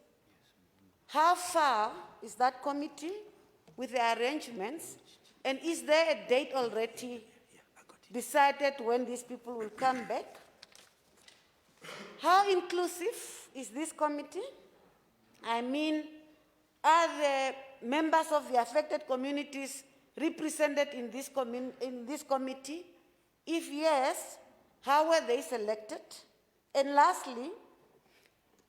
how far is that committee with the arrangements, and is there a date already decided when these people will come back? How inclusive is this committee? I mean, are the members of the affected communities represented in this committee? If yes, how were they selected? And lastly,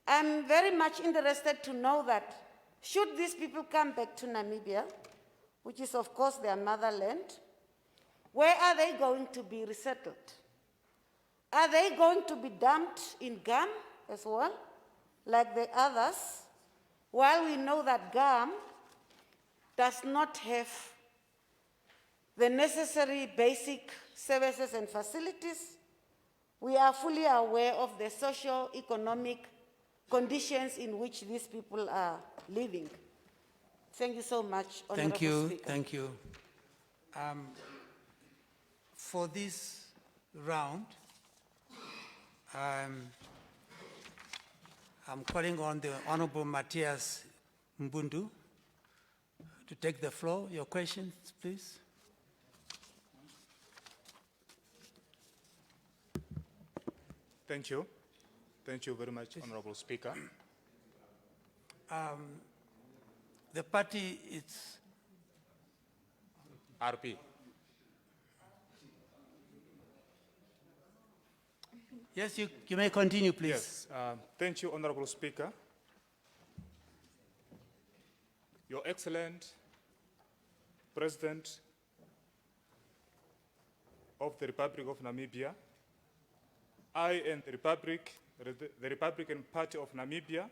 I'm very much interested to know that should these people come back to Namibia, which is of course their motherland, where are they going to be resettled? Are they going to be dumped in GAM as well, like the others? While we know that GAM does not have the necessary basic services and facilities, we are fully aware of the socio-economic conditions in which these people are living. Thank you so much, Honorable Speaker. Thank you. For this round, I'm calling on the Honorable Matthias Mbundu to take the floor. Your questions, please. Thank you. Thank you very much, Honorable Speaker. The party is RP. Yes, you may continue, please. Yes, thank you, Honorable Speaker. Your Excellent President of the Republic of Namibia, I and the Republican Party of Namibia,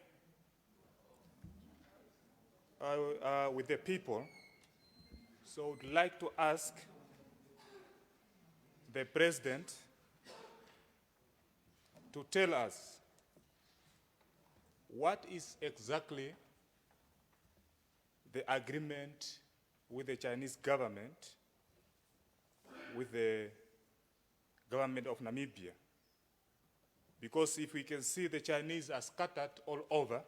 with the people, so would like to ask the President to tell us what is exactly the agreement with the Chinese government, with the government of Namibia. Because if we can see the Chinese are scattered all over,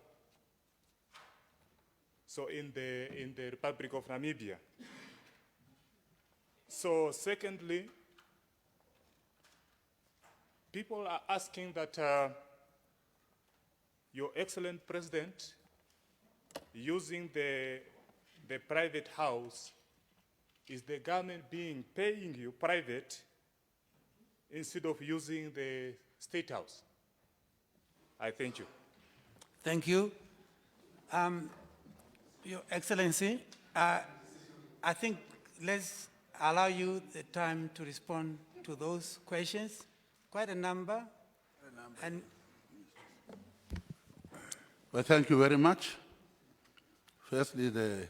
so in the Republic of Namibia. So secondly, people are asking that Your Excellent President, using the private house, is the government paying you private instead of using the State House? I thank you. Thank you. Your Excellency, I think let's allow you the time to respond to those questions. Quite a number. And Well, thank you very much. Firstly, the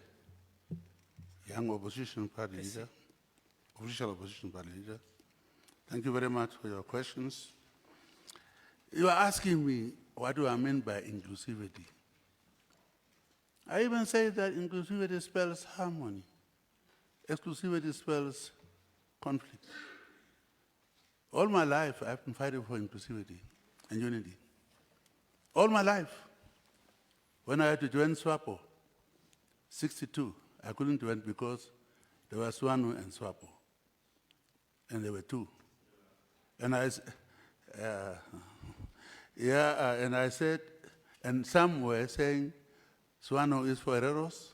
young opposition party leader, official opposition party leader, thank you very much for your questions. You are asking me what do I mean by inclusivity. I even say that inclusivity spells harmony. Exclusivity spells conflict. All my life, I've been fighting for inclusivity and unity. All my life. When I had to join SWAPO, 62, I couldn't join because there was SONA and SWAPO, and there were two. And I said, and some were saying SONA is for Hereros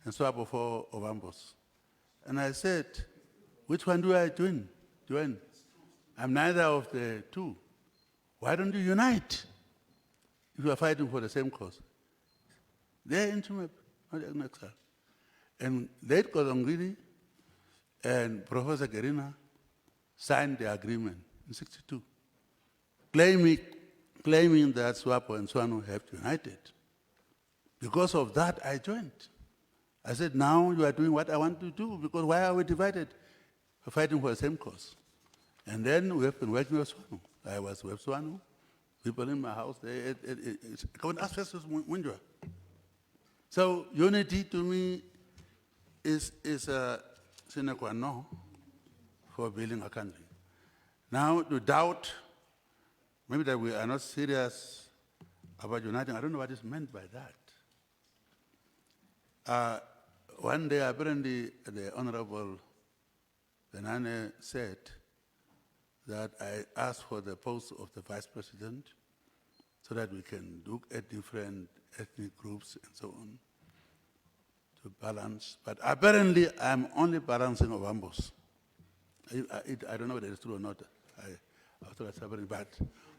and SWAPO for Ovambos. And I said, which one do I join? I'm neither of the two. Why don't you unite if you are fighting for the same cause? They're intimate, not exile. And late Kodongiri and Professor Gerina signed the agreement in '62, claiming that SWAPO and SONA have united. Because of that, I joined. I said, now you are doing what I want to do, because why are we divided? We're fighting for the same cause. And then we have been working with SONA. I was with SONA. People in my house, they come and ask Festus Munjwa. So unity to me is a sine qua non for building a country. Now to doubt, maybe that we are not serious about uniting, I don't know what is meant by that. One day, apparently, the Honorable Benane said that I asked for the post of the Vice President so that we can look at different ethnic groups and so on to balance. But apparently, I'm only balancing Ovambos. I don't know whether it's true or not.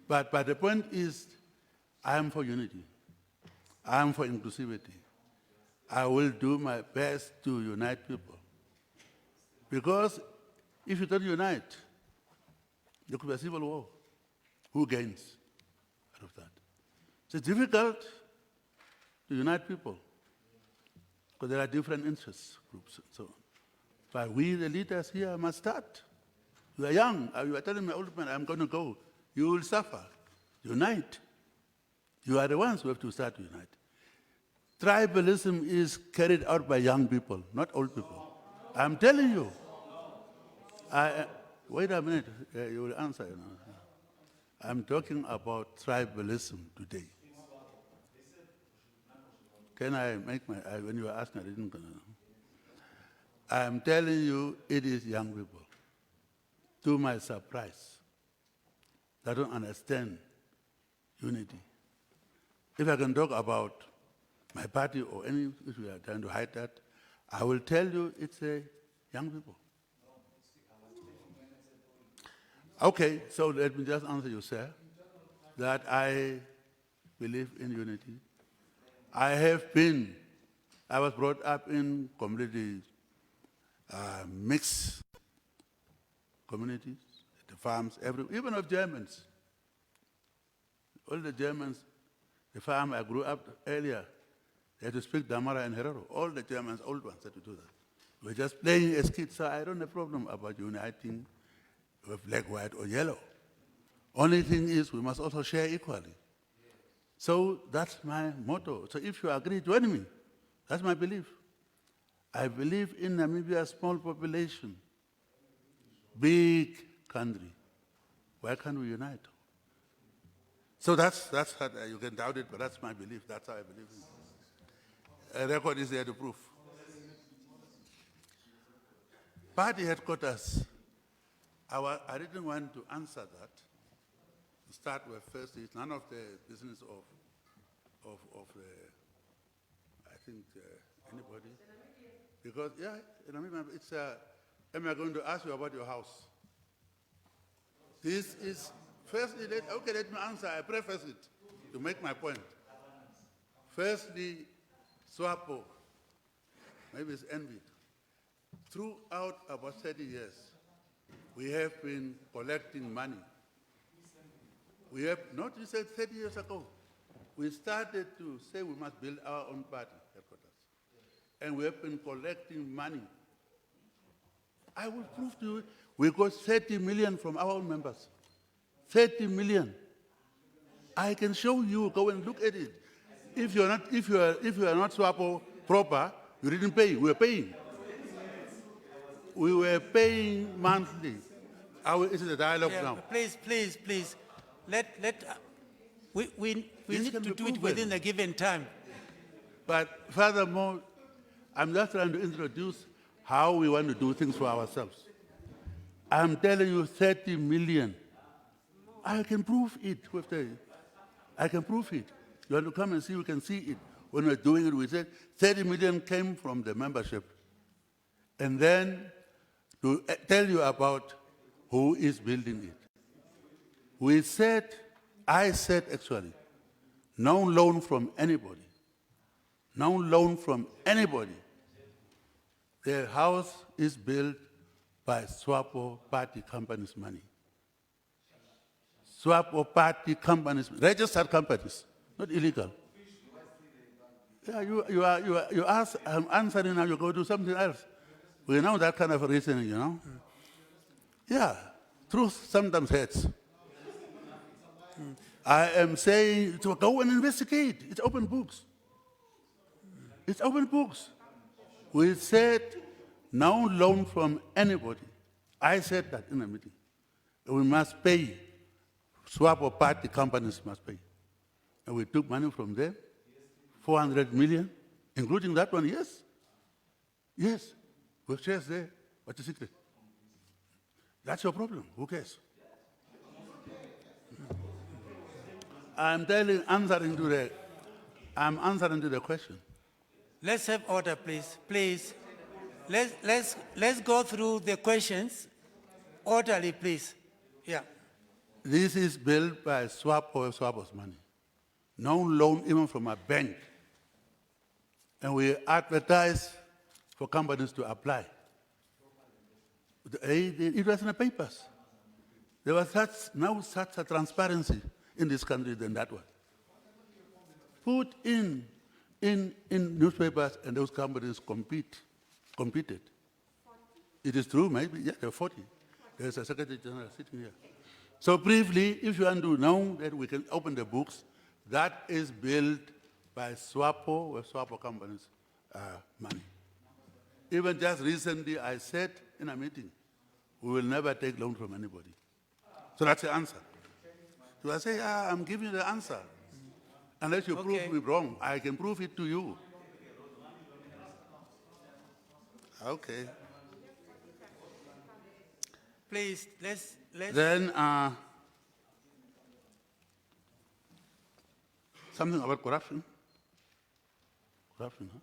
But the point is, I am for unity. I am for inclusivity. I will do my best to unite people. Because if you don't unite, there could be a civil war. Who gains out of that? So it's difficult to unite people because there are different interest groups and so on. But we, the leaders here, must start. You are young. You are telling me, old man, I'm going to go. You will suffer. Unite. You are the ones who have to start to unite. Tribalism is carried out by young people, not old people. I'm telling you. Wait a minute, you will answer. You know. I'm talking about tribalism today. Can I make my, when you were asking, I didn't know. I'm telling you, it is young people. To my surprise, they don't understand unity. If I can talk about my party or any, if we are trying to hide that, I will tell you it's young people. Okay, so let me just answer you, sir, that I believe in unity. I was brought up in completely mixed communities, the farms, even of Germans. All the Germans, the farm I grew up earlier, they had to speak Damara and Herero. All the Germans, old ones, had to do that. We're just playing as kids, so I don't have a problem about uniting with black, white, or yellow. Only thing is we must also share equally. So that's my motto. So if you agree, join me. That's my belief. I believe in Namibia's small population, big country. Why can't we unite? So that's how you can doubt it, but that's my belief. That's how I believe in it. A record is there to prove. Party headquarters. I didn't want to answer that. To start with, first, it's none of the business of anybody. Because, it's am I going to ask you about your house? This is, firstly, let me answer. I preface it to make my point. Firstly, SWAPO, maybe it's envied. Throughout about 30 years, we have been collecting money. We have, not you said 30 years ago, we started to say we must build our own party headquarters. And we have been collecting money. I will prove to you, we got 30 million from our own members. 30 million. I can show you, go and look at it. If you are not SWAPO proper, you didn't pay, we were paying. We were paying monthly. This is a dialogue now. Please. We need to do it within a given time. But furthermore, I'm just trying to introduce how we want to do things for ourselves. I'm telling you 30 million. I can prove it. I can prove it. You want to come and see, we can see it. When we're doing it, we said 30 million came from the membership. And then to tell you about who is building it. I said actually, no loan from anybody. No loan from anybody. The house is built by SWAPO party companies' money. SWAPO party companies, registered companies, not illegal. Yeah, you ask, I'm answering now, you go do something else. We know that kind of reasoning, you know? Yeah, truth sometimes hurts. I am saying to go and investigate. It's open books. It's open books. We said no loan from anybody. I said that in a meeting. We must pay. SWAPO party companies must pay. And we took money from them, 400 million, including that one, yes. Yes, with shares there. What's the secret? That's your problem. Who cares? I'm answering to the question. Let's have order, please. Please. Let's go through the questions orderly, please. Yeah. This is built by SWAPO's money. No loan even from a bank. And we advertise for companies to apply. It was in the papers. There was no such a transparency in this country than that one. Put in newspapers, and those companies competed. It is true, maybe, yeah, there are 40. There's a Secretary General sitting here. So briefly, if you want to know that we can open the books, that is built by SWAPO, with SWAPO companies' money. Even just recently, I said in a meeting, we will never take loan from anybody. So that's the answer. So I say, I'm giving you the answer. Unless you prove me wrong, I can prove it to you. Okay. Please, let's... Then, something about corruption. Corruption, huh?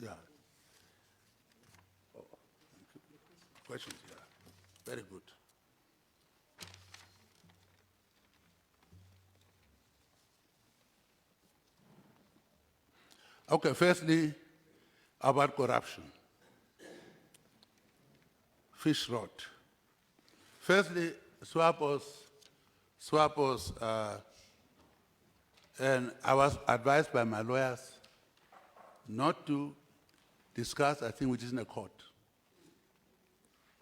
Yeah. Oh, questions, yeah. Very good. Okay, firstly, about corruption. Fish rot. Firstly, SWAPO's, and I was advised by my lawyers not to discuss a thing which is in a court.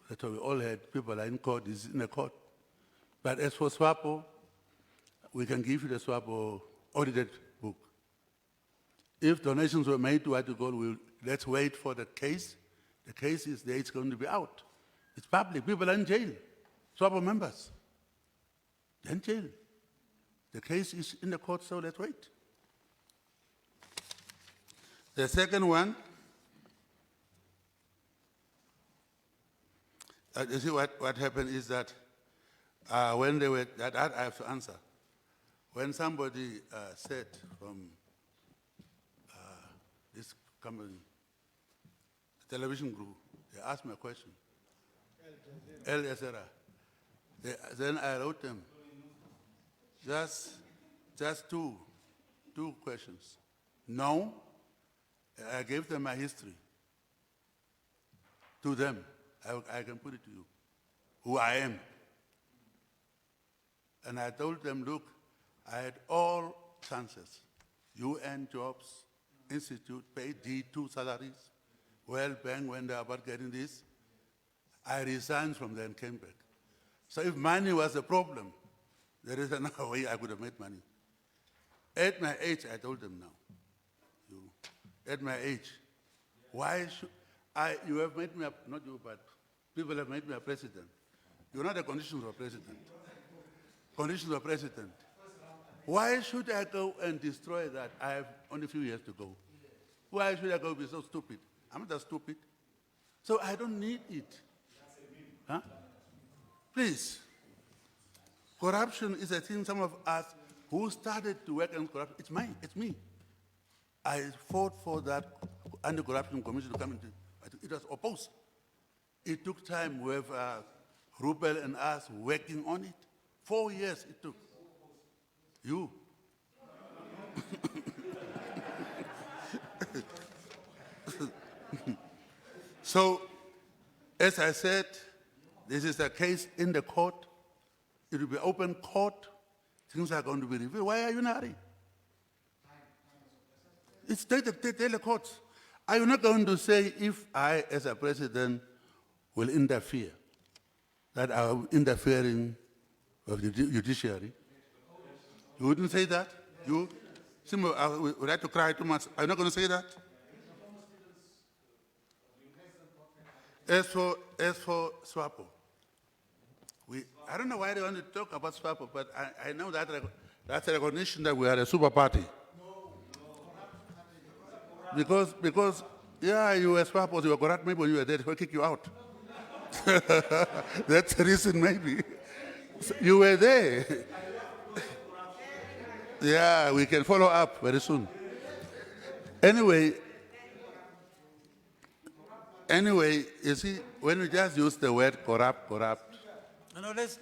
That's what we all had. People are in court, this is in a court. But as for SWAPO, we can give you the SWAPO audited book. If donations were made to what you call, let's wait for the case. The case is there, it's going to be out. It's public, people are in jail. SWAPO members, they're in jail. The case is in the court, so let's wait. The second one, you see what happened is that when they were, that I have to answer. When somebody said from this company, television group, they asked me a question. El Jazeera. Then I wrote them just two questions. No, I gave them my history. To them, I can put it to you, who I am. And I told them, look, I had all chances. UN jobs, institute, paid D2 salaries, World Bank when they were about getting this. I resigned from there and came back. So if money was a problem, there is another way I could have made money. At my age, I told them now, at my age, why should you have made me, not you, but people have made me a president. You know the conditions of a president. Conditions of a president. Why should I go and destroy that? I have only a few years to go. Why should I go be so stupid? I'm not that stupid. So I don't need it. Huh? Please. Corruption is a thing some of us who started to work on corruption, it's mine, it's me. I fought for that anti-corruption commission to come into, it was opposed. It took time with Rupel and us working on it. 4 years it took. You. So, as I said, this is a case in the court. It will be open court. Things are going to be reviewed. Why are you in a hurry? It's tell the courts. Are you not going to say if I, as a president, will interfere, that I am interfering with the judiciary? You wouldn't say that? You? Would I to cry too much? Are you not going to say that? As for SWAPO, I don't know why they want to talk about SWAPO, but I know that that's a recognition that we are a super party. Because yeah, you were SWAPO, you were corrupt, maybe when you were there, they will kick you out. That's the reason, maybe. So you were there. Yeah, we can follow up very soon. Anyway, you see, when we just use the word corrupt, No, let's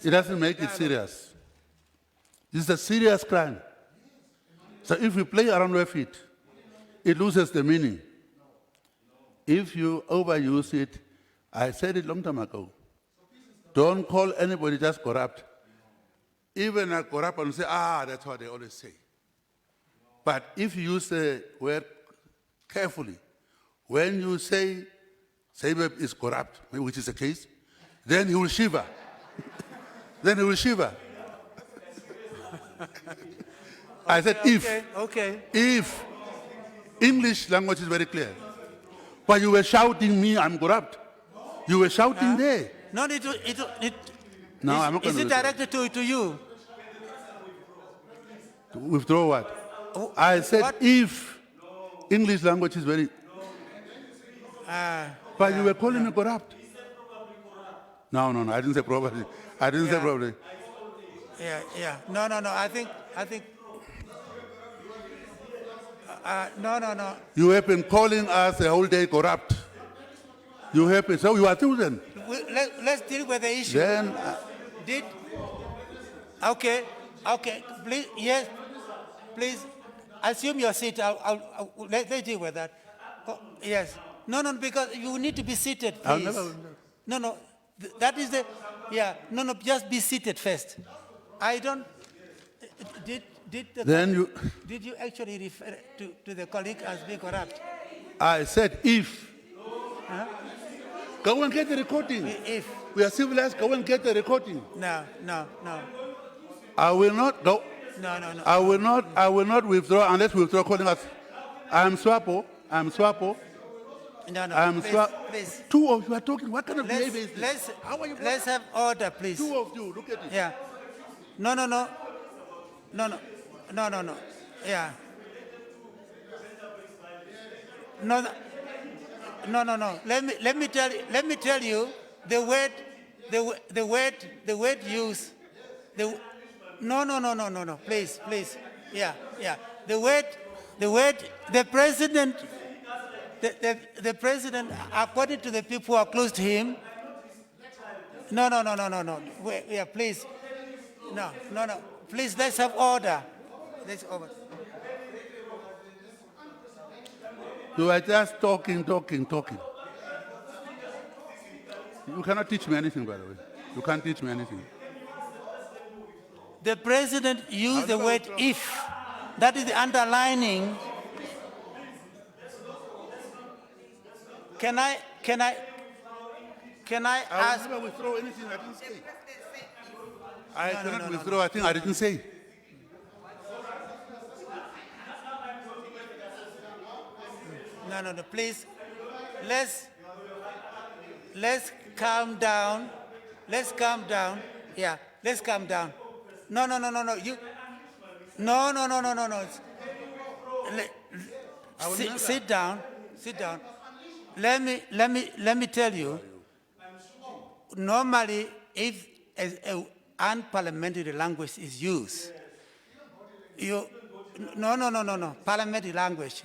it doesn't make it serious. This is a serious crime. So if we play around with it, it loses the meaning. If you overuse it, I said it long time ago, don't call anybody just corrupt. Even a corrupt person say, that's what they always say. But if you use the word carefully, when you say Sebeb is corrupt, which is the case, then he will shiver. Then he will shiver. I said if English language is very clear. But you were shouting me, I'm corrupt. You were shouting there. No, I'm not going to. Is it directed to you? To withdraw what? I said if English language is very. But you were calling me corrupt. No, I didn't say probably. I didn't say probably. Yeah. No. I think. No. You have been calling us the whole day corrupt. You have been. So you are chosen. Let's deal with the issue. Then. Okay. Please, yes. Please, assume your seat. Let's deal with that. Yes. No, because you need to be seated, please. No. That is the. Yeah. No. Just be seated first. I don't. Did you actually refer to the colleague as being corrupt? I said if. Huh? Go and get the recording. If. We are civilized, go and get the recording. No. I will not go. No. I will not withdraw unless we withdraw calling us. I'm SWAPO. No, please. Two of you are talking. What kind of behavior is this? Let's have order, please. Two of you, look at it. Yeah. No. Yeah. No. Let me tell you the word used. No. Please. Yeah. The president, according to the people who are close to him. No. Wait, yeah, please. No. Please, let's have order. You are just talking. You cannot teach me anything, by the way. You can't teach me anything. The president used the word if. That is the underlining. Can I ask? I will never withdraw anything I didn't say. I cannot withdraw a thing I didn't say. No, please. Let's calm down. Yeah, let's calm down. No. You. No. I will never. Sit down, sit down. Let me tell you, normally if an unparliamentary language is used, no, parliamentary language,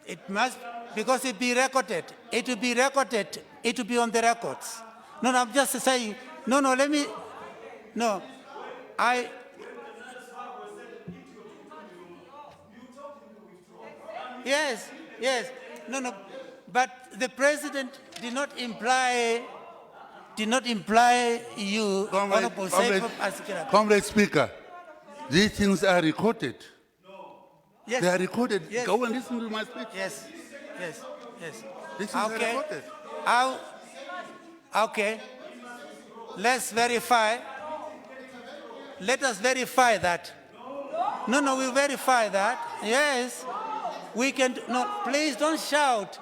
it must, because it be recorded, it will be recorded, it will be on the records. No, I'm just saying, yes, no, but the president did not imply you, Honorable Saipov, as Comrade Speaker, these things are recorded. yes, They are recorded. yes. Go and listen to my speech. Yes. These things are Okay. recorded. Okay. Let's verify. Let us verify that. No, we'll verify that. Yes. We can, no, please don't shout.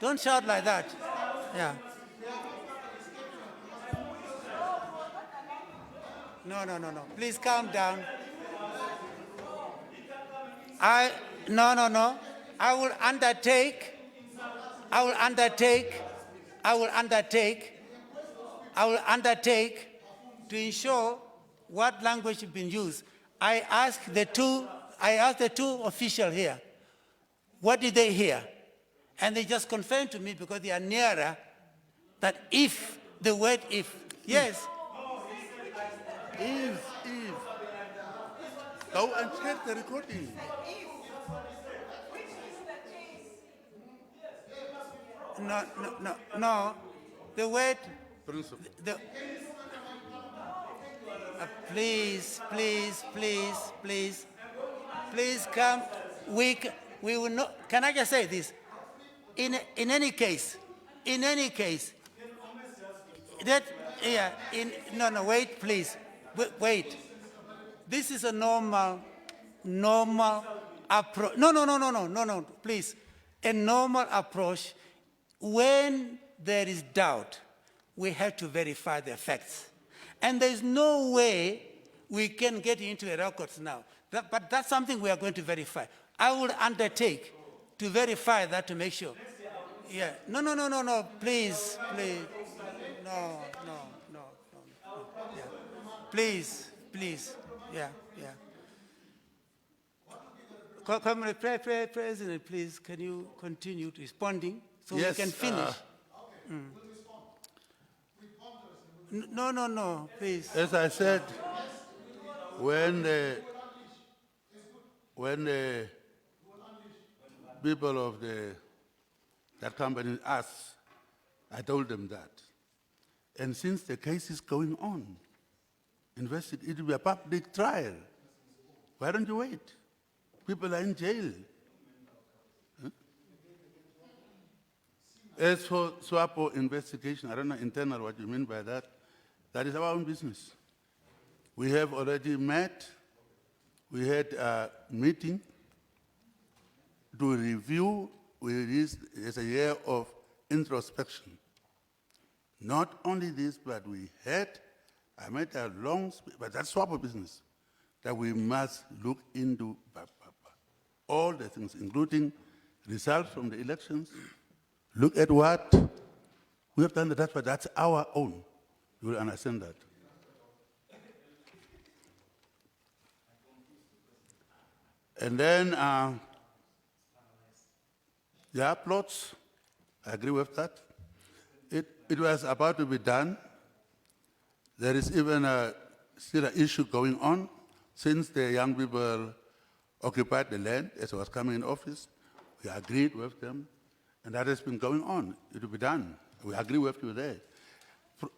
Don't shout like that. Yeah. No. Please calm down. No. I will undertake to ensure what language has been used. I asked the two officials here, what did they hear? And they just confirmed to me, because they are nearer, that if, the word if, yes. If. Go and check the recording. No. The word, Principal. please come. We will not, can I just say this? In any case, that, yeah, wait, please, wait. This is a normal approach. No, please. A normal approach. When there is doubt, we have to verify the facts. And there's no way we can get into the records now. But that's something we are going to verify. I will undertake to verify that to make sure. Yeah. No, please. No. Yeah. Please. Yeah. Comrade President, please, can you continue responding so Yes, we can finish? No, please. As I said, when the people of that company asked, I told them that. And since the case is going on, it will be a public trial. Why don't you wait? People are in jail. Huh? As for SWAPO investigation, I don't know internal what you mean by that. That is our own business. We have already met. We had a meeting to review. It's a year of introspection. Not only this, but I made a long speech, but that's SWAPO business, that we must look into all the things, including results from the elections. Look at what we have done, but that's our own. You will understand that. And then, plots, I agree with that. It was about to be done. There is even still an issue going on since the young people occupied the land as I was coming in office. We agreed with them, and that has been going on. It will be done. We agree with you there.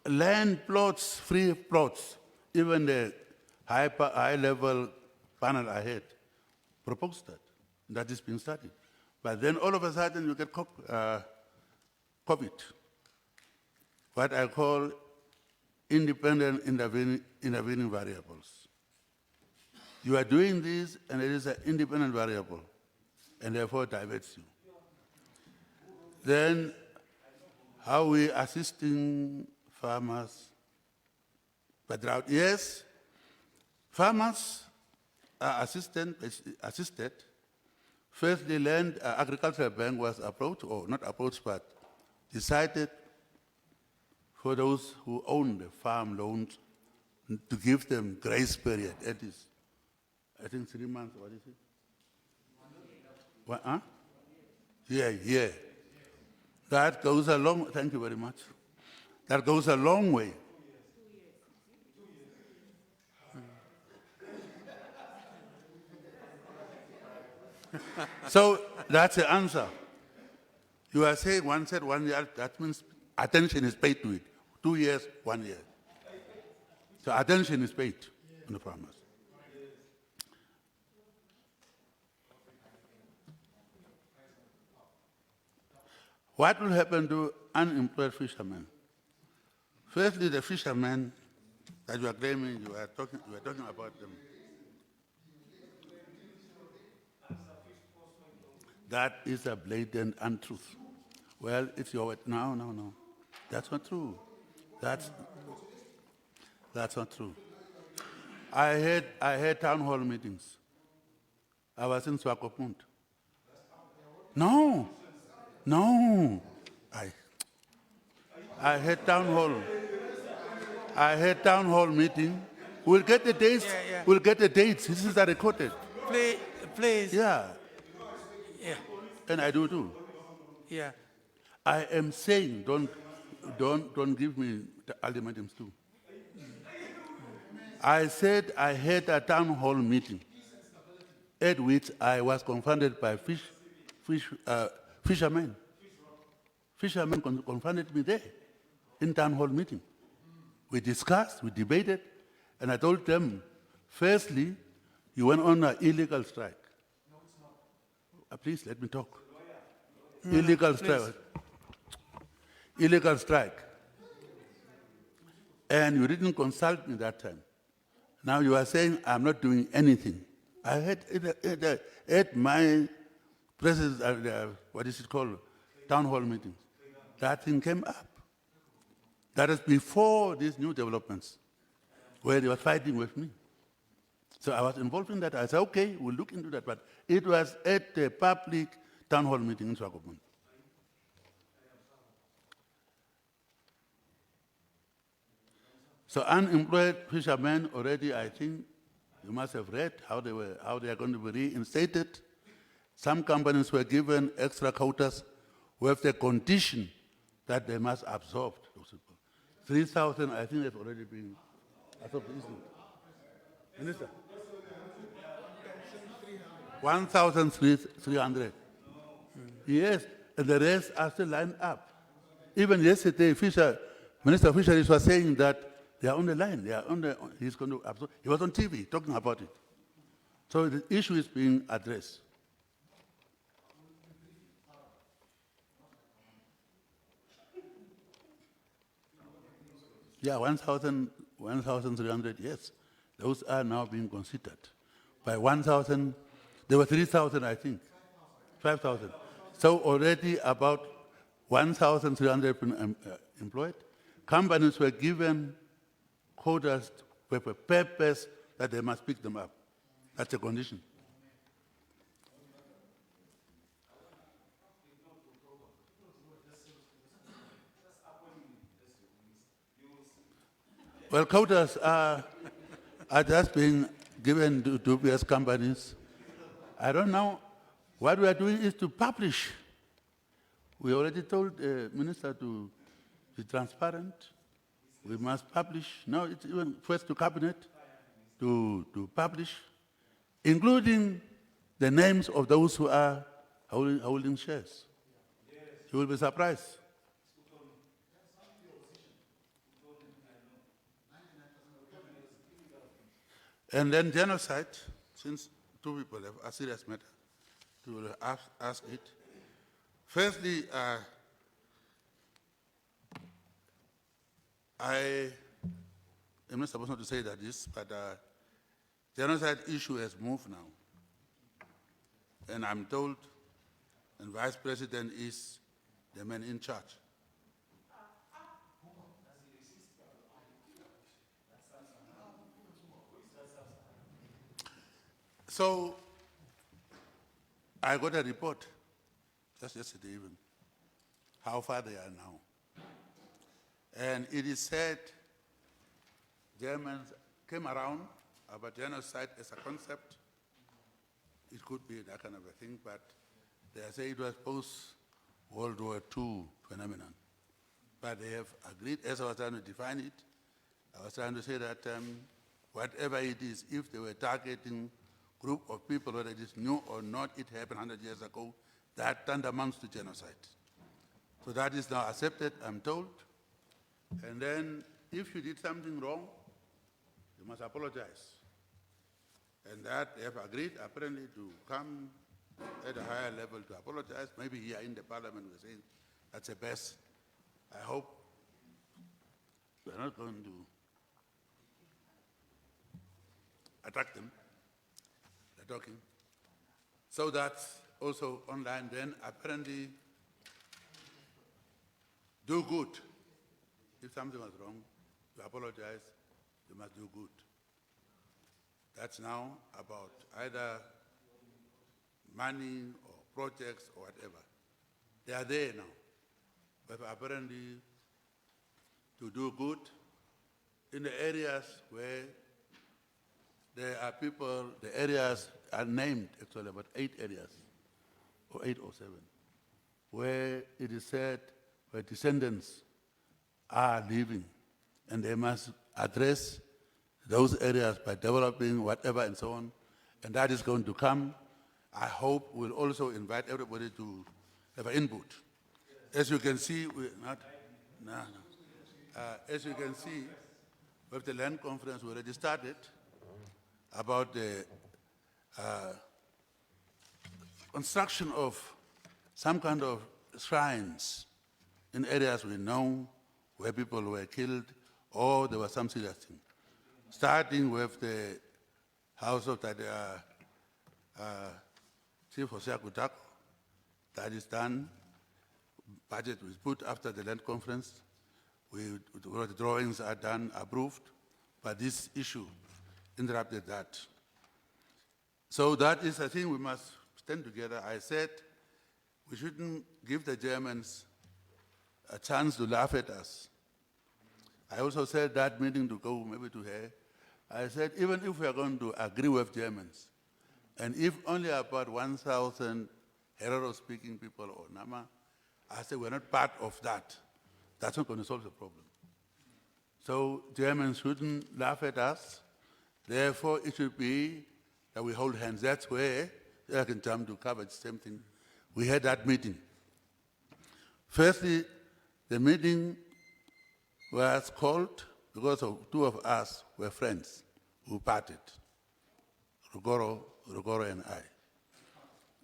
Land plots, free plots, even the high-level panel I had proposed that. That is being studied. But then all of a sudden you get COVID, what I call independent intervening variables. You are doing this, and it is an independent variable, and therefore diverts you. Then, how we assisting farmers by drought? Yes, farmers are assisted First, the Land Agricultural Bank was approached, or not approached, but decided for those who own the farm loans to give them grace period. That is, I think 3 months, what is it? What, huh? Yeah. That goes a long, thank you very much. That goes a long way. So that's the answer. You are saying one said 1 year, that means attention is paid to it. 2 years, 1 year. So attention is paid on the farmers. What will happen to unemployed fishermen? Firstly, the fishermen that you are claiming, you are talking about them. That is a blatant untruth. Well, it's your word. No. That's not true. That's not true. I had town hall meetings. I was in Swakopmund. No. I had town hall meeting. We'll get the dates. Yeah. We'll get the dates. This is recorded. Please. Yeah. Yeah. And I do too. Yeah. I am saying don't give me the ultimatums too. I said I had a town hall meeting at which I was confronted by fishermen. Fishermen confronted me there in town hall meeting. We discussed, we debated, and I told them, firstly, you went on an illegal strike. Please let me talk. Illegal strike. Illegal strike. And you didn't consult me that time. Now you are saying I'm not doing anything. I had at my president, what is it called, town hall meetings. That thing came up. That is before these new developments, where they were fighting with me. So I was involved in that. I said, okay, we'll look into that. But it was at the public town hall meeting in Swakopmund. So unemployed fishermen already, I think, you must have read how they are going to be reinstated. Some companies were given extra quotas with the condition that they must absorb those people. 3,000, I think, have already been absorbed. Minister? 1,300. Yes, and the rest are still lined up. Even yesterday, Minister of Fisheries was saying that they are on the line. He's going to absorb. He was on TV talking about it. So the issue is being addressed. Yeah, 1,300, yes. Those are now being considered. By 1,000, there were 3,000, I think. 5,000. So already about 1,300 employed. Companies were given quotas with a purpose that they must pick them up. That's a condition. Well, quotas are just being given to dubious companies. I don't know. What we are doing is to publish. We already told the minister to be transparent. We must publish. Now it's even first to cabinet to publish, including the names of those who are holding shares. You will be surprised. And then genocide, since two people have a serious matter, we will ask it. Firstly, I am not supposed to say that this, but genocide issue has moved now. And I'm told, and Vice President is the man in charge. So I got a report just yesterday even, how far they are now. And it is said Germans came around about genocide as a concept. It could be that kind of a thing, but they say it was post-World War II phenomenon. But they have agreed, as I was trying to define it, I was trying to say that whatever it is, if they were targeting group of people, whether it is new or not, it happened 100 years ago, that tantamount to genocide. So that is now accepted, I'm told. And then if you did something wrong, you must apologize. And that they have agreed apparently to come at a higher level to apologize. Maybe here in the parliament we're saying that's the best. I hope we're not going to attack them. They're talking. So that's also online. Then apparently do good. If something was wrong, you apologize, you must do good. That's now about either money or projects or whatever. They are there now. But apparently to do good in the areas where there are people, the areas are named actually about 8 areas, or 8 or 7, where it is said where descendants are living, and they must address those areas by developing whatever and so on, and that is going to come. I hope we'll also invite everybody to have an input. As you can see, as you can see, with the land conference we already started about the construction of some kind of shrines in areas we know where people were killed or there was some serious thing. Starting with the house of Chief Hosea Kutako, that is done. Budget was put after the land conference. The drawings are done, approved, but this issue interrupted that. So that is, I think we must stand together. I said we shouldn't give the Germans a chance to laugh at us. I also said that meeting to go maybe to her. I said even if we are going to agree with Germans, and if only about 1,000 Herero-speaking people or Nama, I said we're not part of that. That's not going to solve the problem. So Germans shouldn't laugh at us. Therefore, it should be that we hold hands. That's where I can jump to cover the same thing. We had that meeting. Firstly, the meeting was called because of 2 of us were friends who parted, Rugoro and I.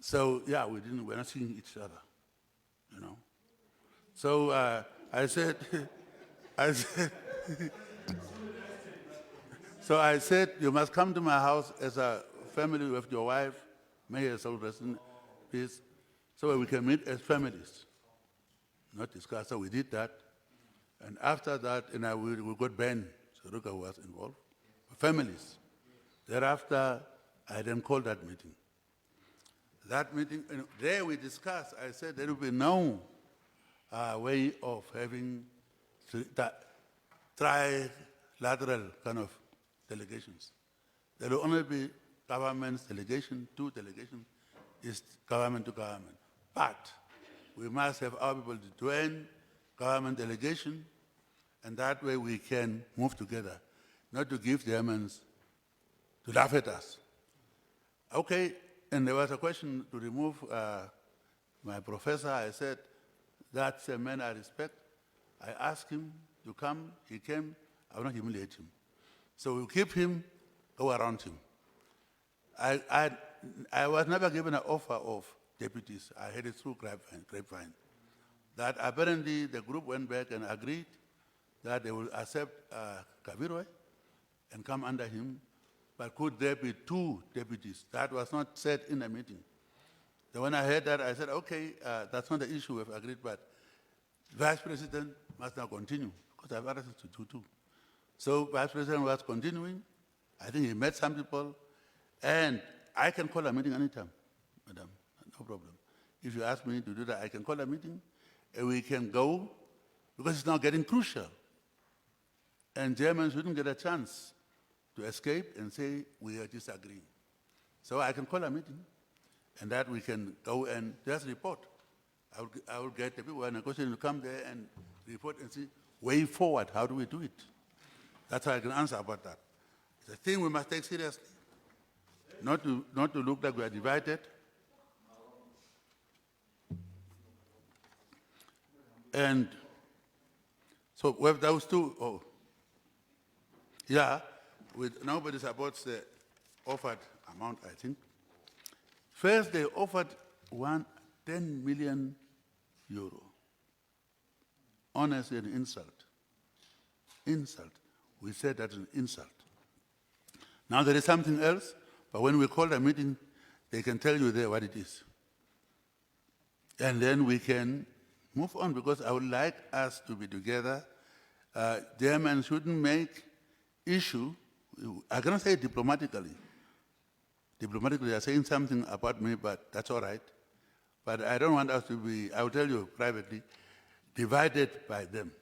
So yeah, we're not seeing each other, you know. So I said, so I said, you must come to my house as a family with your wife, may her soul rest in peace, so we can meet as families, not discuss. So we did that. And after that, we got Ben, Saruka was involved, families. Thereafter, I then called that meeting. That meeting, there we discussed, I said there will be no way of having trilateral kind of delegations. There will only be government's delegation, 2 delegations, is government to government. But we must have our people to join government delegation, and that way we can move together, not to give Germans to laugh at us. Okay, and there was a question to remove my professor. I said, that's a man I respect. I asked him to come, he came, I will not humiliate him. So we'll keep him, go around him. I was never given an offer of deputies. I had it through grapevine. That apparently the group went back and agreed that they will accept Kabirwe and come under him, but could there be 2 deputies? That was not said in the meeting. So when I heard that, I said, okay, that's not the issue we've agreed, but Vice President must now continue, because I have others to do too. So Vice President was continuing. I think he met some people, and I can call a meeting anytime, madam. No problem. If you ask me to do that, I can call a meeting and we can go because it's now getting crucial. And Germans wouldn't get a chance to escape and say we are disagreeing. So I can call a meeting and that we can go and just report. I will get the people who are negotiating to come there and report and see way forward, how do we do it? That's how I can answer about that. It's a thing we must take seriously. Not to look like we are divided. And so we have those two. Oh, yeah, nobody supports the offered amount, I think. First, they offered 10 million euro. Honestly, an insult. Insult. We said that's an insult. Now there is something else, but when we call a meeting, they can tell you there what it is. And then we can move on, because I would like us to be together. Germans shouldn't make issue, I cannot say diplomatically. Diplomatically, they are saying something about me, but that's all right. But I don't want us to be, I will tell you privately, divided by them.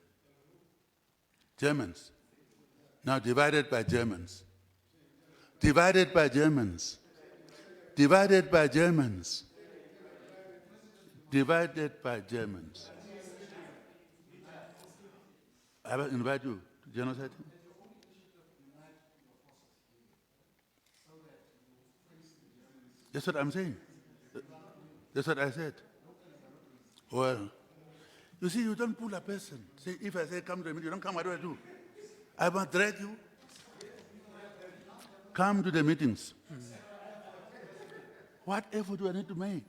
Germans. Now divided by Germans. Divided by Germans. Divided by Germans. Divided by Germans. I will invite you to genocide. That's what I'm saying. That's what I said. Well, you see, you don't pull a person. See, if I say come to the meeting, you don't come, what do I do? I must drag you. Come to the meetings. What effort do I need to make?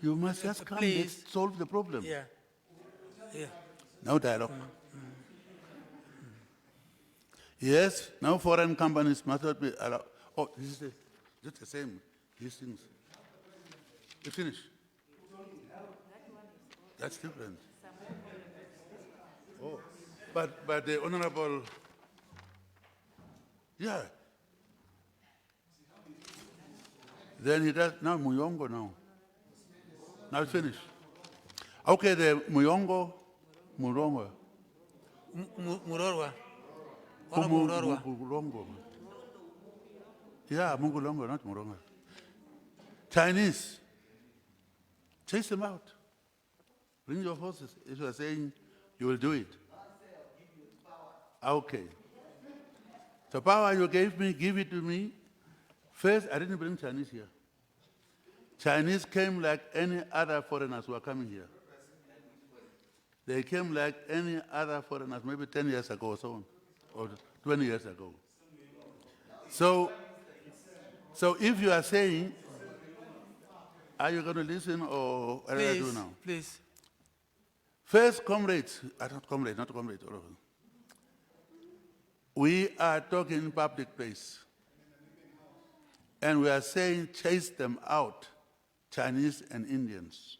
You must just come and solve the problem. Yeah. Yeah. No dialogue. Yes, now foreign companies must not be allowed. Oh, this is just the same. These things. You finish. That's different. Oh, but the honorable, yeah. Then he does now Muyongo now. Now it's finished. Okay, the Muyongo. Murorwa. Murorwa. Yeah, Mungulongo, not Muronga. Chinese. Chase them out. Bring your forces. If you are saying you will do it. Okay. The power you gave me, give it to me. First, I didn't bring Chinese here. Chinese came like any other foreigners who are coming here. They came like any other foreigners, maybe 10 years ago or so on, or 20 years ago. So if you are saying, are you going to listen or what do I do now? Please. First, comrades, not comrades, all of them. We are talking in public place. And we are saying chase them out, Chinese and Indians.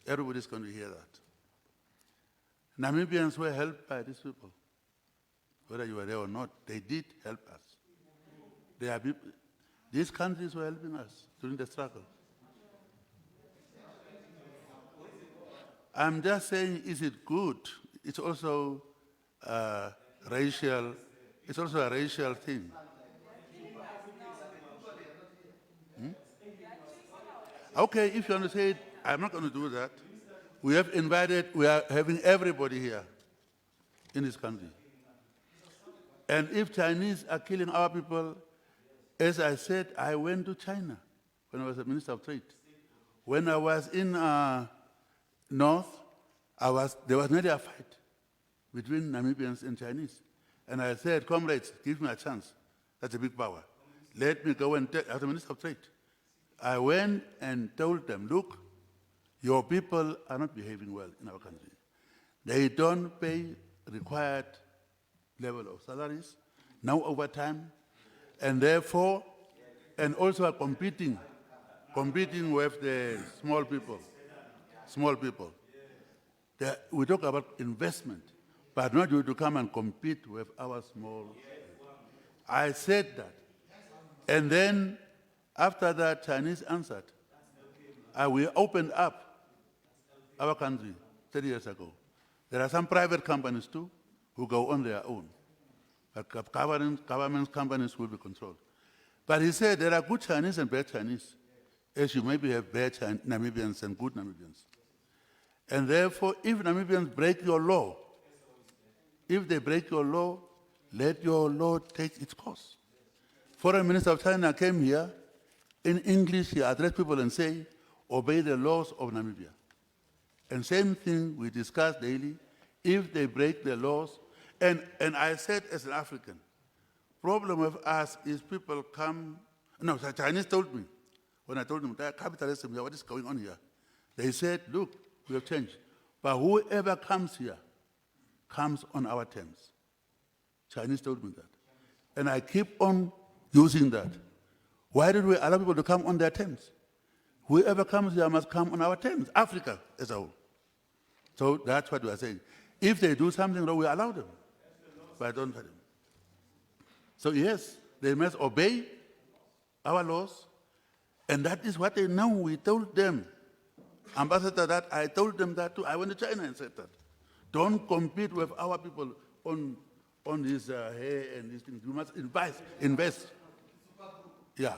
Everybody's going to hear that. Namibians were helped by these people. Whether you were there or not, they did help us. These countries were helping us during the struggle. I'm just saying, is it good? It's also racial. It's also a racial thing. Okay, if you want to say it, I'm not going to do that. We are having everybody here in this country. And if Chinese are killing our people, as I said, I went to China when I was a Minister of Trade. When I was in North, there was nearly a fight between Namibians and Chinese. And I said, comrades, give me a chance. That's a big power. Let me go and as a Minister of Trade. I went and told them, look, your people are not behaving well in our country. They don't pay required level of salaries, now overtime, and therefore, and also are competing with the small people. We talk about investment, but not you to come and compete with our small. I said that. And then After that, Chinese answered. We opened up our country 30 years ago. There are some private companies too who go on their own. But government companies will be controlled. But he said there are good Chinese and bad Chinese, as you maybe have bad Namibians and good Namibians. And therefore, if Namibians break your law, if they break your law, let your law take its course. Foreign Minister of China came here, in English he addressed people and say, obey the laws of Namibia. And same thing we discuss daily, if they break the laws, and I said as an African, problem with us is people come, no, the Chinese told me, when I told them, that capitalism here, what is going on here? They said, look, we have changed. But whoever comes here comes on our terms. Chinese told me that. And I keep on using that. Why did we allow people to come on their terms? Whoever comes here must come on our terms, Africa as a whole. So that's what we are saying. If they do something wrong, we allow them. But don't let them. So yes, they must obey our laws. And that is what they know. We told them. Ambassador, that I told them that too. I went to China and said that. Don't compete with our people on this hair and these things. You must invest. Yeah.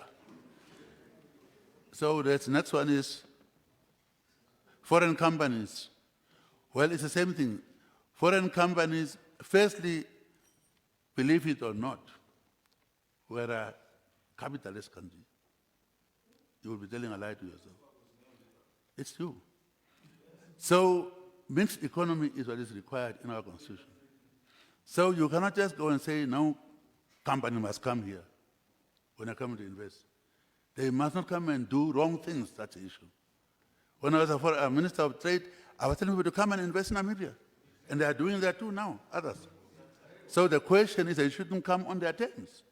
So the next one is foreign companies. Well, it's the same thing. Foreign companies, firstly, believe it or not, we're a capitalist country. You will be telling a lie to yourself. It's true. So mixed economy is what is required in our constitution. So you cannot just go and say, no, company must come here when they come to invest. They must not come and do wrong things, that's the issue. When I was a Minister of Trade, I was telling people to come and invest in Namibia. And they are doing that too now, others. So the question is they shouldn't come on their terms.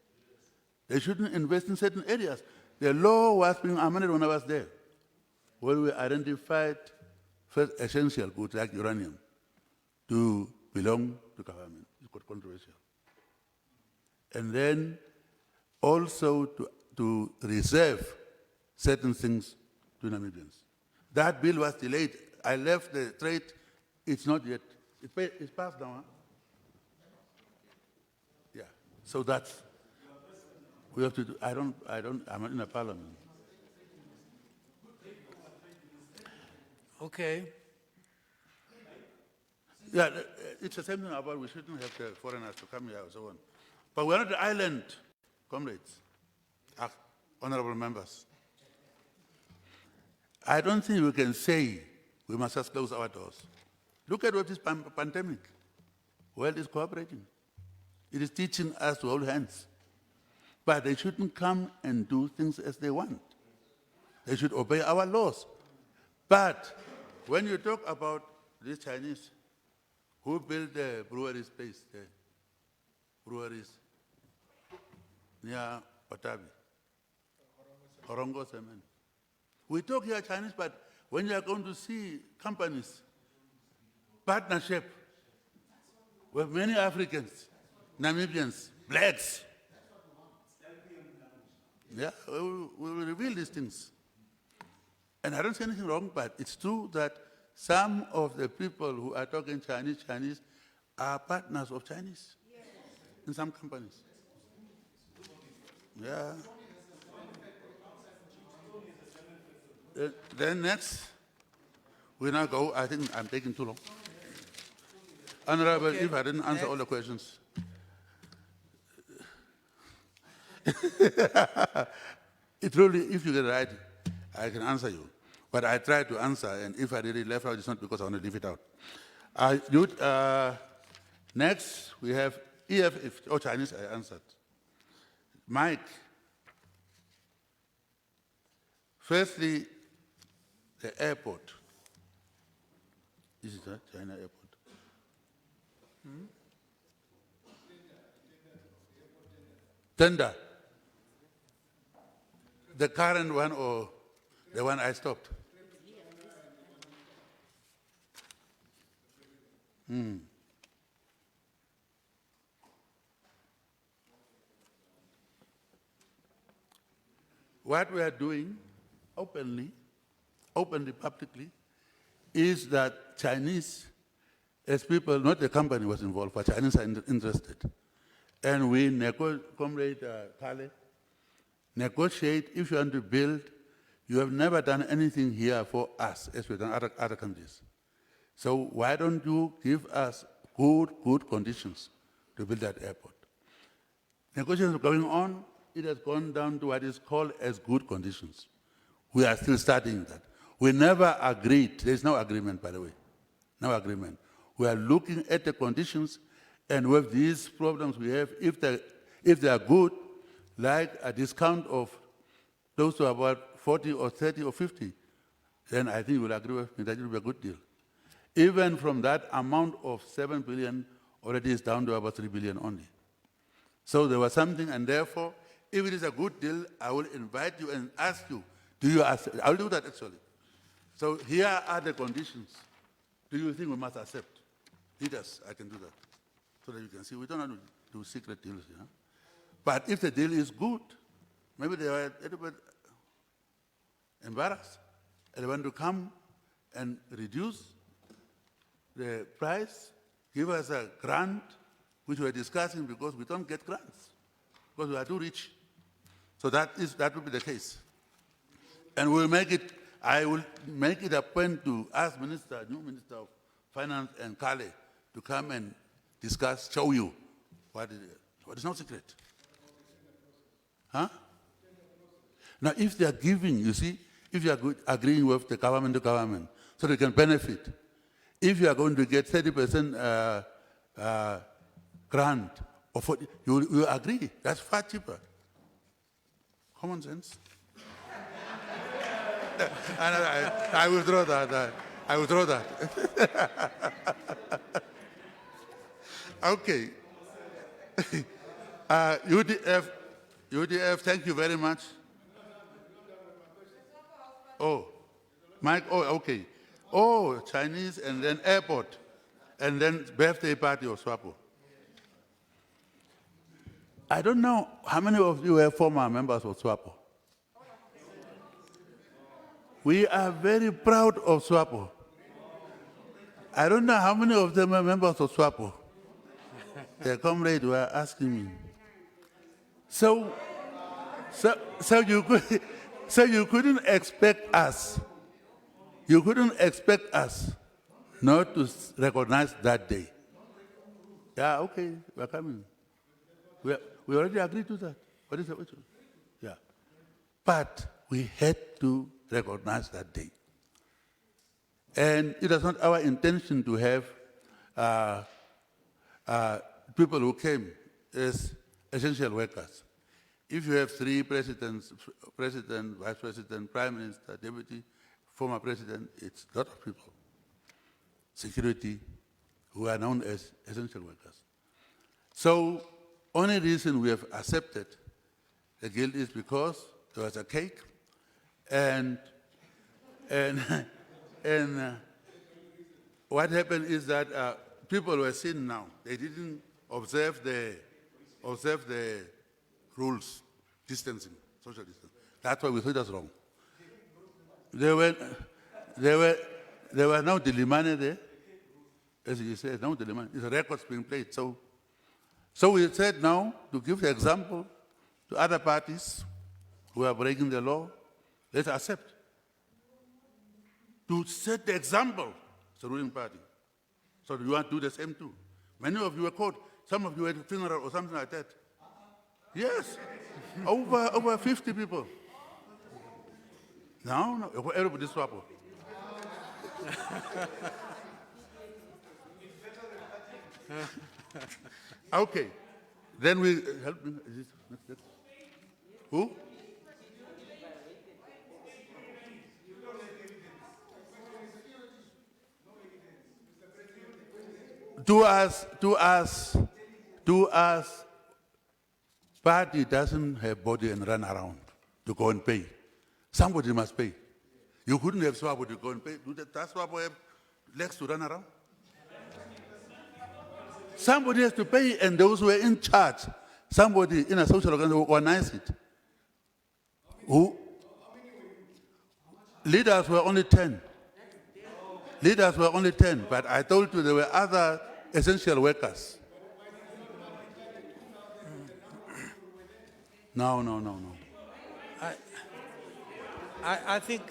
They shouldn't invest in certain areas. The law was being amended when I was there, where we identified first essential goods like uranium to belong to government. It's quite controversial. And then also to reserve certain things to Namibians. That bill was delayed. I left the trade. It's not yet. It's passed now. Huh? Yeah. So that's we have to do. I'm not in a parliament. Okay. Yeah, it's the same thing about we shouldn't have the foreigners to come here and so on. But we're not the island, comrades, honorable members. I don't think we can say we must just close our doors. Look at what is pandemic. World is cooperating. It is teaching us to hold hands. But they shouldn't come and do things as they want. They should obey our laws. But when you talk about these Chinese, who built the breweries place there? Breweries near Otabi. Horongo Cement. We talk here Chinese, but when you are going to see companies, partnership with many Africans, Namibians, blacks. Yeah, we will reveal these things. And I don't say anything wrong, but it's true that some of the people who are talking Chinese are partners of Chinese in some companies. Yeah. Then next, we now go. I think I'm taking too long. Honorable, Okay. if I didn't answer all the questions. It really, if you get it right, I can answer you. But I try to answer, and if I really left out, it's not because I want to leave it out. Next, we have EF, Chinese, I answered. Mike. Firstly, the airport. This is a China airport. Tender. The current one or the one I stopped? what we are doing openly, publicly, is that Chinese, as people, not the company was involved, but Chinese are interested. And we, Comrade Kale, negotiate. If you want to build, you have never done anything here for us as we've done other countries. So why don't you give us good conditions to build that airport? Negotiations are going on. It has gone down to what is called as good conditions. We are still studying that. We never agreed. There is no agreement, by the way. No agreement. We are looking at the conditions, and with these problems we have, if they are good, like a discount of close to about 40 or 30 or 50, then I think you will agree with me that it will be a good deal. Even from that amount of 7 billion, already is down to about 3 billion only. So there was something, and therefore, if it is a good deal, I will invite you and ask you, do you accept? I will do that actually. So here are the conditions. Do you think we must accept? Leaders, I can do that. So that you can see, we don't have to do secret deals, you know. But if the deal is good, maybe they are a little bit embarrassed, and they want to come and reduce the price, give us a grant, which we're discussing because we don't get grants, because we are too rich. So that will be the case. And we'll make it, I will make it a point to ask new Minister of Finance and Kale to come and discuss, show you what it is. What is no secret. Huh? Now, if they are giving, you see, if you are agreeing with the government to government, so they can benefit. If you are going to get 30% grant, or 40, you agree. That's far cheaper. Common sense. I withdraw that. I withdraw that. Okay. UDF, thank you very much. Oh, Mike, oh, okay. Oh, Chinese, and then airport, and then birthday party of SWAPO. I don't know how many of you are former members of SWAPO. We are very proud of SWAPO. I don't know how many of them are members of SWAPO. The comrades were asking me. So you couldn't expect us. You couldn't expect us not to recognize that day. Yeah, okay, we're coming. We already agreed to that. What is the issue? Yeah. But we had to recognize that day. And it is not our intention to have people who came as essential workers. If you have 3 presidents, president, vice president, prime minister, deputy, former president, it's a lot of people. Security, who are known as essential workers. So, only reason we have accepted the guild is because there was a cake, and what happened is that people were seen now. They didn't observe the rules, distancing, social distance. That's why we thought it was wrong. There were no Dilimane there, as you said, no Dilimane. It's a records being played. So we said now, to give the example to other parties who are breaking the law, let's accept. To set the example to the ruling party. So you want to do the same too. Many of you were caught. Some of you had a funeral or something like that. Yes, over 50 people. No, everybody's SWAPO. Okay, then we help me. Who? To us, party doesn't have body and run around to go and pay. Somebody must pay. You couldn't have SWAPO to go and pay. Does SWAPO have legs to run around? Somebody has to pay, and those who are in charge, somebody in a social organization will organize it. Who? Leaders were only 10. Leaders were only 10, but I told you there were other essential workers. No. I think,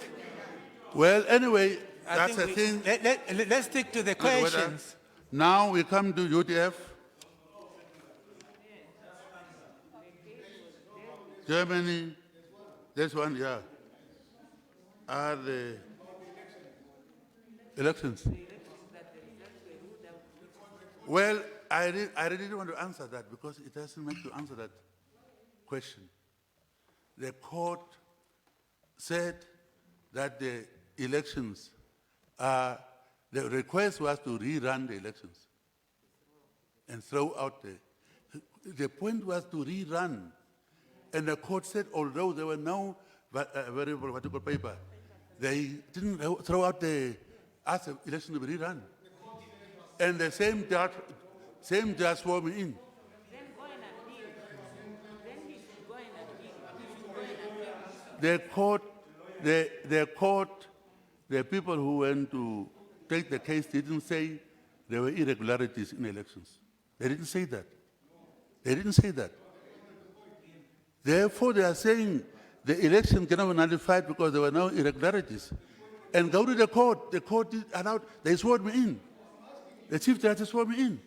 Well, anyway, I that's think the thing. let's stick to the Wait, wait, questions. Now we come to UDF. Germany, this one, yeah. Are the elections? Well, I really didn't want to answer that because it doesn't make you answer that question. The court said that the elections the request was to rerun the elections and throw out the point was to rerun. And the court said, although there were no variable particle paper, they didn't throw out ask the election to be rerun. And the same judge swore me in. The court, the people who went to take the case didn't say there were irregularities in elections. They didn't say that. They didn't say that. Therefore, they are saying the election cannot be nullified because there were no irregularities. And go to the court. The court allowed, they swore me in. The chief justice swore me in.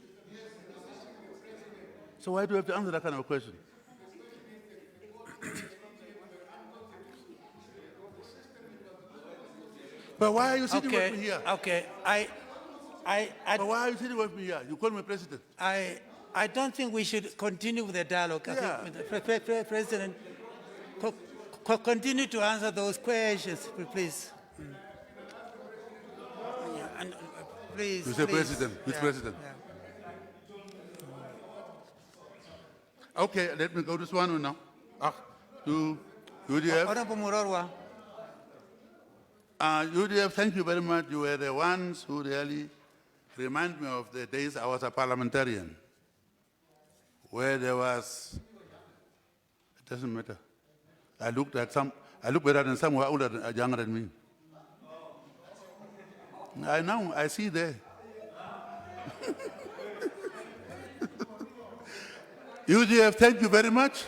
So why do we have to answer that kind of question? But why are you sitting with me here? Okay, But why are you sitting with me here? You call me president. I don't think we should continue with the dialogue. Yeah. I think the President, continue to answer those questions, please. Yeah, and, please. You say please. president. Which president? Yeah. Okay, let me go to this one now. To UDF. Honorable Murorwa. UDF, thank you very much. You were the ones who really remind me of the days I was a parliamentarian, where there was, it doesn't matter. I look better than some who are older, younger than me. I know, I see there. UDF, thank you very much.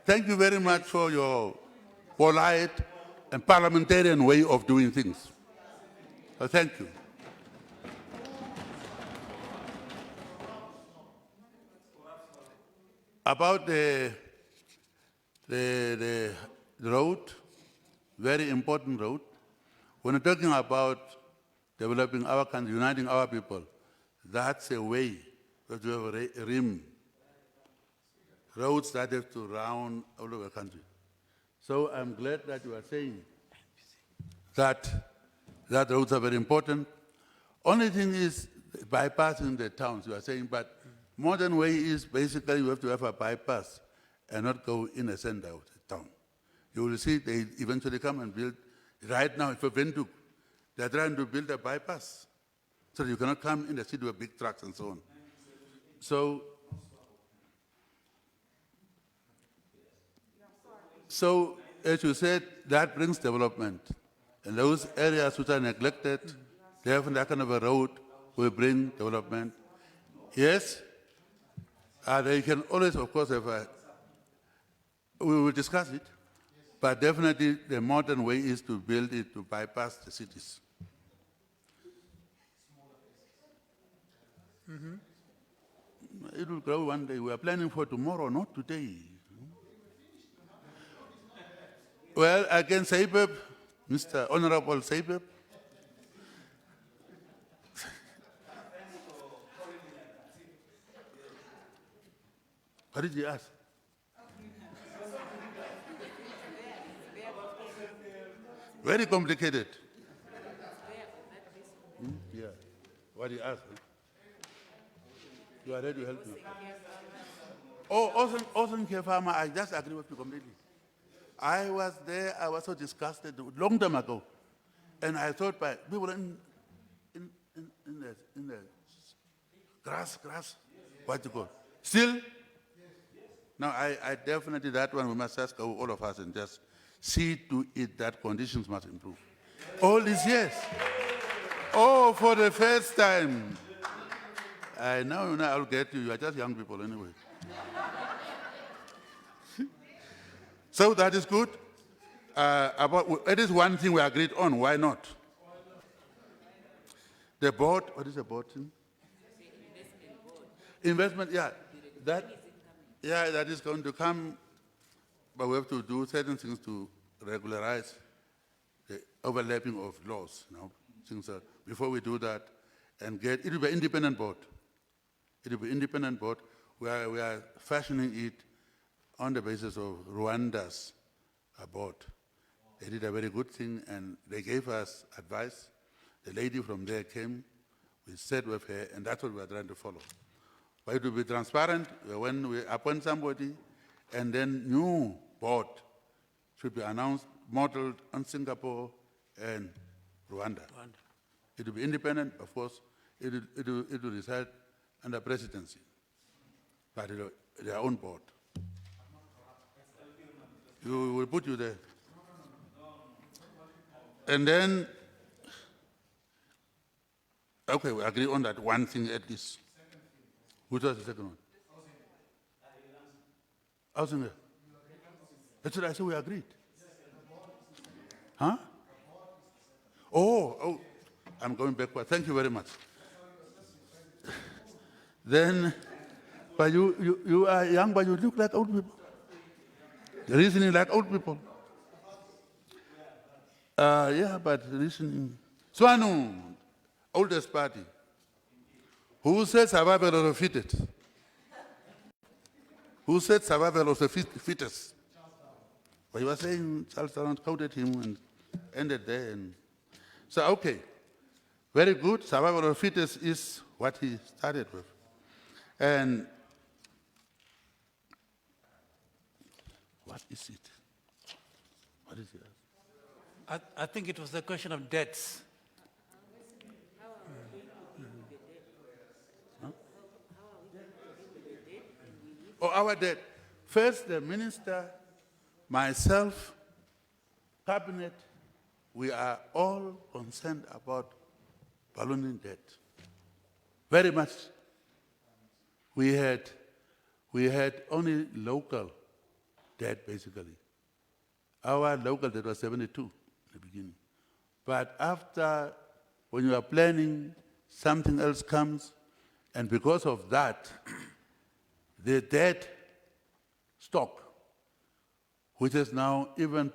Thank you very much for your polite and parliamentarian way of doing things. Thank you. About the road, very important road. When we're talking about developing our country, uniting our people, that's a way that we have a rim. Roads that have to round all over the country. So I'm glad that you are saying that roads are very important. Only thing is bypassing the towns, you are saying, but modern way is basically you have to have a bypass and not go in the center of the town. You will see they eventually come and build, right now for Windhoek, they're trying to build a bypass so you cannot come in the city with big trucks and so on. So, as you said, that brings development. And those areas which are neglected, they have that kind of a road will bring development. Yes, they can always, of course, have we will discuss it, but definitely the modern way is to build it to bypass the cities. It will grow one day. We are planning for tomorrow, not today. Well, again, Saibeb, Mr. Honorable Saibeb. What did you ask? Very complicated. Yeah. What did you ask? You are ready to help me. Oh, awesome care farmer, I just agree with you completely. I was there, I was so disgusted long time ago. And I thought by people in the grass, what you call? Still? No, I definitely, that one we must just go, all of us, and just see to it that conditions must improve. All these years. Oh, for the first time. I know I'll get you. You are just young people anyway. So that is good. It is one thing we agreed on. Why not? The board, what is the board thing? Investment, yeah. That is going to come, but we have to do certain things to regularize the overlapping of laws. Things that, before we do that, and it will be an independent board. It will be independent board where we are fashioning it on the basis of Rwanda's board. They did a very good thing, and they gave us advice. The lady from there came, we sat with her, and that's what we are trying to follow. But it will be transparent when we appoint somebody, and then new board should be announced, modeled on Singapore and Rwanda. It will be independent, of course. It will reside under presidency, but their own board. You will put you there. And then, okay, we agree on that one thing at least. Which was the second one? Housing. That's what I said, we agreed. Huh? Oh, I'm going backward. Thank you very much. Then, but you are young, but you look like old people. Reasoning like old people. Yeah, but reasoning. Swanu, oldest party. Who said survival of the fittest? Who said survival of the fittest? But you were saying Charles Darwin quoted him and ended there. So, okay, very good. Survival of the fittest is what he started with. And what is it? What is it? I think it was the question of debts. Oh, our debt. First, the minister, myself, cabinet, we are all concerned about ballooning debt. Very much. We had only local debt, basically. Our local debt was 72 in the beginning. But after, when you are planning, something else comes, and because of that, the debt stock, which has now even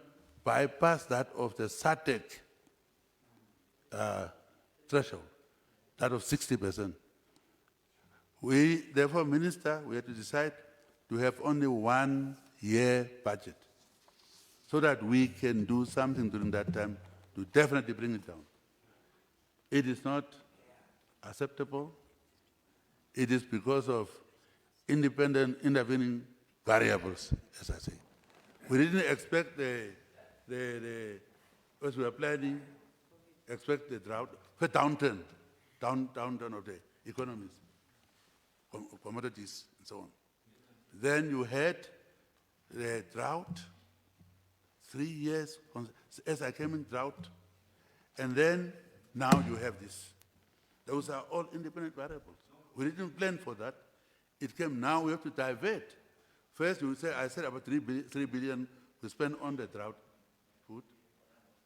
bypassed that of the SATEC threshold, that of 60%. We, therefore, Minister, we had to decide to have only 1 year budget so that we can do something during that time to definitely bring it down. It is not acceptable. It is because of independent intervening variables, as I say. We didn't expect as we were planning, expect the drought, the downturn of the economies, commodities, and so on. Then you had the drought, 3 years, as I came in drought, and then now you have this. Those are all independent variables. We didn't plan for that. It came now, we have to divert. First, you say, I said about 3 billion to spend on the drought food.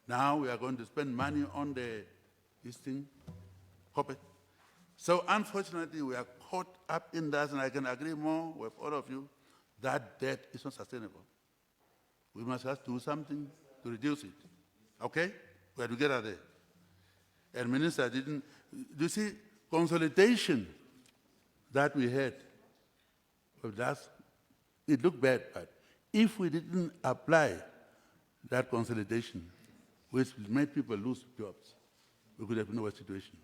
Now we are going to spend money on this thing, copper. So unfortunately, we are caught up in that, and I can agree more with all of you, that debt is not sustainable. We must just do something to reduce it. Okay? We are together there. And Minister didn't, you see, consolidation that we had, it looked bad, but if we didn't apply that consolidation, which made people lose jobs, we could have no situation.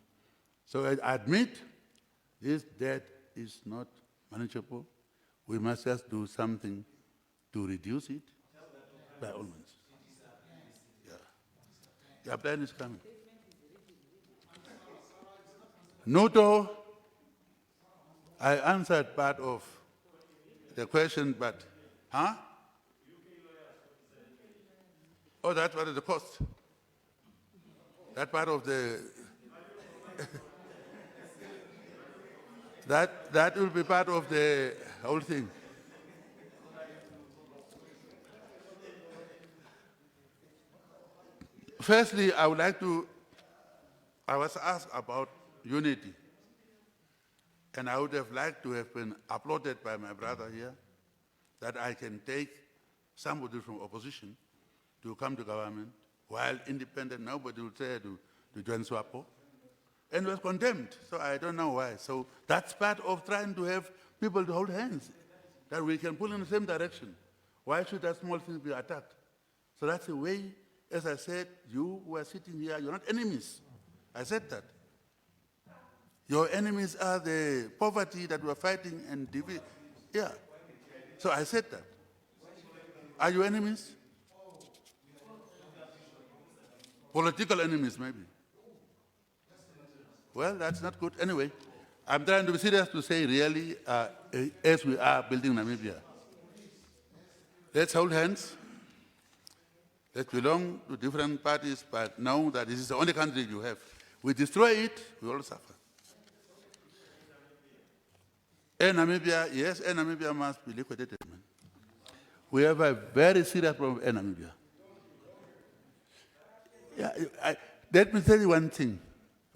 So I admit this debt is not manageable. We must just do something to reduce it by all means. Yeah. The plan is coming. Noto, I answered part of the question, but, huh? Oh, that's what is the cost. That part of the that will be part of the whole thing. Firstly, I was asked about unity, and I would have liked to have been applauded by my brother here, that I can take somebody from opposition to come to government, while independent, nobody would say to join SWAPO, and was condemned. So I don't know why. So that's part of trying to have people to hold hands, that we can pull in the same direction. Why should that small thing be attacked? So that's the way, as I said, you who are sitting here, you're not enemies. I said that. Your enemies are the poverty that we're fighting and yeah. So I said that. Are you enemies? Political enemies, maybe. Well, that's not good. Anyway, I'm trying to be serious to say, really, as we are building Namibia, let's hold hands. Let's belong to different parties, but know that this is the only country you have. We destroy it, we all suffer. Air Namibia, yes, Air Namibia must be liquidated, man. We have a very serious problem with Air Namibia. Yeah, let me tell you one thing.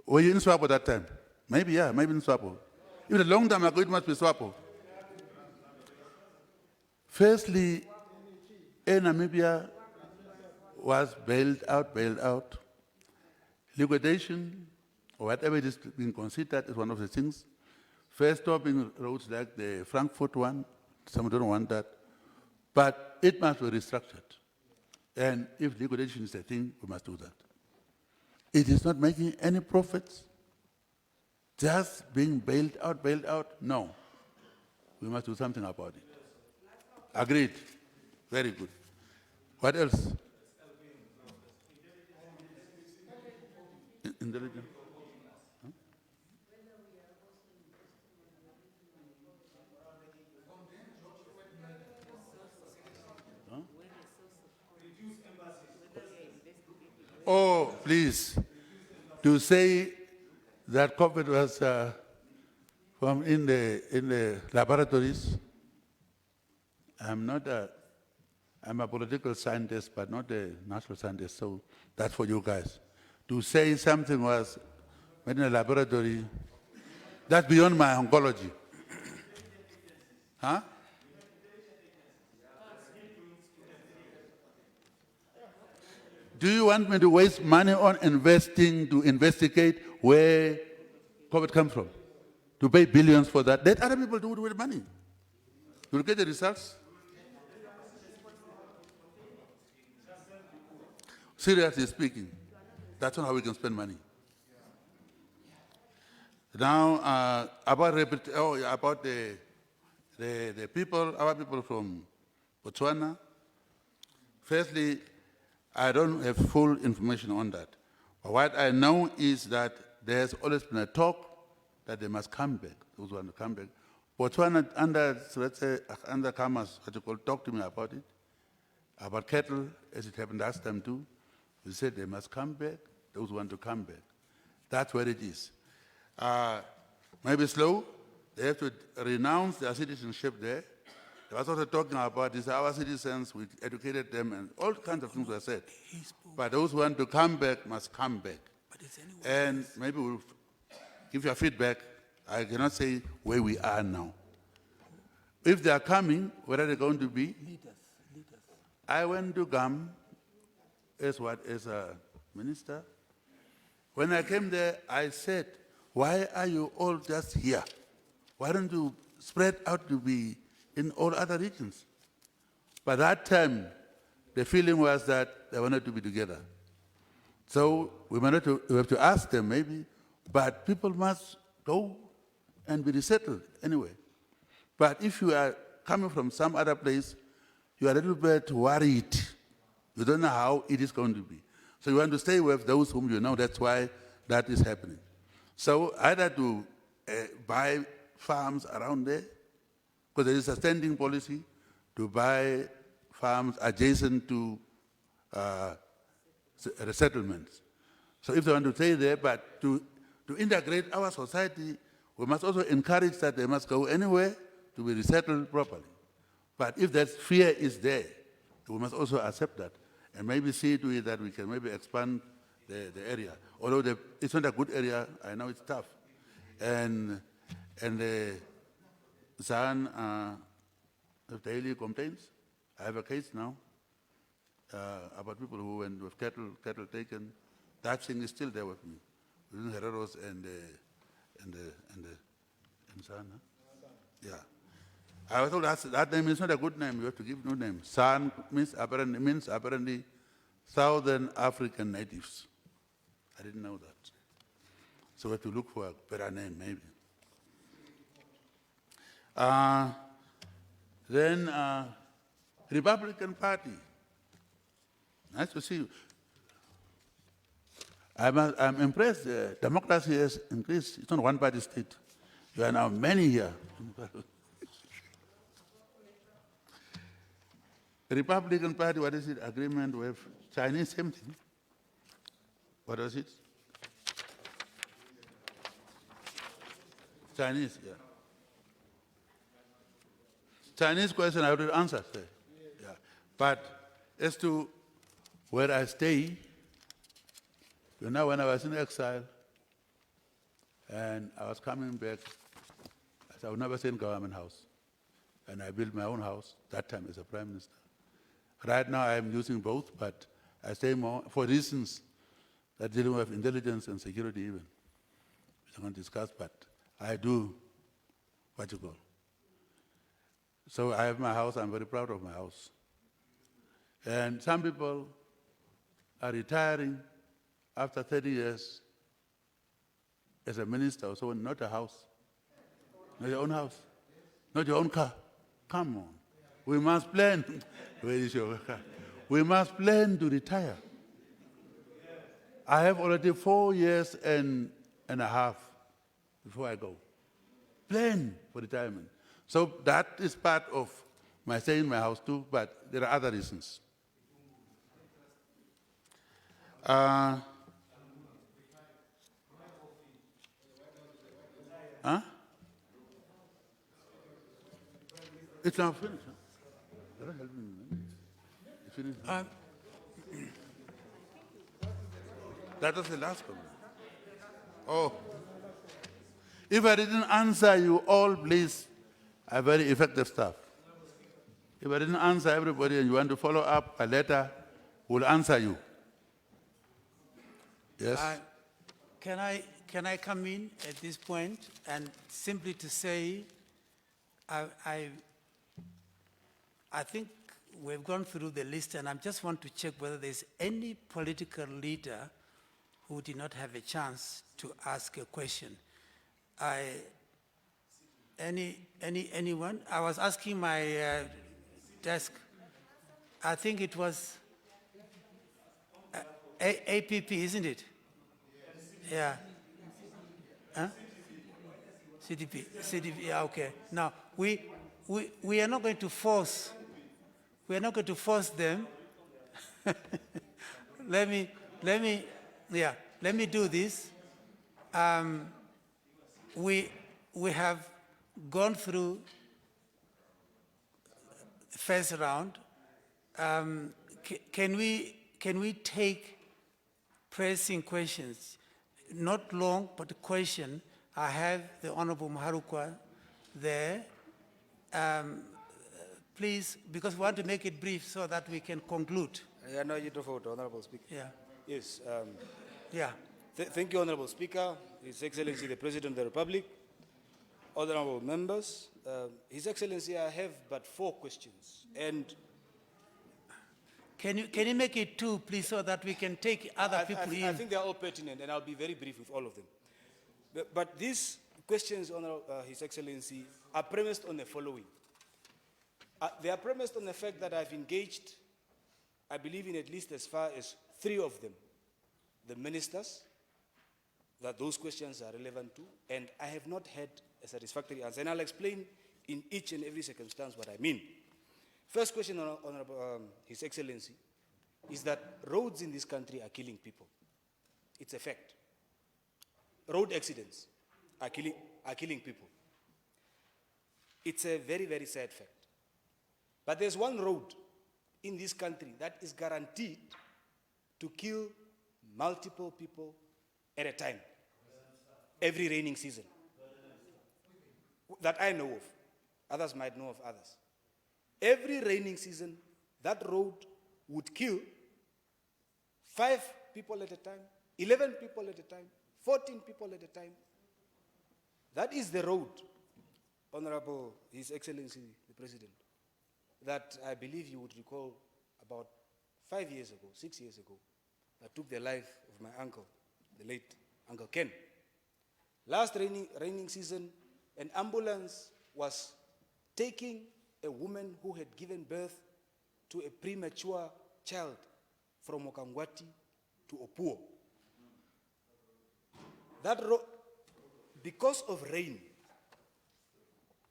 Were you in SWAPO that time? Maybe, yeah, maybe in SWAPO. Even a long time ago, it must be SWAPO. Firstly, Air Namibia was bailed out. Liquidation, or whatever it is being considered, is one of the things. First stopping roads like the Frankfurt one, some don't want that. But it must be restructured. And if liquidation is a thing, we must do that. It is not making any profits. Just being bailed out, no. We must do something about it. Agreed. Very good. What else? In the region? Huh? Huh? Oh, please. To say that COVID was from in the laboratories, I'm a political scientist, but not a natural scientist, so that's for you guys. To say something was made in a laboratory, that's beyond my oncology. Huh? Do you want me to waste money on investing to investigate where COVID comes from? To pay billions for that? Let other people do it with money. You'll get the results. Seriously speaking, that's not how we can spend money. Now, about the people, our people from Botswana. Firstly, I don't have full information on that. But what I know is that there's always been a talk that they must come back, those who want to come back. Botswana, let's say, under Kamas, what you call, talk to me about it, about cattle, as it happened last time too. They said they must come back, those who want to come back. That's where it is. Maybe slow, they have to renounce their citizenship there. They was also talking about this, our citizens, we educated them, and all kinds of things were said. But those who want to come back must come back. And maybe we'll give you a feedback. I cannot say where we are now. If they are coming, where are they going to be? Leaders. I went to GAM as a minister. When I came there, I said, why are you all just here? Why don't you spread out to be in all other regions? By that time, the feeling was that they wanted to be together. So we have to ask them maybe, but people must go and be resettled anyway. But if you are coming from some other place, you are a little bit worried. You don't know how it is going to be. So you want to stay with those whom you know. That's why that is happening. So either to buy farms around there, because there is a standing policy to buy farms adjacent to resettlements. So if they want to stay there, but to integrate our society, we must also encourage that they must go anywhere to be resettled properly. But if that fear is there, we must also accept that and maybe see to it that we can maybe expand the area. Although it's not a good area, I know it's tough. And the Zan have daily complaints. I have a case now about people who went with cattle taken. That thing is still there with me. Within Hereros and San. Huh? Yeah. I was told that name is not a good name. You have to give new name. San means apparently Southern African natives. I didn't know that. So we have to look for a better name, maybe. Then Republican Party. Nice to see you. I'm impressed. Democracy has increased. It's not one party state. You are now many here. Republican Party, what is it? Agreement with Chinese, same thing. What was it? Chinese, yeah. Chinese question I already answered. Yeah. But as to where I stay, you know, when I was in exile and I was coming back, I said, I would never stay in government house. And I built my own house, that time as a prime minister. Right now I'm using both, but I stay more for reasons that dealing with intelligence and security even. We don't discuss, but I do what you call. So I have my house, I'm very proud of my house. And some people are retiring after 30 years as a minister or so, not a house, not your own house, not your own car. Come on. We must plan. Where is your car? We must plan to retire. I have already 4 years and a half before I go. Plan for retirement. So that is part of my staying in my house too, but there are other reasons. Huh? It's now finished. Huh? Don't help me. It's finished. That was the last comment. Oh. If I didn't answer you all, please, a very effective staff. If I didn't answer everybody and you want to follow up a letter, we'll answer you. Yes? Can I come in at this point and simply to say, I think we've gone through the list and I just want to check whether there's any political leader who did not have a chance to ask a question. Anyone? I was asking my desk. I think it was APP, isn't it? Yeah. Huh? CDP, yeah, okay. Now, we are not going to force, them. Let me do this. We have gone through the first round. Can we take pressing questions? Not long, but a question. I have the Honorable Maharukwa there. Please, because we want to make it brief so that we can conclude. I know you do vote, Honorable Speaker. Yeah. Yes. Yeah. Thank you, Honorable Speaker, His Excellency the President of the Republic, honorable members. His Excellency, I have but 4 questions. And can you make it 2, please, so that we can take other people in? I think they are all pertinent, and I'll be very brief with all of them. But these questions, His Excellency, are premised on the following. They are premised on the fact that I've engaged, I believe, in at least as far as 3 of them, the ministers, that those questions are relevant to, and I have not had a satisfactory answer. And I'll explain in each and every circumstance what I mean. First question, Honorable His Excellency. is that roads in this country are killing people. It's a fact. Road accidents are killing people. It's a very, very sad fact. But there's one road in this country that is guaranteed to kill multiple people at a time, every raining season, that I know of. Others might know of others. Every raining season, that road would kill 5 people at a time, 11 people at a time, 14 people at a time. That is the road, Honorable His Excellency the President, that I believe you would recall about 5 years ago, 6 years ago, that took the life of my uncle, the late Uncle Ken. Last raining season, an ambulance was taking a woman who had given birth to a premature child from Okangwati to Opuo. That because of rain,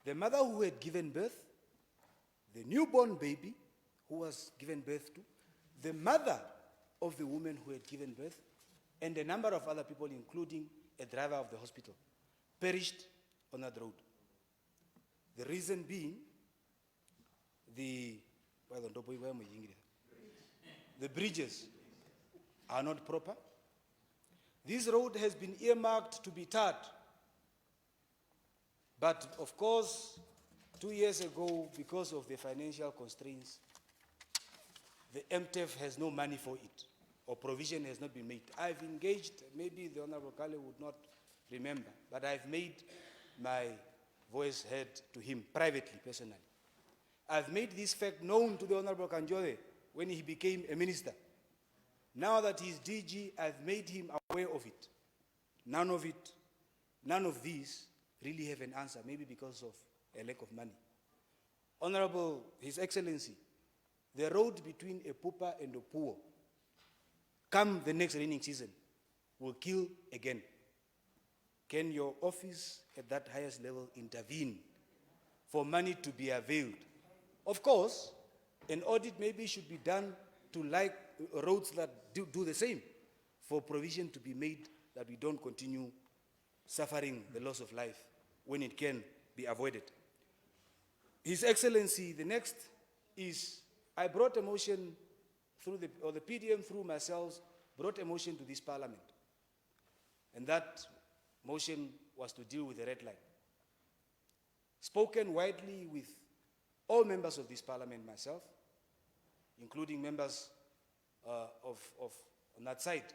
the mother who had given birth, the newborn baby who was given birth to, the mother of the woman who had given birth, and a number of other people, including a driver of the hospital, perished on that road. The reason being, the bridges are not proper. This road has been earmarked to be tarred. But of course, 2 years ago, because of the financial constraints, the MTF has no money for it, or provision has not been made. I've engaged, maybe the Honorable Kale would not remember, but I've made my voice heard to him privately, personally. I've made this fact known to the Honorable Kanjode when he became a minister. Now that he's DG, I've made him aware of it. None of these really have an answer, maybe because of a lack of money. Honorable His Excellency, the road between Epupa and Opuo, come the next raining season, will kill again. Can your office at that highest level intervene for money to be availed? Of course, an audit maybe should be done to like roads that do the same, for provision to be made that we don't continue suffering the loss of life when it can be avoided. His Excellency, the next is, I brought a motion through the PDM through myself, brought a motion to this parliament. And that motion was to deal with the red line. Spoken widely with all members of this parliament, myself, including members on that side.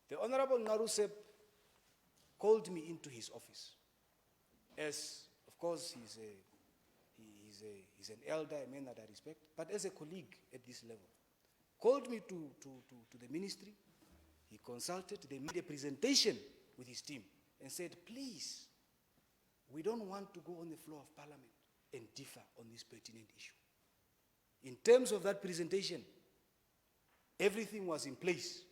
The Honorable Narusep called me into his office. As, of course, he's an elder, a man that I respect, but as a colleague at this level. Called me to the ministry. He consulted. They made a presentation with his team and said, please, we don't want to go on the floor of parliament and differ on this pertinent issue. In terms of that presentation, everything was in place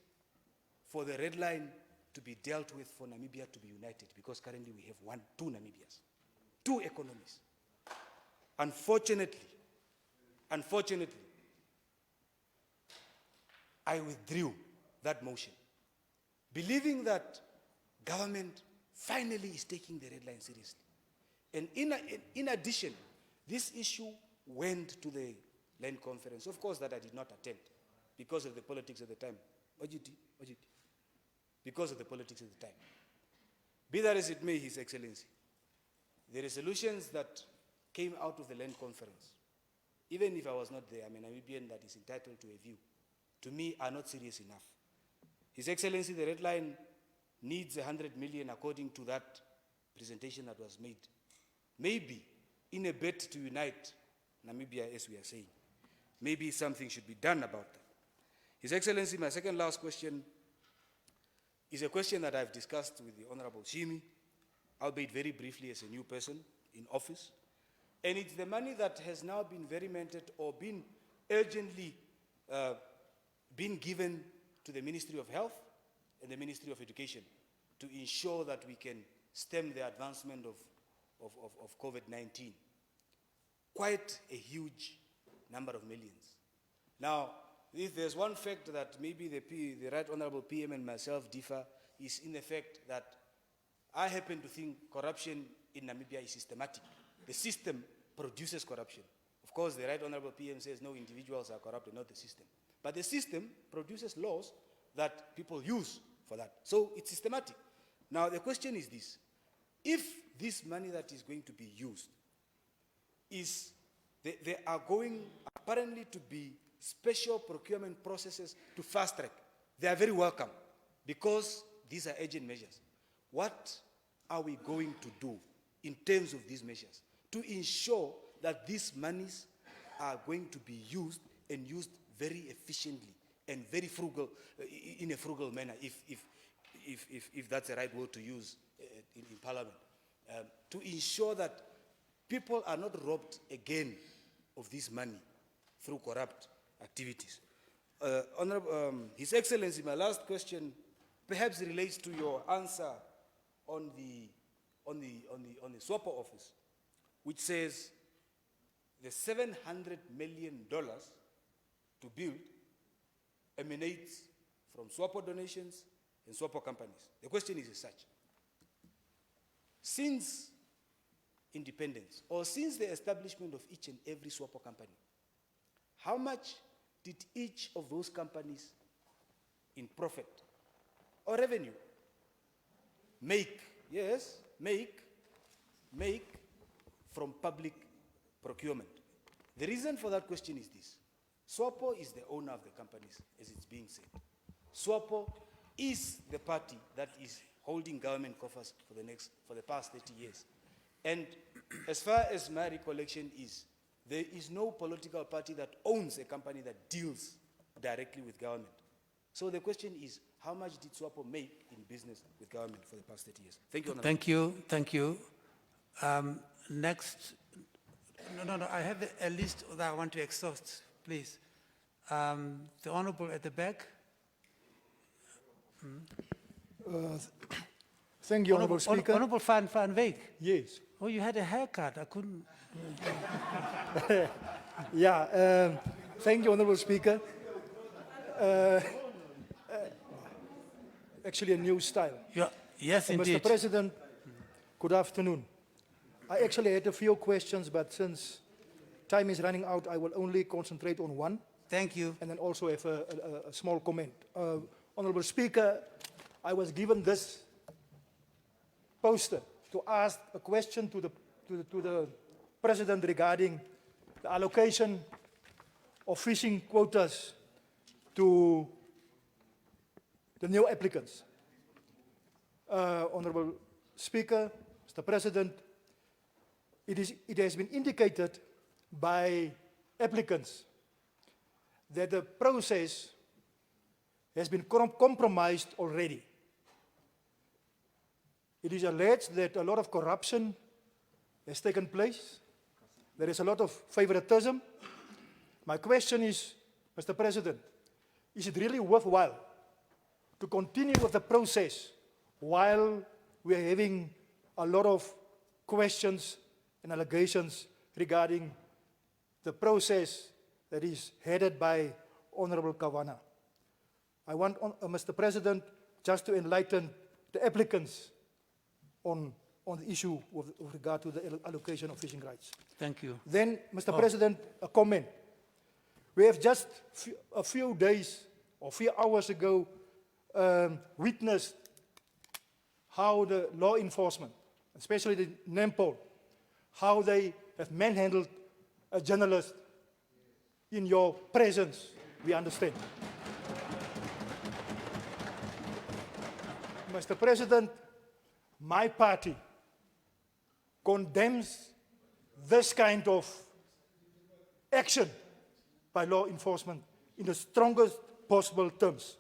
for the red line to be dealt with, for Namibia to be united, because currently we have two Namibias, two economies. Unfortunately, I withdrew that motion, believing that government finally is taking the red line seriously. And in addition, this issue went to the land conference, of course, that I did not attend because of the politics at the time. Because of the politics at the time. Be that as it may, His Excellency, the resolutions that came out of the land conference, even if I was not there, I'm a Namibian that is entitled to a view, to me are not serious enough. His Excellency, the red line needs 100 million according to that presentation that was made. Maybe in a bid to unite Namibia, as we are saying, maybe something should be done about that. His Excellency, my second last question is a question that I've discussed with the Honorable Shimi, albeit very briefly as a new person in office. And it's the money that has now been verimented or been urgently been given to the Ministry of Health and the Ministry of Education to ensure that we can stem the advancement of COVID-19. Quite a huge number of millions. Now, If there's one fact that maybe the Right Honorable PM and myself differ, is in the fact that I happen to think corruption in Namibia is systematic. The system produces corruption. Of course, the Right Honorable PM says no individuals are corrupted, not the system. But the system produces laws that people use for that. So it's systematic. Now, the question is this. If this money that is going to be used is, there are going apparently to be special procurement processes to fast track. They are very welcome because these are urgent measures. What are we going to do in terms of these measures to ensure that these monies are going to be used and used very efficiently and very frugal, in a frugal manner, if that's the right word to use in Parliament, to ensure that people are not robbed again of this money through corrupt activities. His Excellency, my last question perhaps relates to your answer on the SWAPO office, which says the $700 million to build emanates from SWAPO donations and SWAPO companies. The question is as such. Since independence, or since the establishment of each and every SWAPO company, how much did each of those companies in profit or revenue make from public procurement? The reason for that question is this. SWAPO is the owner of the companies, as it's being said. SWAPO is the party that is holding government coffers for the past 30 years. And as far as my recollection is, there is no political party that owns a company that deals directly with government. So the question is, how much did SWAPO make in business with government for the past 30 years? Thank you, Honorable. Thank you. Next, no, I have a list that I want to exhaust, please. The Honorable at the back. Thank you, Honorable Speaker. Honorable Van Wyk. Yes. Oh, you had a haircut. I couldn't. Yeah, thank you, Honorable Speaker. Actually, a new style. Yeah, yes, indeed. Mr. President, good afternoon. I actually had a few questions, but since time is running out, I will only concentrate on one. Thank you. And then also have a small comment. Honorable Speaker, I was given this poster to ask a question to the President regarding the allocation of fishing quotas to the new applicants. Honorable Speaker, Mr. President, it has been indicated by applicants that the process has been compromised already. It is alleged that a lot of corruption has taken place. There is a lot of favoritism. My question is, Mr. President, is it really worthwhile to continue with the process while we are having a lot of questions and allegations regarding the process that is headed by Honorable Kawana? I want, Mr. President, just to enlighten the applicants on the issue with regard to the allocation of fishing rights. Thank you. Then, Mr. President, a comment. We have just a few days or few hours ago witnessed how the law enforcement, especially the NAMPOL, how they have manhandled a journalist in your presence, we understand. Mr. President, my party condemns this kind of action by law enforcement in the strongest possible terms.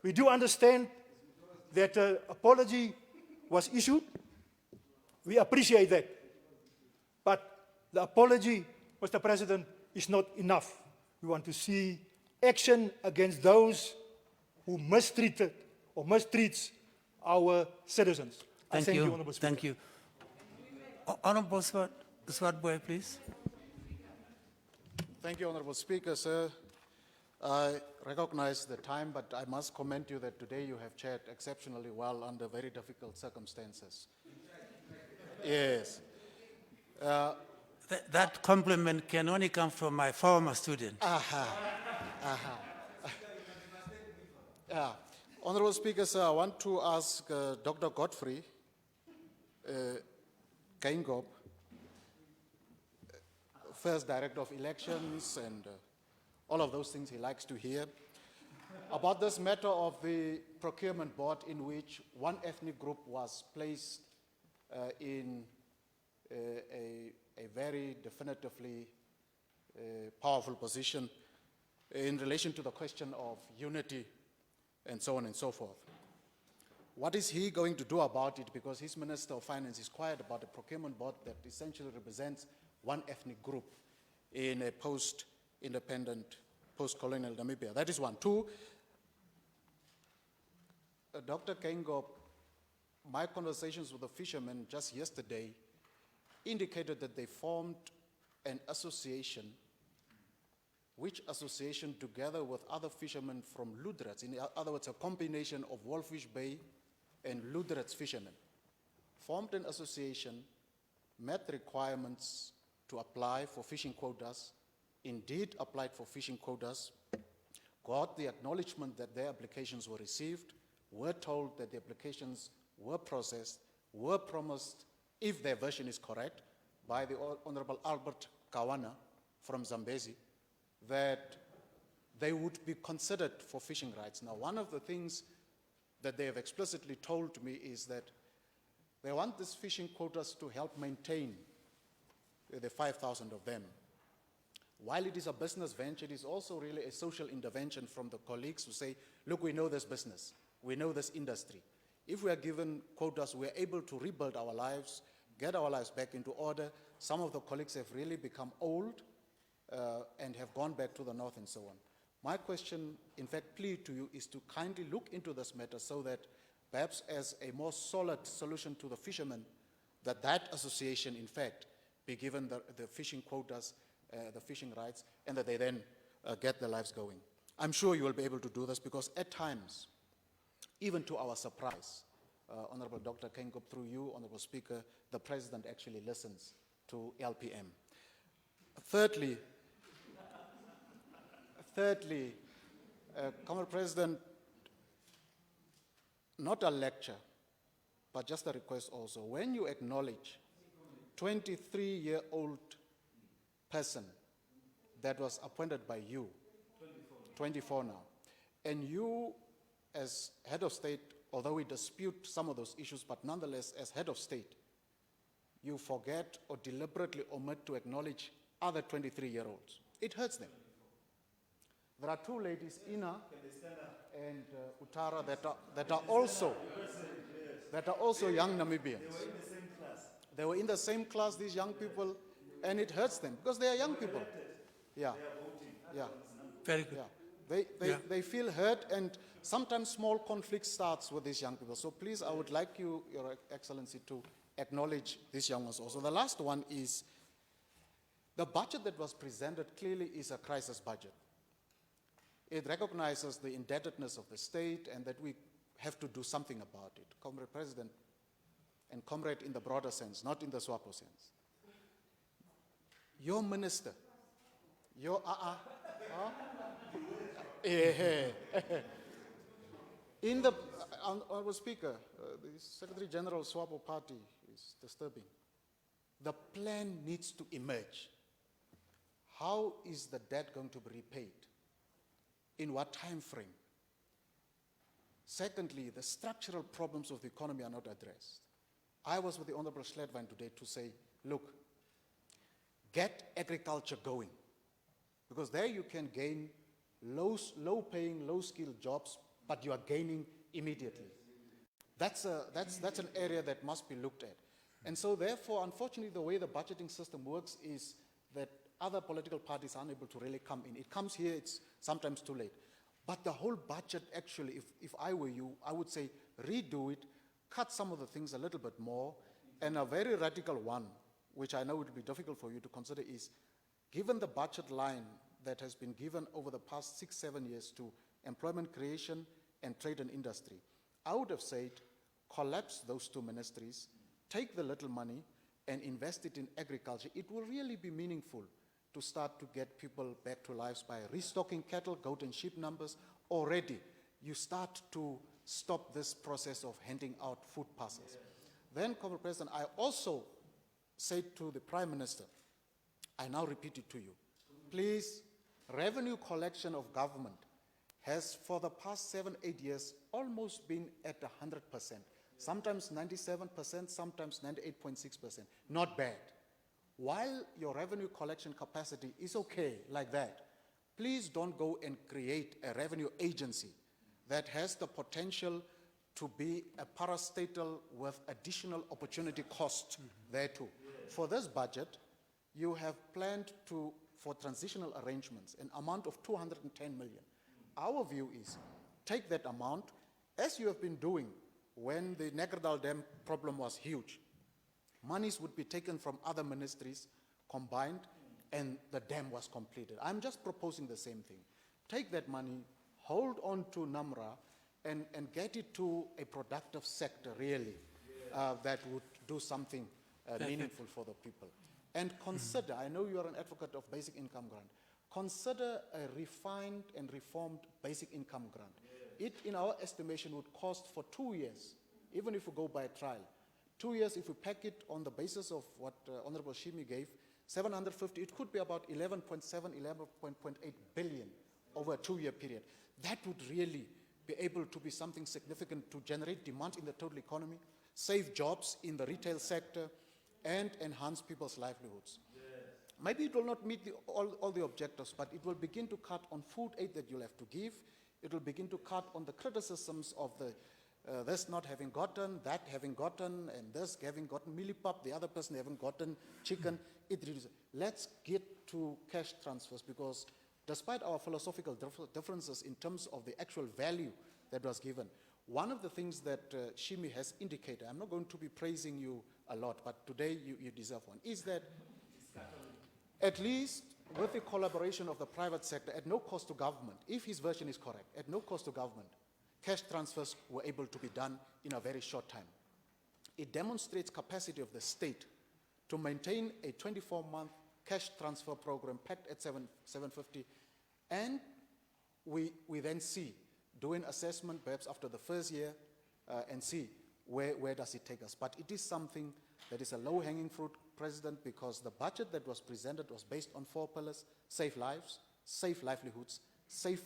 We do understand that an apology was issued. We appreciate that. But the apology, Mr. President, is not enough. We want to see action against those who mistreated or mistreats our citizens. Thank you, you. Honorable Speaker. Thank you. Honorable Swartboy, please. Thank you, Honorable Speaker, sir. I recognize the time, but I must commend you that today you have chaired exceptionally well under very difficult circumstances. Yes. That compliment can only come from my former student. Yeah. Honorable Speaker, sir, I want to ask Dr. Godfrey Geingob, first Director of Elections and all of those things he likes to hear, about this matter of the procurement board in which one ethnic group was placed in a very definitively powerful position in relation to the question of unity and so on and so forth. What is he going to do about it? Because his Minister of Finance is quiet about a procurement board that essentially represents one ethnic group in a post-independent, post-colonial Namibia. That is one. Two, Dr. Geingob, my conversations with the fishermen just yesterday indicated that they formed an association, which association, together with other fishermen from Ludrats, in other words, a combination of Wolfish Bay and Ludrats fishermen, formed an association, met requirements to apply for fishing quotas, indeed applied for fishing quotas, got the acknowledgement that their applications were received, were told that the applications were processed, were promised, if their version is correct, by the Honorable Albert Kawana from Zambezi, that they would be considered for fishing rights. Now, one of the things that they have explicitly told me is that they want these fishing quotas to help maintain the 5,000 of them. While it is a business venture, it is also really a social intervention from the colleagues who say, look, we know this business, we know this industry. If we are given quotas, we are able to rebuild our lives, get our lives back into order. Some of the colleagues have really become old and have gone back to the north and so on. My question, in fact, plea to you is to kindly look into this matter so that perhaps as a more solid solution to the fishermen, that association, in fact, be given the fishing quotas, the fishing rights, and that they then get their lives going. I'm sure you will be able to do this because at times, even to our surprise, Honorable Dr. Geingob, through you, Honorable Speaker, the President actually listens to LPM. Thirdly, Comrade President, not a lecture, but just a request also. When you acknowledge 23-year-old person that was appointed by you, 24 now, and you as head of state, although we dispute some of those issues, but nonetheless as head of state, you forget or deliberately omit to acknowledge other 23-year-olds. It hurts them. There are two ladies, Ina and Utara, that are also young Namibians. They were in the same class, these young people, and it hurts them because they are young people. Yeah, yeah. Very good. Yeah. They feel hurt, and sometimes small conflict starts with these young people. So please, I would like you, Your Excellency, to acknowledge these young ones also. The last one is the budget that was presented clearly is a crisis budget. It recognizes the indebtedness of the state and that we have to do something about it. Comrade President, and comrade in the broader sense, not in the SWAPO sense. Your minister, your in the Honorable Speaker, the Secretary General SWAPO party is disturbing. The plan needs to emerge. How is the debt going to be repaid? In what time frame? Secondly, the structural problems of the economy are not addressed. I was with the Honorable Schledwein today to say, look, get agriculture going, because there you can gain low-paying, low-skilled jobs, but you are gaining immediately. That's an area that must be looked at. And so therefore, unfortunately, the way the budgeting system works is that other political parties are unable to really come in. It comes here, it's sometimes too late. But the whole budget, actually, if I were you, I would say redo it, cut some of the things a little bit more, and a very radical one, which I know it will be difficult for you to consider, is given the budget line that has been given over the past 6-7 years to employment creation and trade and industry. I would have said, collapse those two ministries, take the little money and invest it in agriculture. It will really be meaningful to start to get people back to lives by restocking cattle, goat and sheep numbers. Already, you start to stop this process of handing out food parcels. Then, Comrade President, I also said to the Prime Minister, I now repeat it to you, please, revenue collection of government has for the past 7-8 years almost been at 100%, sometimes 97%, sometimes 98.6%, not bad. While your revenue collection capacity is okay like that, please don't go and create a revenue agency that has the potential to be a parastatal with additional opportunity cost there too. For this budget, you have planned for transitional arrangements, an amount of 210 million. Our view is, take that amount, as you have been doing when the Negerdal Dam problem was huge. Monies would be taken from other ministries, combined, and the dam was completed. I'm just proposing the same thing. Take that money, hold on to NAMRA, and get it to a productive sector, really, that would do something meaningful for the people. And consider, I know you are an advocate of basic income grant, consider a refined and reformed basic income grant. It, in our estimation, would cost for 2 years, even if we go by a trial. 2 years, if we pack it on the basis of what Honorable Shimi gave, 750, it could be about 11.7, 11.8 billion over a 2-year period. That would really be able to be something significant to generate demand in the total economy, save jobs in the retail sector, and enhance people's livelihoods. Maybe it will not meet all the objectives, but it will begin to cut on food aid that you'll have to give. It will begin to cut on the criticisms of the this not having gotten, that having gotten, and this having gotten millipap, the other person having gotten chicken. It reduces. Let's get to cash transfers, because despite our philosophical differences in terms of the actual value that was given, one of the things that Shimi has indicated, I'm not going to be praising you a lot, but today you deserve one, is that at least with the collaboration of the private sector, at no cost to government, if his version is correct, at no cost to government, cash transfers were able to be done in a very short time. It demonstrates capacity of the state to maintain a 24-month cash transfer program packed at 750, and we then see, do an assessment perhaps after the first year and see where does it take us. But it is something that is a low-hanging fruit, President, because the budget that was presented was based on 4 pillars: save lives, save livelihoods, save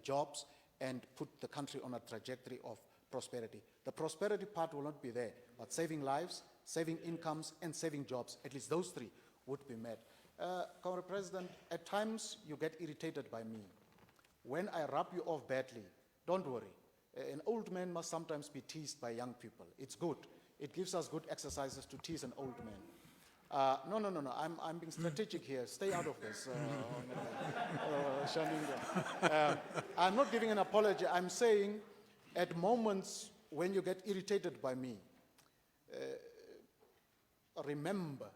jobs, and put the country on a trajectory of prosperity. The prosperity part will not be there, but saving lives, saving incomes, and saving jobs, at least those 3 would be met. Comrade President, at times you get irritated by me. When I rub you off badly, don't worry. An old man must sometimes be teased by young people. It's good. It gives us good exercises to tease an old man. No. I'm being strategic here. Stay out of this. Shalinga. I'm not giving an apology. I'm saying at moments when you get irritated by me, remember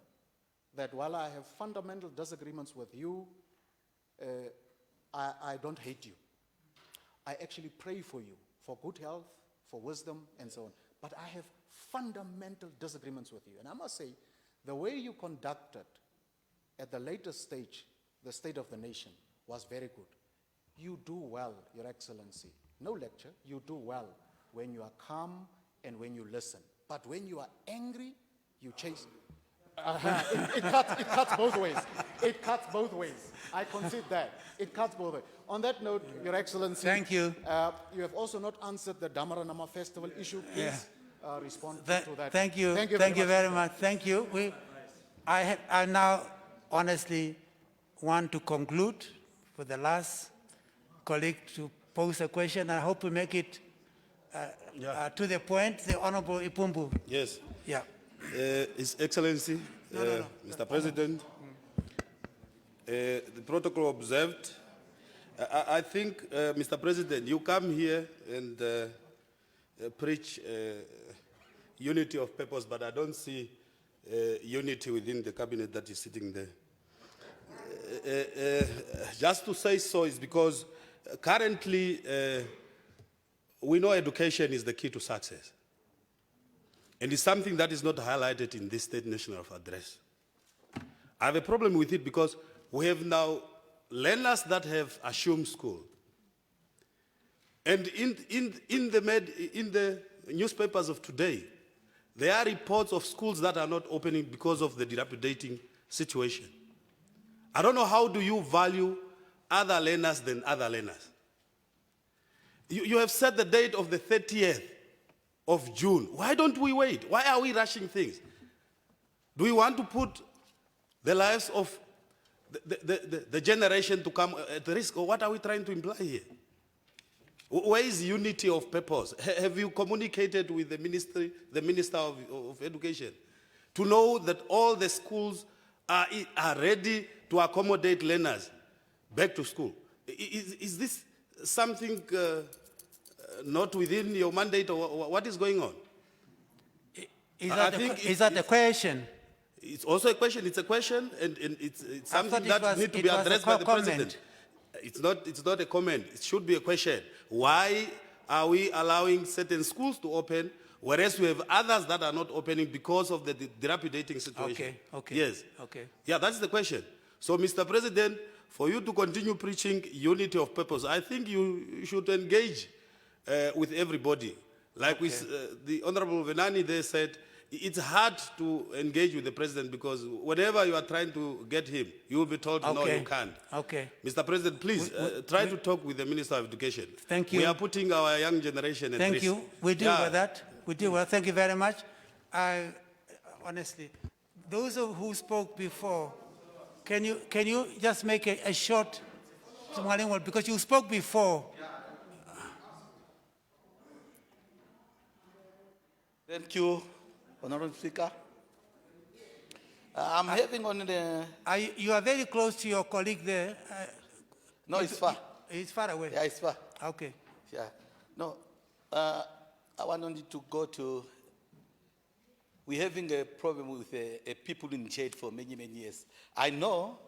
that while I have fundamental disagreements with you, I don't hate you. I actually pray for you, for good health, for wisdom, and so on. But I have fundamental disagreements with you. And I must say, the way you conducted at the latest stage, the State of the Nation, was very good. You do well, Your Excellency. No lecture, you do well when you are calm and when you listen. But when you are angry, you chase. It cuts both ways. It cuts both ways. I concede that. It cuts both ways. On that note, Your Excellency. Thank you. You have also not answered the Damaranama Festival issue. Please respond to that. Thank you. Thank you very much. Thank you. I now honestly want to conclude for the last colleague to pose a question. I hope we make it to the point. The Honorable Ipumbu. Yes. Yeah. His Excellency, Mr. President, the protocol observed. I think, Mr. President, you come here and preach unity of purpose, but I don't see unity within the cabinet that is sitting there. just to say so is because currently we know education is the key to success. And it's something that is not highlighted in this State National Address. I have a problem with it because we have now learners that have assumed school. And in the newspapers of today, there are reports of schools that are not opening because of the dilapidating situation. I don't know how do you value other learners than other learners. You have set the date of the 30th of June. Why don't we wait? Why are we rushing things? Do we want to put the lives of the generation to come at risk, or what are we trying to imply here? Where is unity of purpose? Have you communicated with the Minister of Education to know that all the schools are ready to accommodate learners back to school? Is this something not within your mandate, or what is going on? Is that the question? It's also a question. It's a question, and it's something that needs to be addressed by the President. It's not a comment. It should be a question. Why are we allowing certain schools to open, whereas we have others that are not opening because of the dilapidating situation? Okay. Yes. Okay. Yeah, that's the question. So, Mr. President, for you to continue preaching unity of purpose, I think you should engage with everybody. Like the Honorable Venani there said, it's hard to engage with the President because whenever you are trying to get him, you will be told, no, you can't. Okay. Mr. President, please try to talk with the Minister of Education. Thank you. We are putting our young generation at risk. Thank you. We deal with that. We deal with that. Thank you very much. Honestly, those who spoke before, can you just make a short, because you spoke before. Thank you, Honorable Speaker. I'm having on the... You are very close to your colleague there. No, it's far. It's far away. Yeah, it's far. Okay. Yeah. No, I want only to go to... We're having a problem with people in jail for many, many years. I know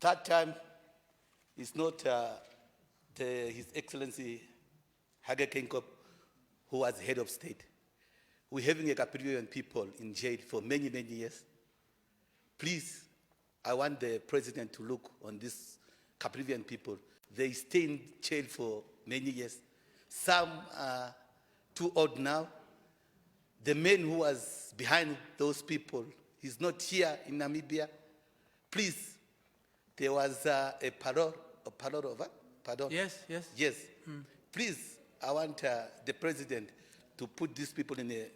that time it's not His Excellency Hage Geingob who was head of state. We're having a Caprivian people in jail for many, many years. Please, I want the President to look on these Caprivian people. They stay in jail for many years. Some are too old now. The man who was behind those people is not here in Namibia. Please, there was a parole over? Pardon? Yes. Yes. Please, I want the President to put these people in a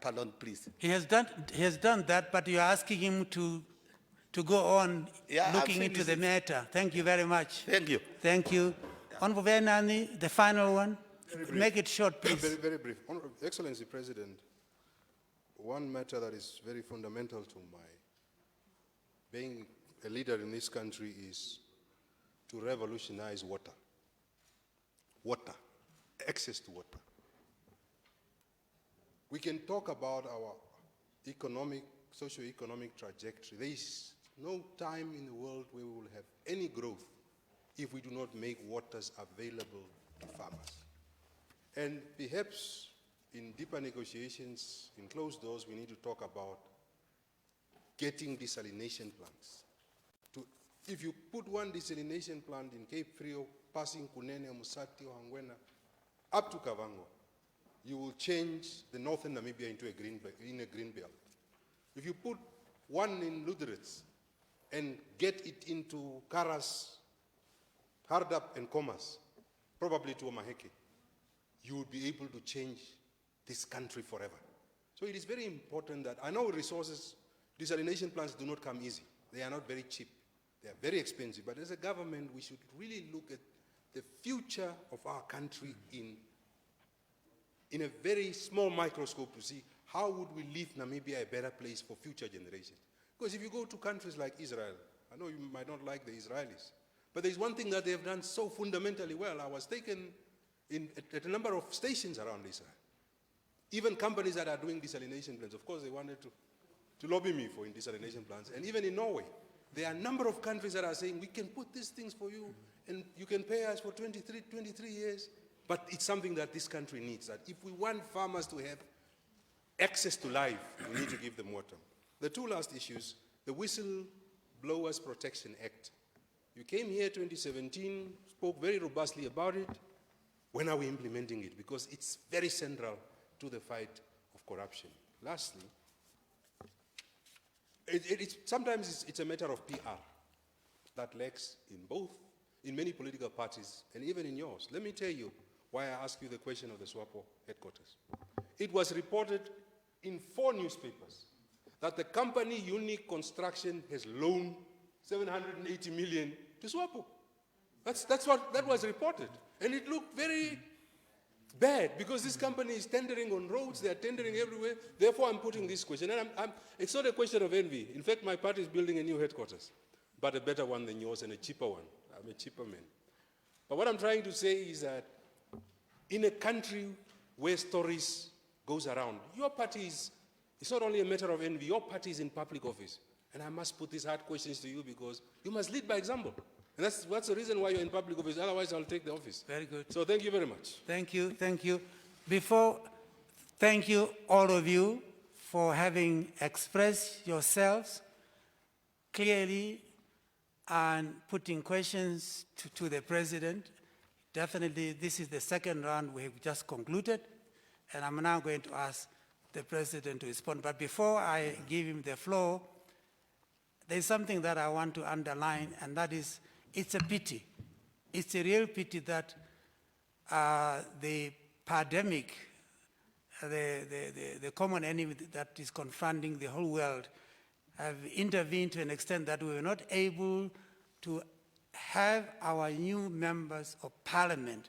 pardon, please. He has done that, but you're asking him to go on looking into the matter. Thank you very much. Thank you. Thank you. Honorable Venani, the final one. Make it short, please. Very, very brief. Excellency President, one matter that is very fundamental to my being a leader in this country is to revolutionize water. Water. Access to water. We can talk about our economic, socio-economic trajectory. There is no time in the world where we will have any growth if we do not make waters available to farmers. And perhaps in deeper negotiations, in closed doors, we need to talk about getting desalination plants. If you put one desalination plant in Cape Frio, passing Kunene, Musati, Hangwena, up to Kavango, you will change the northern Namibia into a green belt. If you put one in Lüderitz and get it into Karas, Hardap, and Komas, probably to Omaheke, you will be able to change this country forever. So it is very important that, I know resources, desalination plants do not come easy. They are not very cheap. They are very expensive. But as a government, we should really look at the future of our country in a very small microscope to see how would we leave Namibia a better place for future generations. Because if you go to countries like Israel, I know you might not like the Israelis, but there's one thing that they have done so fundamentally well. I was taken at a number of stations around Israel. Even companies that are doing desalination plants, of course they wanted to lobby me for desalination plants. And even in Norway, There are a number of countries that are saying, we can put these things for you, and you can pay us for 23 years. But it's something that this country needs. That if we want farmers to have access to life, we need to give them water. The two last issues, the Whistleblowers Protection Act. You came here 2017, spoke very robustly about it. When are we implementing it? Because it's very central to the fight of corruption. Lastly, sometimes it's a matter of PR that lacks in many political parties, and even in yours. Let me tell you why I ask you the question of the SWAPO headquarters. It was reported in 4 newspapers that the company Unique Construction has loaned 780 million to SWAPO. That was reported. And it looked very bad because this company is tendering on roads, they are tendering everywhere. Therefore, I'm putting this question. And it's not a question of envy. In fact, my party is building a new headquarters, but a better one than yours and a cheaper one. I'm a cheaper man. But what I'm trying to say is that in a country where stories goes around, your party it's not only a matter of envy, your party is in public office. And I must put these hard questions to you because you must lead by example. And that's the reason why you're in public office. Otherwise, I'll take the office. Very good. So thank you very much. Thank you, thank you. Thank you, all of you, for having expressed yourselves clearly and putting questions to the President. Definitely, this is the second round we have just concluded, and I'm now going to ask the President to respond. But before I give him the floor, there's something that I want to underline, and that is, it's a pity. It's a real pity that the pandemic, the common enemy that is confronting the whole world, have intervened to an extent that we were not able to have our new members of parliament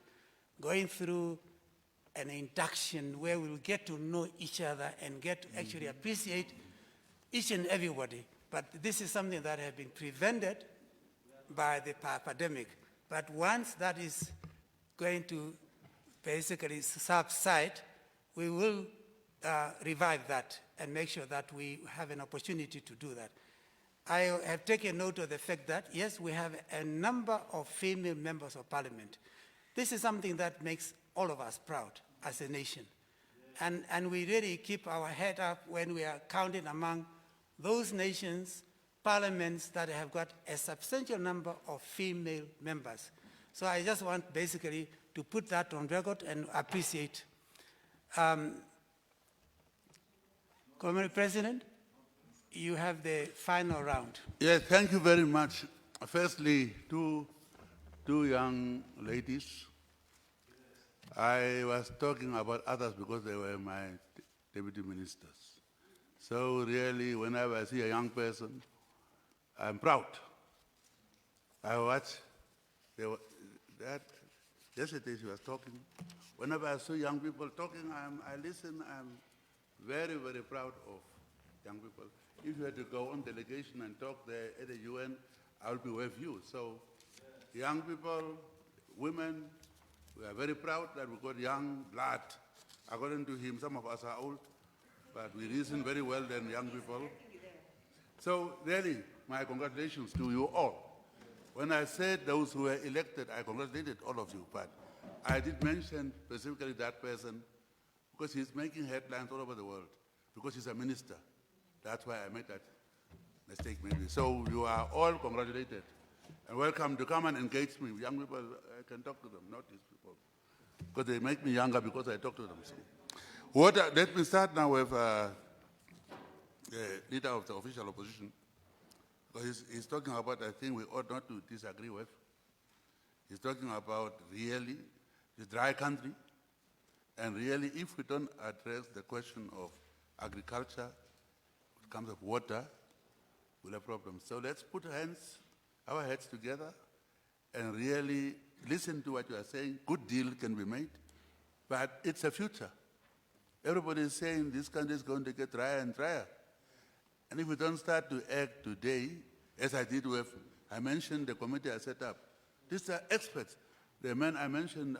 going through an induction where we'll get to know each other and get to actually appreciate each and everybody. But this is something that has been prevented by the pandemic. But once that is going to basically subside, we will revive that and make sure that we have an opportunity to do that. I have taken note of the fact that, yes, we have a number of female members of parliament. This is something that makes all of us proud as a nation. And we really keep our head up when we are counted among those nations, parliaments that have got a substantial number of female members. So I just want basically to put that on record and appreciate. Committee President, you have the final round. Yes, thank you very much. Firstly, two young ladies. I was talking about others because they were my deputy ministers. So really, whenever I see a young person, I'm proud. I watch, yesterday she was talking. Whenever I see young people talking, I listen, I'm very, very proud of young people. If you had to go on delegation and talk there at the UN, I'll be with you. So young people, women, we are very proud that we got young blood. According to him, some of us are old, but we reason very well than young people. So really, my congratulations to you all. When I said those who were elected, I congratulated all of you, but I did mention specifically that person because he's making headlines all over the world, because he's a minister. That's why I made that mistake maybe. So you are all congratulated and welcome to come and engage me. Young people, I can talk to them, not these people, because they make me younger because I talk to them. So, let me start now with the leader of the official opposition. Because he's talking about a thing we ought not to disagree with. He's talking about really the dry country, and really if we don't address the question of agriculture, when it comes to water, we'll have problems. So let's put our heads together and really listen to what you are saying. Good deal can be made, but it's a future. Everybody is saying this country is going to get drier and drier. And if we don't start to act today, as I did with, I mentioned the committee I set up. These are experts. The man I mentioned,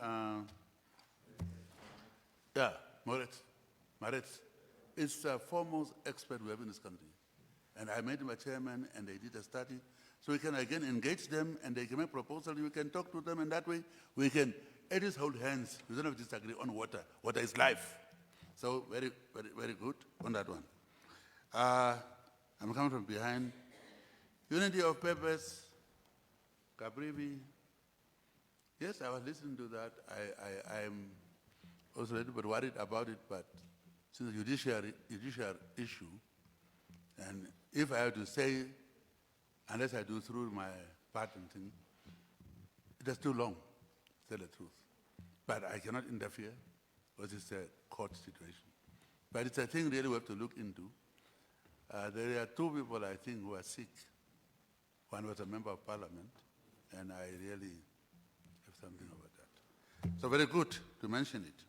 Moritz, is the foremost expert we have in this country. And I made him a chairman, and they did a study. So we can again engage them, and they can make proposals. We can talk to them, and that way we can at least hold hands. We don't have to disagree on water. Water is life. So very, very, very good on that one. I'm coming from behind. Unity of purpose, Kaprivi. Yes, I was listening to that. I'm also a little bit worried about it, but since the judicial issue, and if I have to say, unless I do through my patent thing, it is too long, to tell the truth. But I cannot interfere, because it's a court situation. But it's a thing really we have to look into. There are two people, I think, who are sick. One was a member of parliament, and I really have something about that. So very good to mention it.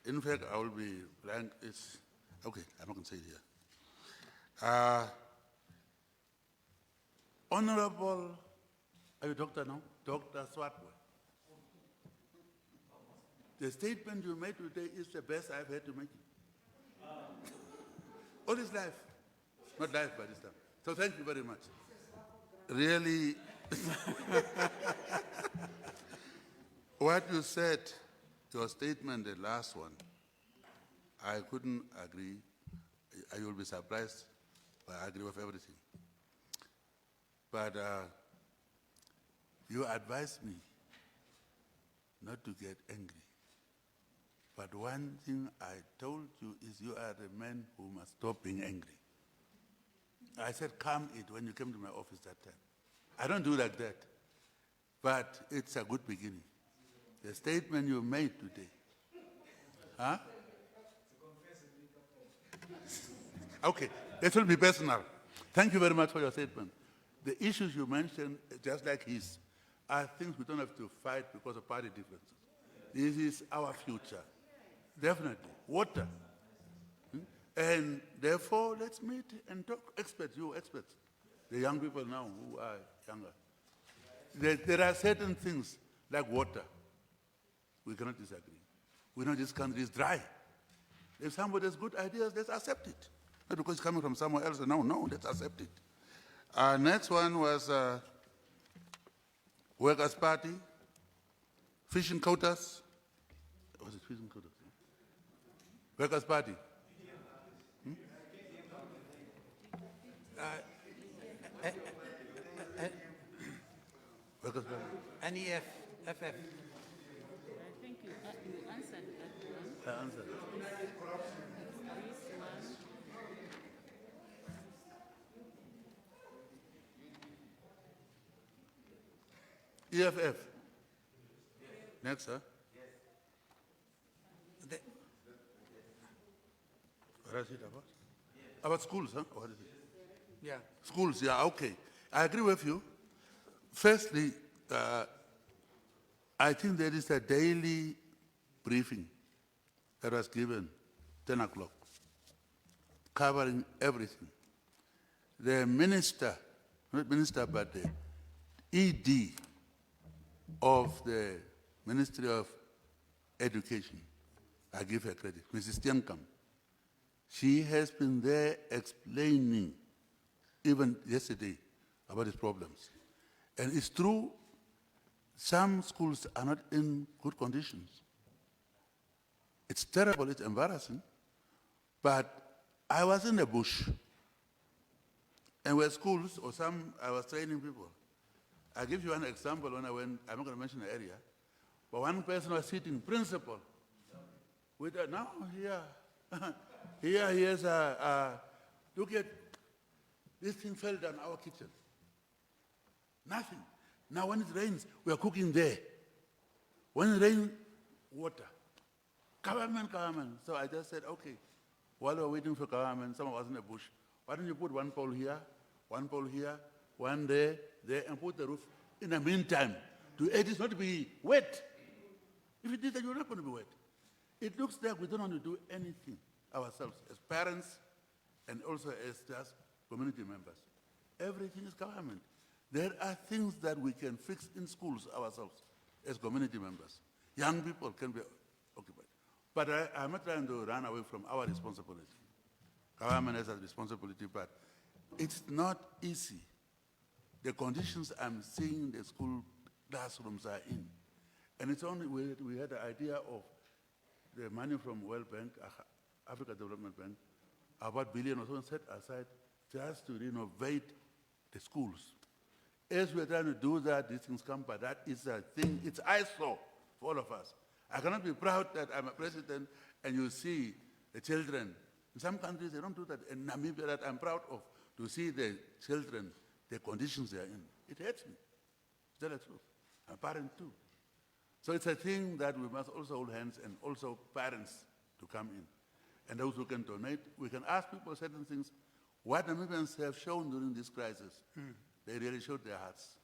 In fact, I will be blank. It's, okay, I'm not going to say it here. Honorable, are you doctor now? Dr. Swatwe. The statement you made today is the best I've had to make it. All his life. Not life by this time. So thank you very much. Really, what you said, your statement, the last one, I couldn't agree. You will be surprised, but I agree with everything. But you advised me not to get angry. But one thing I told you is you are the man who must stop being angry. I said, calm it when you came to my office that time. I don't do like that. But it's a good beginning. The statement you made today. Huh? Okay, this will be personal. Thank you very much for your statement. The issues you mentioned, just like his, are things we don't have to fight because of party differences. This is our future. Definitely. Water. And therefore, let's meet and talk. Experts, you experts. The young people now who are younger. There are certain things like water. We cannot disagree. We know this country is dry. If somebody has good ideas, let's accept it. Not because it's coming from somewhere else. No, let's accept it. Next one was Workers' Party, fishing quotas. Was it fishing quotas? Workers' Party. Workers' Party. NEF, FF. I think you answered that one. I answered. This one. EFF. Next, huh? What is it about? About schools, huh? What is it? Yeah. Schools, yeah, okay. I agree with you. Firstly, I think there is a daily briefing that was given, 10 o'clock, covering everything. The minister, not minister, but the ED of the Ministry of Education, I give her credit, Mrs. Tiankam. She has been there explaining, even yesterday, about these problems. And it's true, some schools are not in good conditions. It's terrible, it's embarrassing, but I was in the bush, and where schools, or some, I was training people. I'll give you one example when I went, I'm not going to mention the area, but one person was sitting, principal, with a, now here, here's look at, this thing fell down our kitchen. Nothing. Now when it rains, we are cooking there. When it rains, water. Government. So I just said, okay, while we're waiting for government, some of us in the bush, why don't you put one pole here, one there, and put the roof. In the meantime, it is not to be wet. If you did that, you're not going to be wet. It looks like we don't want to do anything ourselves as parents and also as just community members. Everything is government. There are things that we can fix in schools ourselves as community members. Young people can be occupied. But I'm not trying to run away from our responsibility. government has a responsibility, but it's not easy. The conditions I'm seeing the school classrooms are in. And it's only, we had the idea of the money from World Bank, Africa Development Bank, about $1 billion or so set aside just to renovate the schools. As we're trying to do that, these things come, but that is a thing, it's eyesore for all of us. I cannot be proud that I'm a president and you see the children. In some countries, they don't do that. In Namibia, that I'm proud of, to see the children, the conditions they're in. It hurts me. Tell the truth. I'm a parent too. So it's a thing that we must also hold hands and also parents to come in. And those who can donate, we can ask people certain things. What Namibians have shown during this crisis, they really showed their hearts.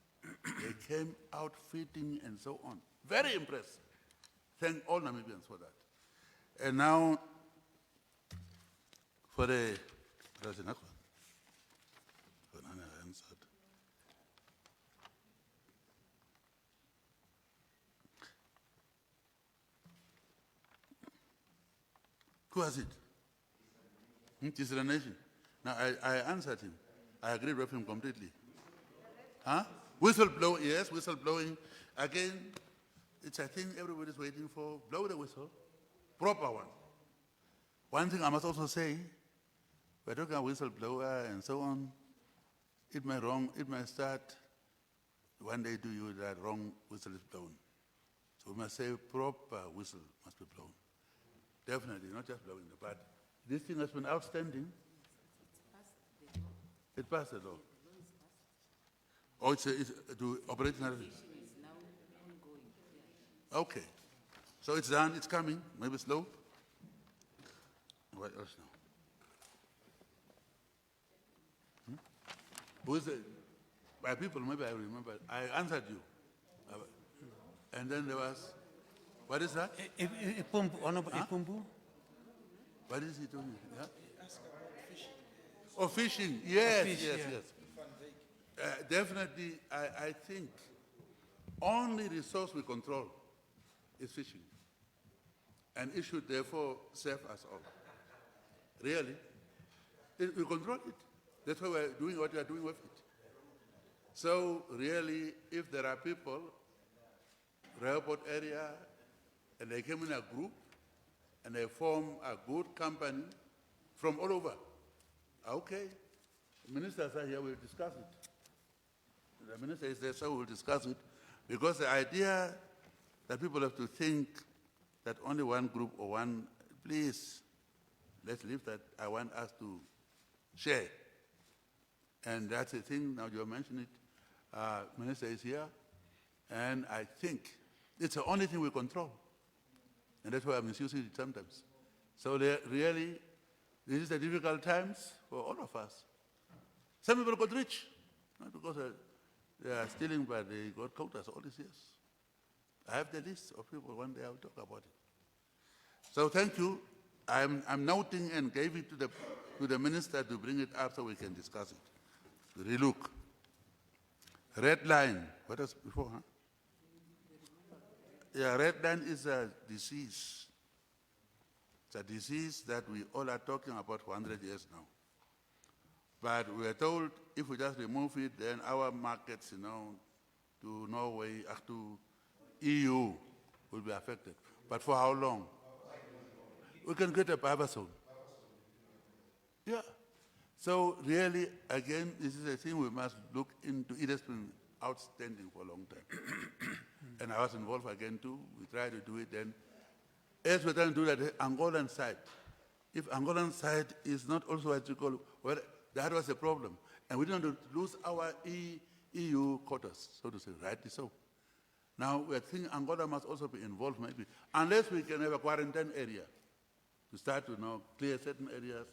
They came out fitting and so on. Very impressed. Thank all Namibians for that. And now, for the who was it? It is the nation. Now, I answered him. I agreed with him completely. Huh? Whistleblower, yes, whistleblowing. Again, it's a thing everybody's waiting for. Blow the whistle. Proper one. One thing I must also say, we're talking about whistleblower and so on. It may start one day do you that wrong whistle is blown. So we must say proper whistle must be blown. Definitely, not just blowing the but this thing has been outstanding. It passed the law. Oh, it's to operate now. Okay. So it's done, it's coming, maybe slow. What else now? Who is it? By people, maybe I remember. I answered you. And then there was, what is that? Honorable Ipumbu? What is he doing? Yeah? Oh, fishing. Yes, yes. Definitely, I think only resource we control is fishing. And it should therefore serve us all. Really. We control it. That's why we're doing what we are doing with it. So really, if there are people, airport area, and they came in a group, and they form a good company from all over, okay. The ministers are here, we'll discuss it. The minister is there, so we'll discuss it. Because the idea that people have to think that only one group or one, please, let's leave that. I want us to share. And that's the thing, now you mentioned it. Minister is here, and I think it's the only thing we control. And that's why I'm misusing it sometimes. So really, this is the difficult times for all of us. Some people got rich, not because they are stealing, but they got quotas all these years. I have the list of people, one day I'll talk about it. So thank you. I'm noting and gave it to the minister to bring it up so we can discuss it. Relook. Red line, what was before, huh? Yeah, red line is a disease. It's a disease that we all are talking about for 100 years now. But we are told if we just remove it, then our markets, to Norway, to EU will be affected. But for how long? We can get a buffer zone. Yeah. So really, again, this is a thing we must look into. It has been outstanding for a long time. And I was involved again too. We tried to do it then. As we're trying to do that, Angolan side. If Angolan side is not also what you call, well, that was a problem. And we didn't want to lose our EU quotas, so to say, rightly so. Now we're thinking Angola must also be involved maybe, unless we can have a quarantine area to start to clear certain areas,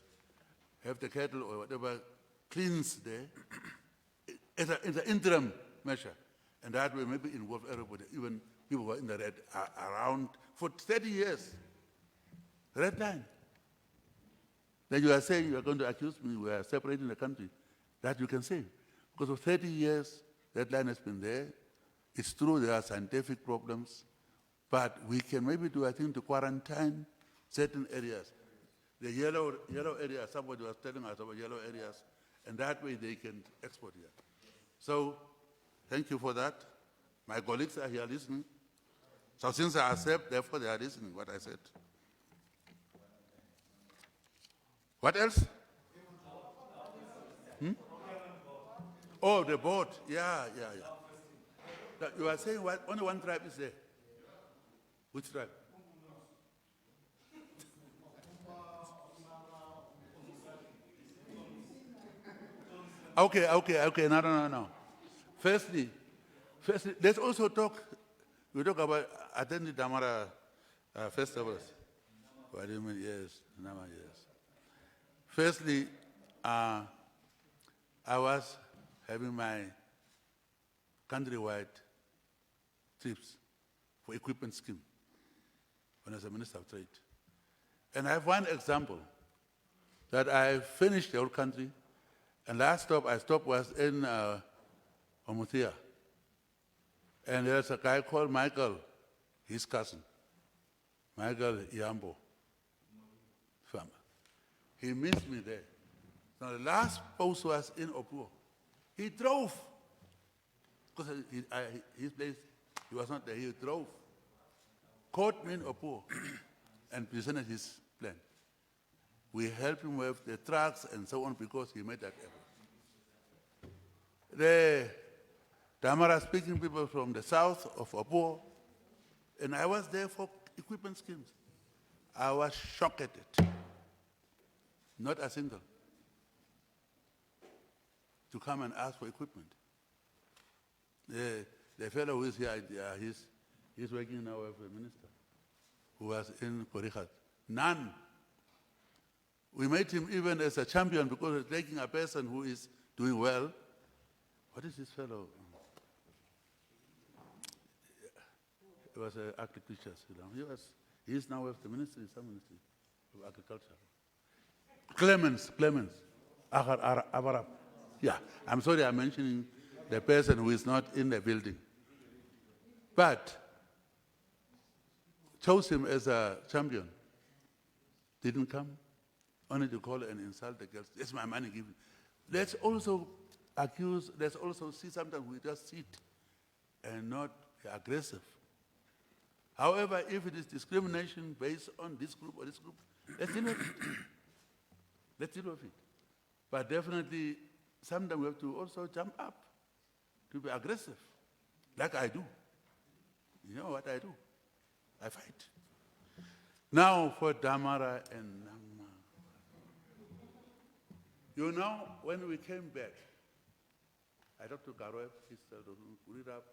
have the cattle or whatever cleans there as an interim measure. And that way maybe involve everybody, even people who are in the red around for 30 years. Red line. Then you are saying you are going to accuse me, we are separating the country. That you can say. Because for 30 years, that line has been there. It's true there are scientific problems, but we can maybe do, I think, to quarantine certain areas. the yellow area, somebody was telling us about yellow areas, and that way they can export here. So, thank you for that. My colleagues are here listening. So since I accept, therefore they are listening what I said. What else? Oh, the board. Yeah. You are saying what? Only one tribe is there. Which tribe? Okay. No. Firstly, let's also talk. We talk about attending Damara festivals. What do you mean? Yes, Nama, yes. Firstly, I was having my countrywide trips for equipment scheme when I was a Minister of Trade. And I have one example that I finished the whole country, and last stop I stopped was in Omuthia. And there's a guy called Michael, his cousin, Michael Yambo, farmer. He missed me there. Now the last post was in Opuo. He drove, because his place, he was not there, he drove. Caught me in Opuo and presented his plan. We helped him with the trucks and so on because he made that effort. The Damara speaking people from the south of Opuo, and I was there for equipment schemes. I was shocked at it. Not a single. To come and ask for equipment. The fellow who is here, he's working now as a minister, who was in Korichat. None. We made him even as a champion because he's taking a person who is doing well. What is this fellow? He was an agriculture. He's now with the ministry, some ministry of agriculture. Clemens, Abarab. Yeah, I'm sorry I'm mentioning the person who is not in the building. But chose him as a champion. Didn't come, only to call and insult the girls. That's my money given. Let's also see sometimes we just sit and not be aggressive. However, if it is discrimination based on this group or this group, let's deal with it. Let's deal with it. But definitely, sometimes we have to also jump up to be aggressive, like I do. You know what I do? I fight. Now for Damara and Nama. You know, when we came back, I talked to Garoef, he said, read up,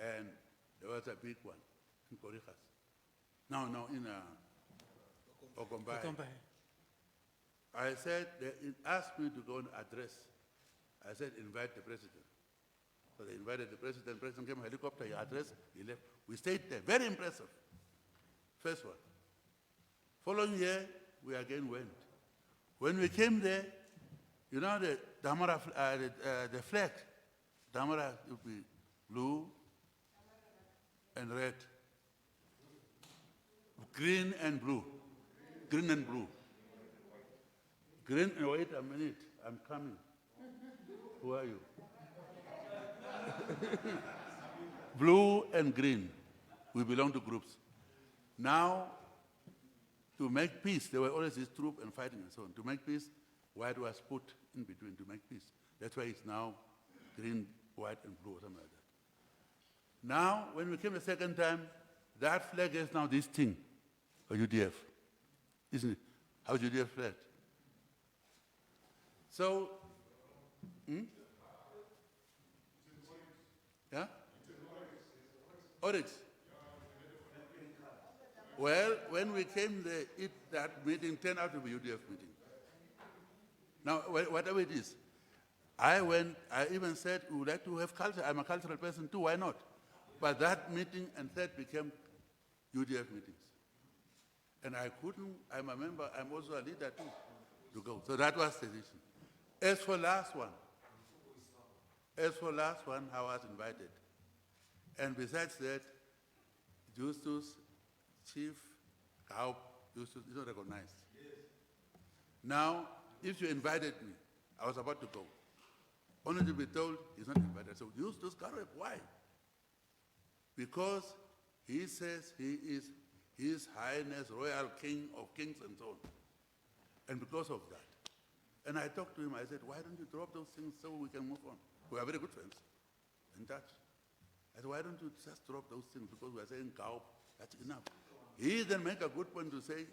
and there was a big one in Korichat. No, in Okombai. I said, they asked me to go and address. I said, invite the president. So they invited the president came helicopter, he addressed, he left. We stayed there, very impressive. First one. Following year, we again went. When we came there, you know the Damara, the flag, Damara would be blue and red, green and blue, green and blue. Green, wait a minute, I'm coming. Who are you? Blue and green, we belong to groups. Now, to make peace, there were always this troop and fighting and so on. To make peace, white was put in between to make peace. That's why it's now green, white, and blue, or something like that. Now, when we came the second time, that flag is now this thing, or UDF. Isn't it? How's UDF flag? So, yeah? Oryx. Well, when we came there, that meeting turned out to be UDF meeting. Now, whatever it is, I even said, we would like to have culture. I'm a cultural person too, why not? But that meeting and that became UDF meetings. And I couldn't, I'm a member, I'm also a leader too, to go. So that was the decision. As for last one, I was invited. And besides that, Justus, Chief, Geingob, Justus is not recognized. Now, if you invited me, I was about to go. Only to be told he's not invited. So use those Geingob. Why? Because he says he is His Highness Royal King of Kings and so on. And because of that. And I talked to him, I said, why don't you drop those things so we can move on? We are very good friends, in touch. I said, why don't you just drop those things because we are saying Geingob, that's enough. He then make a good point to say,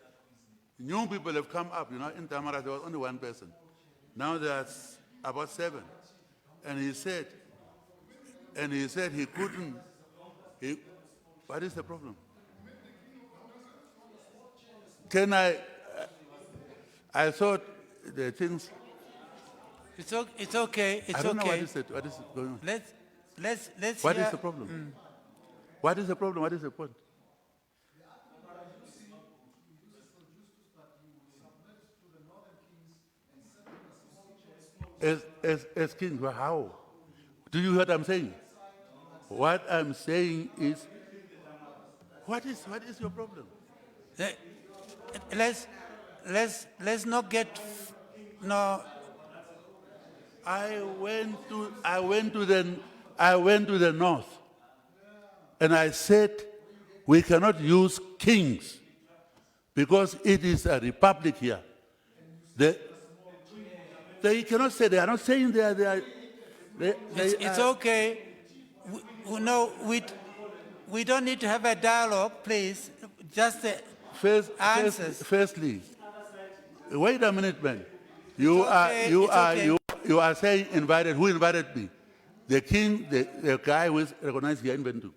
new people have come up, in Tamara there was only one person. Now there's about 7. And he said he couldn't, what is the problem? I thought the things. It's okay. It's I don't know okay. what is going on. Let's What hear- is the problem? What is the problem? What is the point? As kings, well, how? Do you hear what I'm saying? What I'm saying is, what is your problem? Let's not get no. I went to the north, and I said we cannot use kings because it is a republic here. They cannot say, they are not saying they are. It's okay. We don't need to have a dialogue, please. Just the answers. Firstly, wait a minute, man. You are saying invited. Who invited me? The king, the guy who is recognized here in Bentu.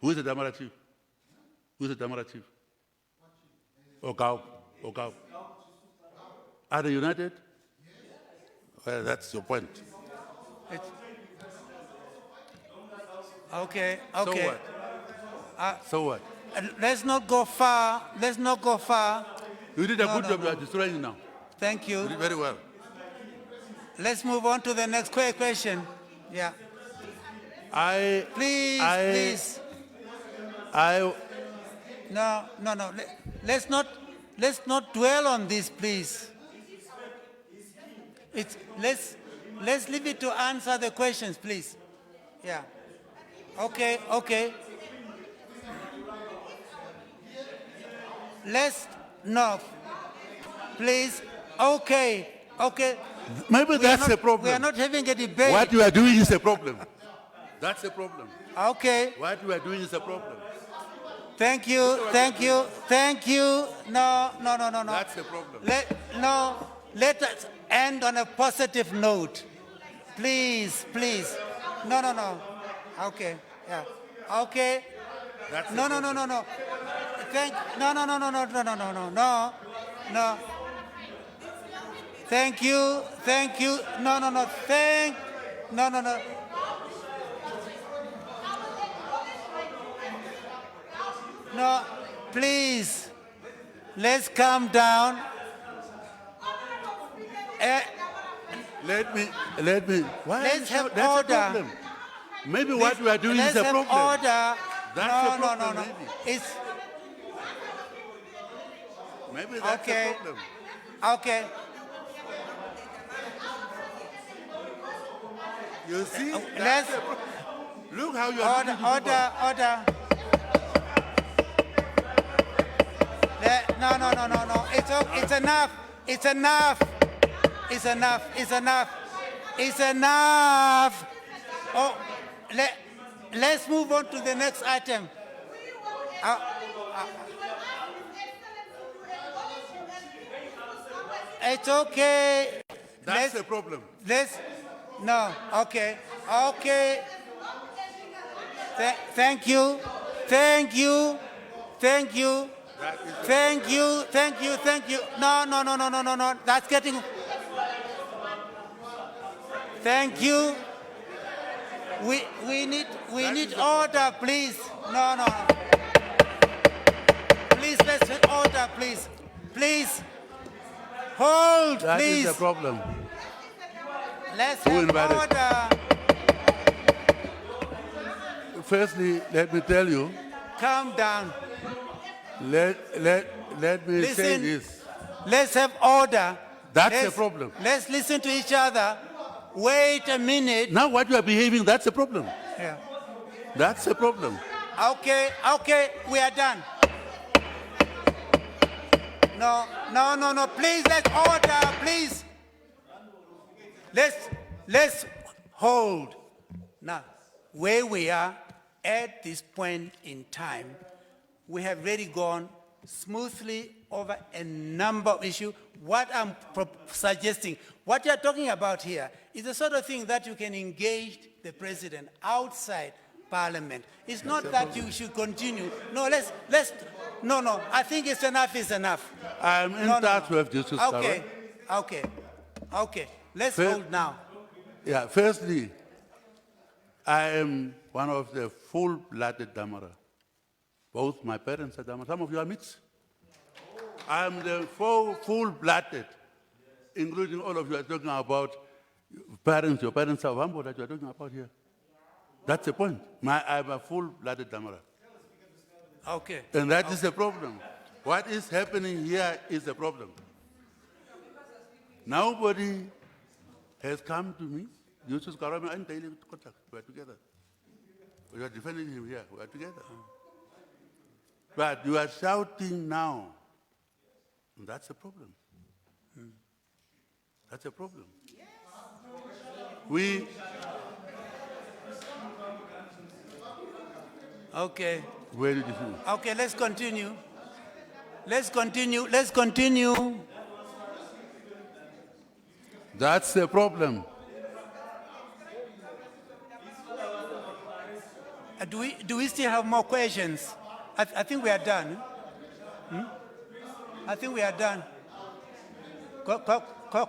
Who is the Damara chief? Who is the Damara chief? Geingob. Are they united? Well, that's your point. Okay. So what? So what? Let's not go far. You did a good job. You are destroying it now. Thank you. You did very well. Let's move on to the next question. Yeah. Please. No. Let's not dwell on this, please. Let's leave it to answer the questions, please. Yeah. Okay. Please. Okay. Maybe that's the problem. We are not having a debate. What you are doing is a problem. That's a problem. Okay. What you are doing is a problem. Thank you. No. That's the problem. Let us end on a positive note. Please. No. Okay. Yeah. Okay. That's the No. problem. No. No. Thank you. No. No. No, please. Let's calm down. Let me. Why Let's have that's order. a problem. Maybe what we are doing is a problem. Order. That's a problem. No. Maybe. Maybe that's Okay. a problem. Okay. You see? Let's- That's a problem. Look how you are doing to people. Order. No. It's enough. It's enough. Oh, let's move on to the next item. It's okay. That's the problem. Okay. Thank you. No. That's getting. Thank you. We need order, please. No. Please, let's have order, please. Please. Hold, That please. is the problem. Let's Who have invited? order. Firstly, let me tell you. Calm down. Let me say Listen. this. Let's have order. That's the problem. Let's listen to each other. Wait a minute. Now what you are behaving, that's a problem. Yeah. That's a problem. Okay, we are done. No, please, let's order, please. Let's hold. Now, where we are at this point in time, we have really gone smoothly over a number of issues. What I'm suggesting, what you're talking about here is the sort of thing that you can engage the president outside Parliament. It's not that you should continue. No, no, I think it's enough is enough. I'm in touch with Justice Okay. Let's hold now. Yeah, firstly, I am one of the full-blooded Damara. Both my parents are Damara. Some of you are mixed. I am the full-blooded, including all of you are talking about parents, your parents are Wambo that you are talking about here. That's the point. I'm a full-blooded Damara. Okay. And that is the problem. What is happening here is the problem. Nobody has come to me. Yusuf Karame and daily contact. We are together. We are defending him here. We are together. But you are shouting now. And that's a problem. That's a problem. Okay. Where did you finish? Okay, let's continue. Let's continue. That's the problem. Do we still have more questions? I think we are done. I think we are done.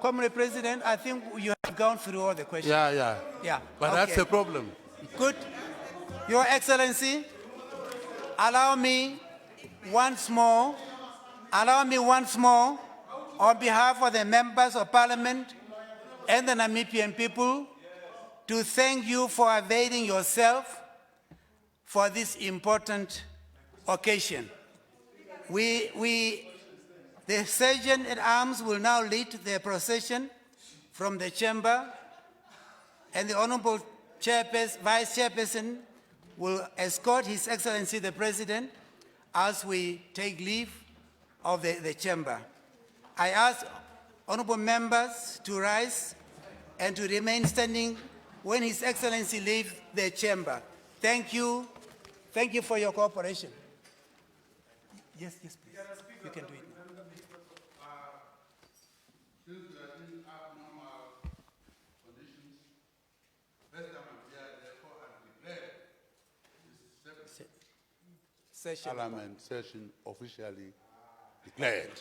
Comrade President, I think you have gone through all the questions. Yeah. But that's the problem. Good. Your Excellency, allow me once more, on behalf of the members of Parliament and the Namibian people, to thank you for availing yourself for this important occasion. The Sergeant at Arms will now lead the procession from the chamber, and the Honorable Vice Chairperson will escort His Excellency the President as we take leave of the chamber. I ask honorable members to rise and to remain standing when His Excellency leaves the chamber. Thank you. Thank you for your cooperation. Yes, please. You can do it now. Since we are in abnormal conditions, first time I'm here, therefore I declare this Session. Parliament session officially declared.